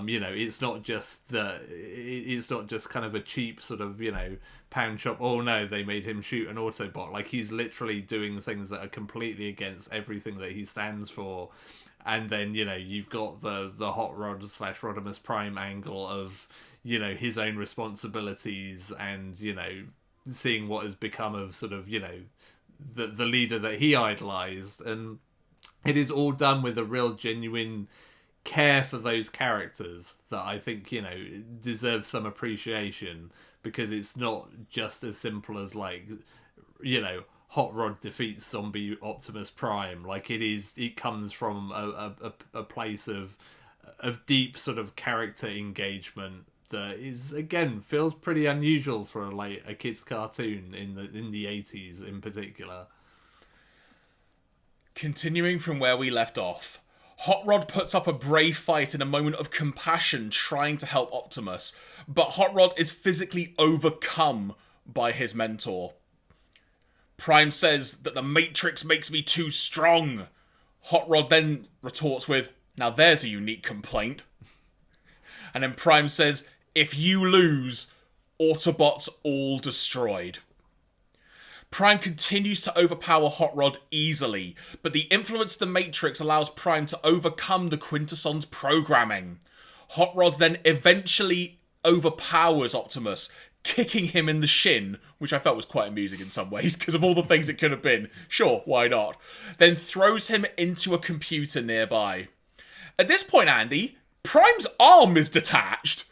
You know, it's not just kind of a cheap sort of, you know, pound shop, oh no, they made him shoot an Autobot. Like, he's literally doing things that are completely against everything that he stands for. And then, you know, you've got the Hot Rod / Rodimus Prime angle of, you know, his own responsibilities and, you know, seeing what has become of sort of, you know, the leader that he idolized. And it is all done with a real genuine care for those characters that I think, you know, deserve some appreciation, because it's not just as simple as like, you know, Hot Rod defeats zombie Optimus Prime. Like, it comes from a place of deep sort of character engagement that is, again, feels pretty unusual for like a kids cartoon in the 80s in particular. Continuing from where we left off, Hot Rod puts up a brave fight in a moment of compassion, trying to help Optimus, but Hot Rod is physically overcome by his mentor. Prime says that the Matrix makes me too strong. Hot Rod then retorts with, now there's a unique complaint. And then Prime says, if you lose, Autobots all destroyed. Prime continues to overpower Hot Rod easily, but the influence of the Matrix allows Prime to overcome the Quintesson's programming. Hot Rod then eventually overpowers Optimus, kicking him in the shin, which I felt was quite amusing in some ways, because of all the things it could have been. Sure, why not? Then throws him into a computer nearby. At this point, Andy, Prime's arm is detached.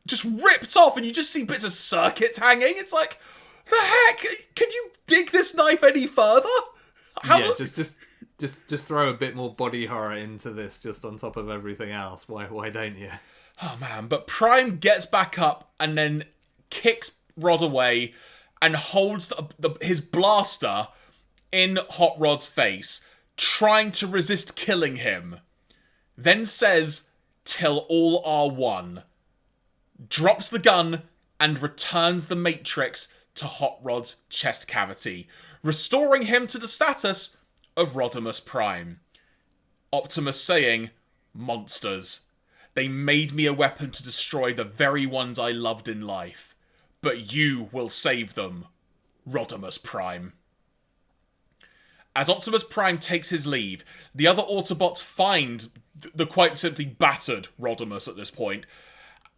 Just ripped off, and you just see bits of circuits hanging. It's like, the heck? Can you dig this knife any further? Yeah, just throw a bit more body horror into this, just on top of everything else. Why don't you? Oh man, but Prime gets back up and then kicks Rod away and holds his blaster in Hot Rod's face, trying to resist killing him. Then says, till all are one. Drops the gun and returns the Matrix to Hot Rod's chest cavity, restoring him to the status of Rodimus Prime. Optimus saying, monsters. They made me a weapon to destroy the very ones I loved in life. But you will save them, Rodimus Prime. As Optimus Prime takes his leave, the other Autobots find the quite simply battered Rodimus at this point,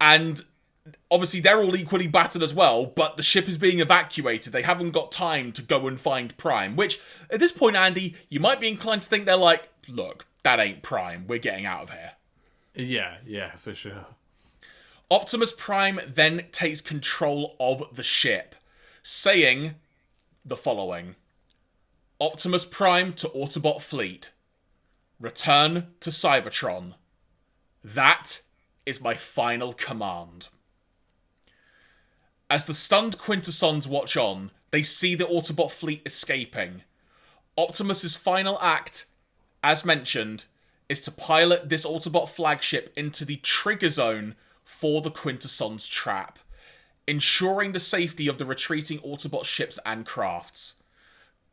and obviously they're all equally battered as well, but the ship is being evacuated. They haven't got time to go and find Prime, which, at this point, Andy, you might be inclined to think they're like, look, that ain't Prime, we're getting out of here. Yeah, for sure. Optimus Prime then takes control of the ship, saying the following. Optimus Prime to Autobot fleet. Return to Cybertron. That is my final command. As the stunned Quintessons watch on, they see the Autobot fleet escaping. Optimus's final act, as mentioned, is to pilot this Autobot flagship into the trigger zone for the Quintessons trap, ensuring the safety of the retreating Autobot ships and crafts.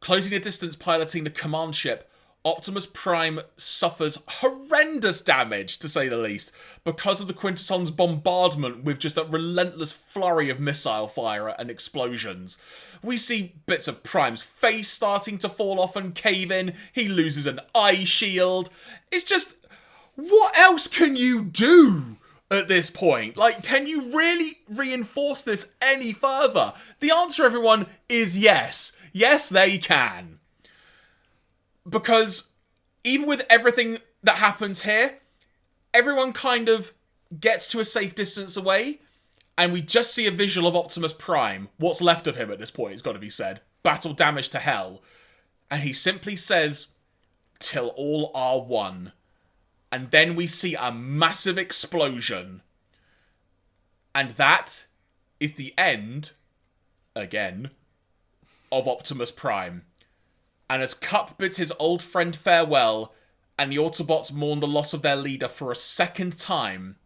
Closing the distance piloting the command ship, Optimus Prime suffers horrendous damage, to say the least, because of the Quintessons' bombardment with just a relentless flurry of missile fire and explosions. We see bits of Prime's face starting to fall off and cave in. He loses an eye shield. It's just, what else can you do at this point? Like, can you really reinforce this any further? The answer, everyone, is yes. Yes, they can. Because even with everything that happens here, everyone kind of gets to a safe distance away, and we just see a visual of Optimus Prime, what's left of him at this point, it's got to be said, battle damage to hell. And he simply says, "Till all are one." And then we see a massive explosion. And that is the end, again, of Optimus Prime. And as Cup bids his old friend farewell, and the Autobots mourn the loss of their leader for a second time,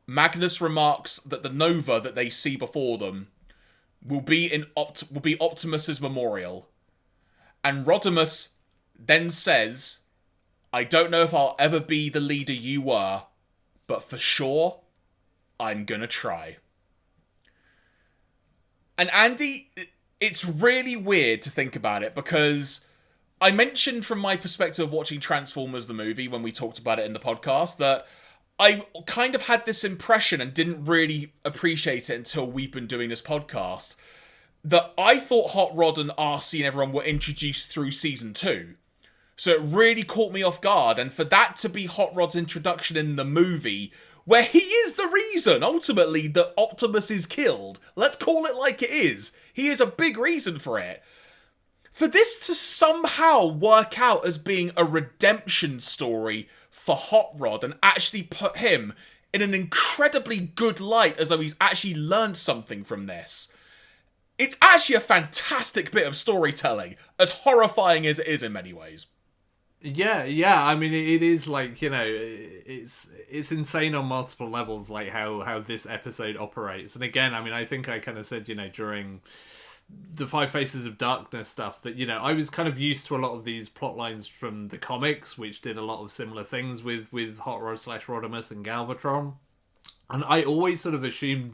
Magnus remarks that the Nova that they see before them will be Optimus's memorial. And Rodimus then says, "I don't know if I'll ever be the leader you were, but for sure, I'm gonna try." And Andy, it's really weird to think about it, because I mentioned from my perspective of watching Transformers the movie when we talked about it in the podcast that I kind of had this impression and didn't really appreciate it until we've been doing this podcast, that I thought Hot Rod and RC and everyone were introduced through season 2. So it really caught me off guard, and for that to be Hot Rod's introduction in the movie, where he is the reason, ultimately, that Optimus is killed. Let's call it like it is. He is a big reason for it. For this to somehow work out as being a redemption story for Hot Rod and actually put him in an incredibly good light as though he's actually learned something from this. It's actually a fantastic bit of storytelling, as horrifying as it is in many ways. Yeah. I mean, it is like, it's insane on multiple levels, like how this episode operates. And again, I mean, I think I kind of said, during the Five Faces of Darkness stuff that, I was kind of used to a lot of these plot lines from the comics, which did a lot of similar things with Hot Rod / Rodimus and Galvatron. And I always sort of assumed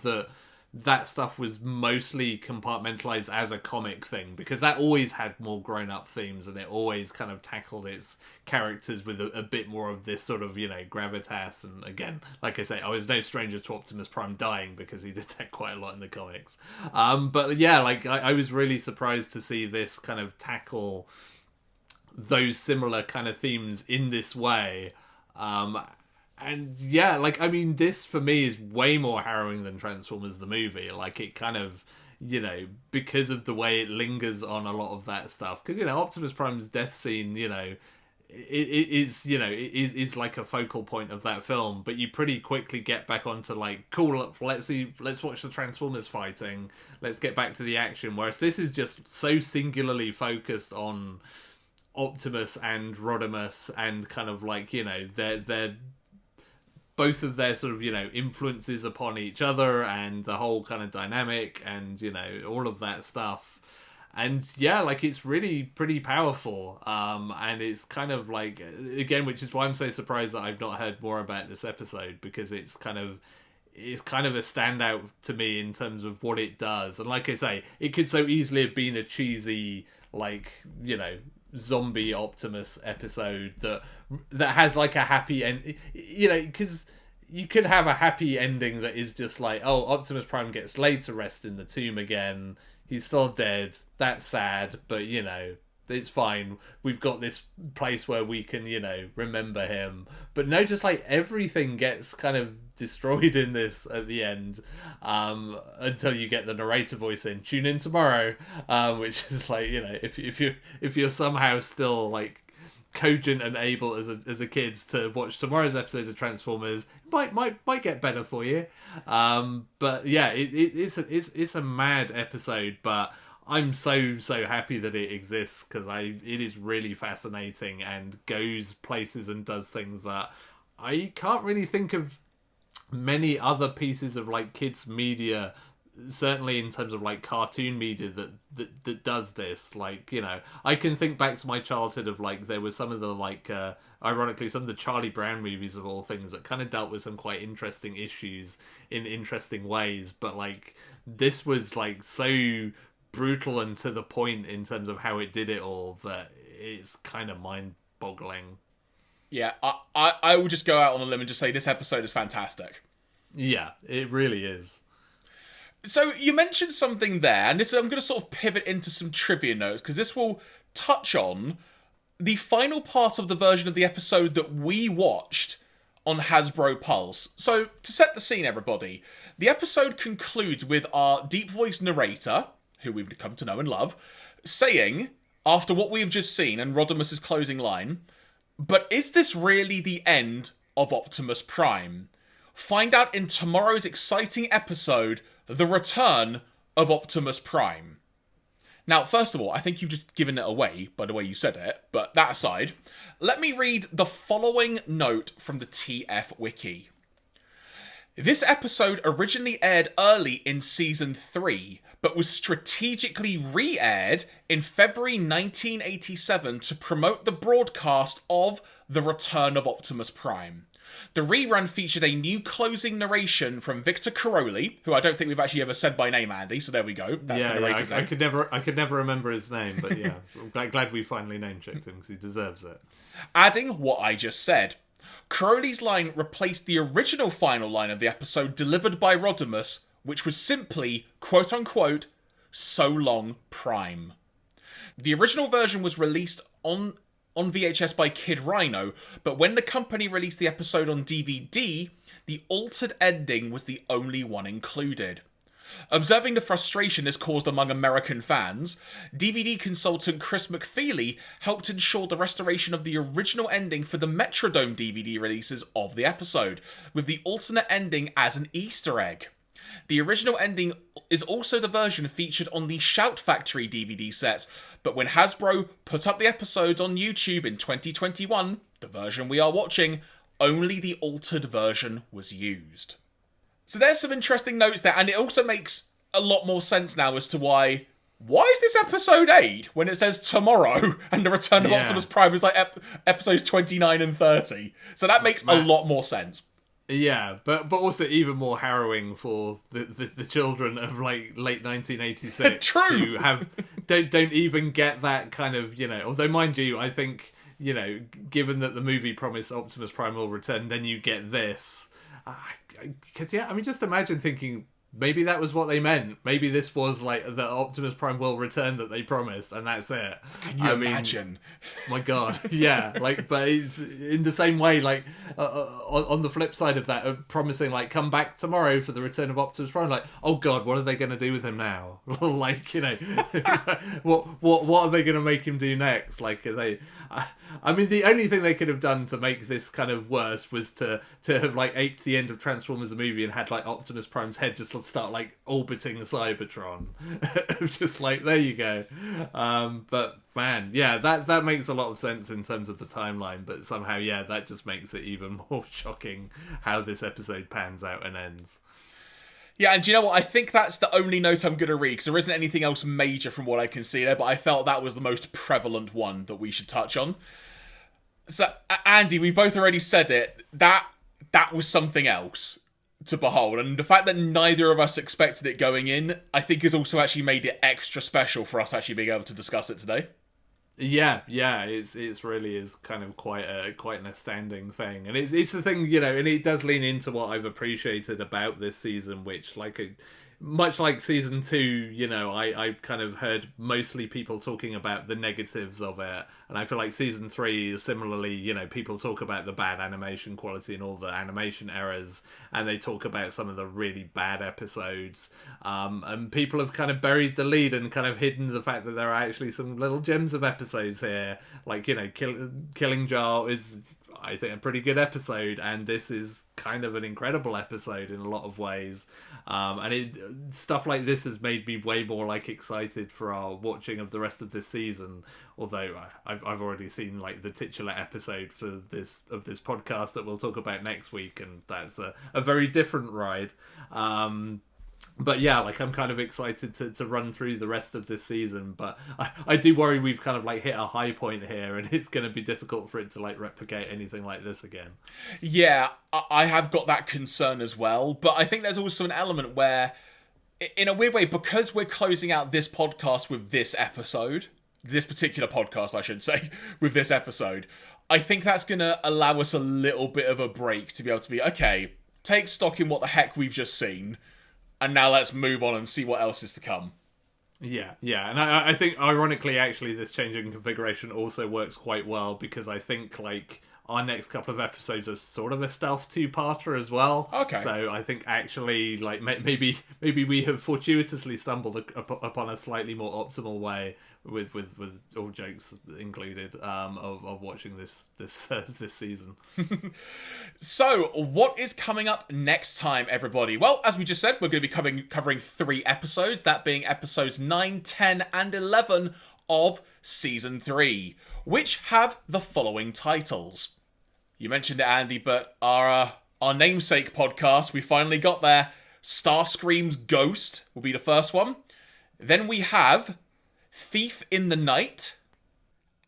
that stuff was mostly compartmentalized as a comic thing, because that always had more grown-up themes, and it always kind of tackled its characters with a bit more of this sort of, gravitas. And again, like I say, I was no stranger to Optimus Prime dying, because he did that quite a lot in the comics. But yeah, like I was really surprised to see this kind of tackle those similar kind of themes in this way. And yeah, like, I mean, this for me is way more harrowing than Transformers the movie. Like, it kind of, because of the way it lingers on a lot of that stuff. Because, Optimus Prime's death scene, it is like a focal point of that film. But you pretty quickly get back onto, like, cool, let's watch the Transformers fighting. Let's get back to the action. Whereas this is just so singularly focused on Optimus and Rodimus, and kind of like, they're both of their sort of, influences upon each other, and the whole kind of dynamic, and, all of that stuff. And yeah, like, it's really pretty powerful. And it's kind of like, again, which is why I'm so surprised that I've not heard more about this episode, because it's kind of a standout to me in terms of what it does. And like I say, it could so easily have been a cheesy, like, zombie Optimus episode that has like a happy end, because you could have a happy ending that is just like, oh, Optimus Prime gets laid to rest in the tomb again, he's still dead, that's sad, but it's fine, we've got this place where we can remember him. But no, just like everything gets kind of destroyed in this at the end, until you get the narrator voice in, tune in tomorrow, which is like, if you're somehow still like cogent and able as a kid to watch tomorrow's episode of Transformers, might get better for you. But yeah, it's a mad episode, but I'm so happy that it exists, because it is really fascinating and goes places and does things that I can't really think of many other pieces of like kids media, certainly in terms of like cartoon media, that does this. Like, I can think back to my childhood of like, there were some of the like ironically some of the Charlie Brown movies of all things that kind of dealt with some quite interesting issues in interesting ways, but like this was like so brutal and to the point in terms of how it did it all that it's kind of mind boggling. Yeah, I will just go out on a limb and just say this episode is fantastic. Yeah, it really is. So you mentioned something there, and I'm going to sort of pivot into some trivia notes, because this will touch on the final part of the version of the episode that we watched on Hasbro Pulse. So, to set the scene, everybody, the episode concludes with our deep-voiced narrator, who we've come to know and love, saying, after what we've just seen and Rodimus's closing line, "But is this really the end of Optimus Prime? Find out in tomorrow's exciting episode, The Return of Optimus Prime." Now, first of all, I think you've just given it away by the way you said it, but that aside, let me read the following note from the TF Wiki. This episode originally aired early in Season 3, but was strategically re-aired in February 1987 to promote the broadcast of The Return of Optimus Prime. The rerun featured a new closing narration from Victor Caroli, who I don't think we've actually ever said by name, Andy, so there we go. That's the narrator's name. I could never remember his name, but yeah, I'm glad we finally name-checked him, because he deserves it. Adding what I just said. Caroli's line replaced the original final line of the episode delivered by Rodimus, which was simply, quote-unquote, "So long, Prime." The original version was released on VHS by Kid Rhino, but when the company released the episode on DVD, the altered ending was the only one included. Observing the frustration this caused among American fans, DVD consultant Chris McFeely helped ensure the restoration of the original ending for the Metrodome DVD releases of the episode, with the alternate ending as an Easter egg. The original ending is also the version featured on the Shout Factory DVD set, but when Hasbro put up the episodes on YouTube in 2021, the version we are watching, only the altered version was used. So there's some interesting notes there, and it also makes a lot more sense now as to why is this episode 8 when it says tomorrow and the Return of Optimus Prime is like episodes 29 and 30. So that makes a lot more sense. Yeah, but also even more harrowing for the children of like late 1986 True. who don't even get that kind of, although mind you, I think, given that the movie promised Optimus Prime will return, then you get this. Because just imagine thinking, maybe that was what they meant. Maybe this was like the Optimus Prime will return that they promised, and that's it. Can you imagine? My God, yeah. But it's in the same way, on the flip side of that, promising come back tomorrow for the Return of Optimus Prime. Oh God, what are they going to do with him now? What are they going to make him do next? The only thing they could have done to make this kind of worse was to have aped the end of Transformers the movie and had Optimus Prime's head just start orbiting Cybertron. Just there you go. But man, yeah, that makes a lot of sense in terms of the timeline, but somehow, yeah, that just makes it even more shocking how this episode pans out and ends. Yeah, and do you know what? I think that's the only note I'm going to read, because there isn't anything else major from what I can see there, but I felt that was the most prevalent one that we should touch on. So, Andy, we both already said it. That was something else to behold, and the fact that neither of us expected it going in, I think has also actually made it extra special for us actually being able to discuss it today. Yeah, it's really is kind of quite an astounding thing, and it's the thing, and it does lean into what I've appreciated about this season, which much like season 2, I kind of heard mostly people talking about the negatives of it, and I feel like season 3 is similarly, people talk about the bad animation quality and all the animation errors, and they talk about some of the really bad episodes, and people have kind of buried the lead and kind of hidden the fact that there are actually some little gems of episodes here, Killing Jar is I think, a pretty good episode, and this is kind of an incredible episode in a lot of ways. Stuff like this has made me way more like excited for our watching of the rest of this season. Although I've already seen like the titular episode for this podcast that we'll talk about next week, and that's a very different ride. But yeah, like I'm kind of excited to run through the rest of this season, but I do worry we've kind of like hit a high point here, and it's going to be difficult for it to like replicate anything like this again. Yeah, I have got that concern as well, but I think there's also an element where, in a weird way, because we're closing out this podcast with this episode, this particular podcast, I should say, with this episode, I think that's going to allow us a little bit of a break to be able to be, okay, take stock in what the heck we've just seen, and now let's move on and see what else is to come. Yeah, and I think, ironically, actually, this change in configuration also works quite well, because I think, like, our next couple of episodes are sort of a stealth two-parter as well. Okay. So I think, actually, like, maybe we have fortuitously stumbled upon a slightly more optimal way, with all jokes included, of watching this season. So, what is coming up next time, everybody? Well, as we just said, we're going to be covering 3 episodes, that being episodes 9, 10, and 11 of Season 3, which have the following titles. You mentioned it, Andy, but our namesake podcast, we finally got there. Starscream's Ghost will be the first one. Then we have Thief in the Night,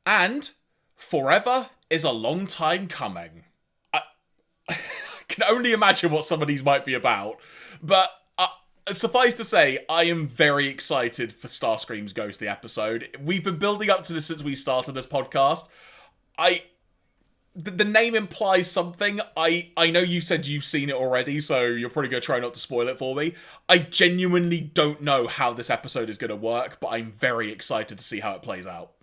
and Forever is a Long Time Coming. I can only imagine what some of these might be about, but suffice to say, I am very excited for Starscream's Ghost, the episode. We've been building up to this since we started this podcast. The name implies something. I know you said you've seen it already, so you're probably going to try not to spoil it for me. I genuinely don't know how this episode is going to work, but I'm very excited to see how it plays out.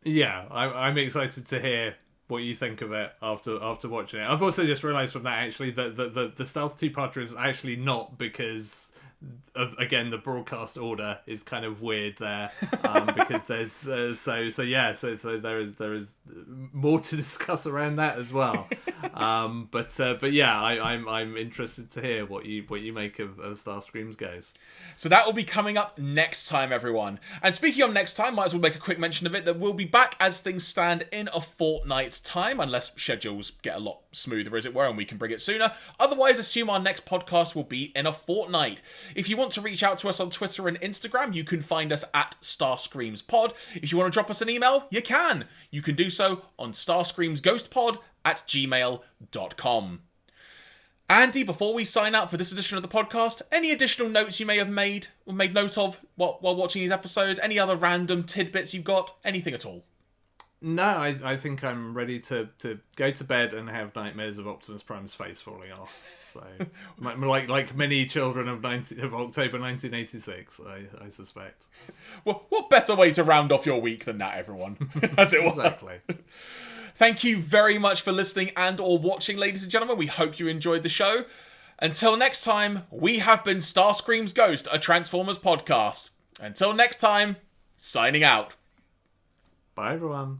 Yeah, I'm excited to hear what you think of it after watching it. I've also just realised from that, actually, that the stealth two-parter is actually not, because again, the broadcast order is kind of weird there, because there's so there is more to discuss around that as well. But yeah, I'm interested to hear what you make of Starscream's Ghost. So that will be coming up next time, everyone. And speaking of next time, might as well make a quick mention of it, that we'll be back as things stand in a fortnight's time, unless schedules get a lot smoother, as it were, and we can bring it sooner. Otherwise, assume our next podcast will be in a fortnight. If you want to reach out to us on Twitter and Instagram, you can find us at StarscreamsPod. If you want to drop us an email, you can. You can do so on starscreamsghostpod@gmail.com. Andy, before we sign out for this edition of the podcast, any additional notes you may have made or made note of while watching these episodes? Any other random tidbits you've got? Anything at all? No, I think I'm ready to go to bed and have nightmares of Optimus Prime's face falling off. So, like many children of October 1986, I suspect. Well, what better way to round off your week than that, everyone? As it was. Exactly. Thank you very much for listening and or watching, ladies and gentlemen. We hope you enjoyed the show. Until next time, we have been Starscream's Ghost, a Transformers podcast. Until next time, signing out. Bye, everyone.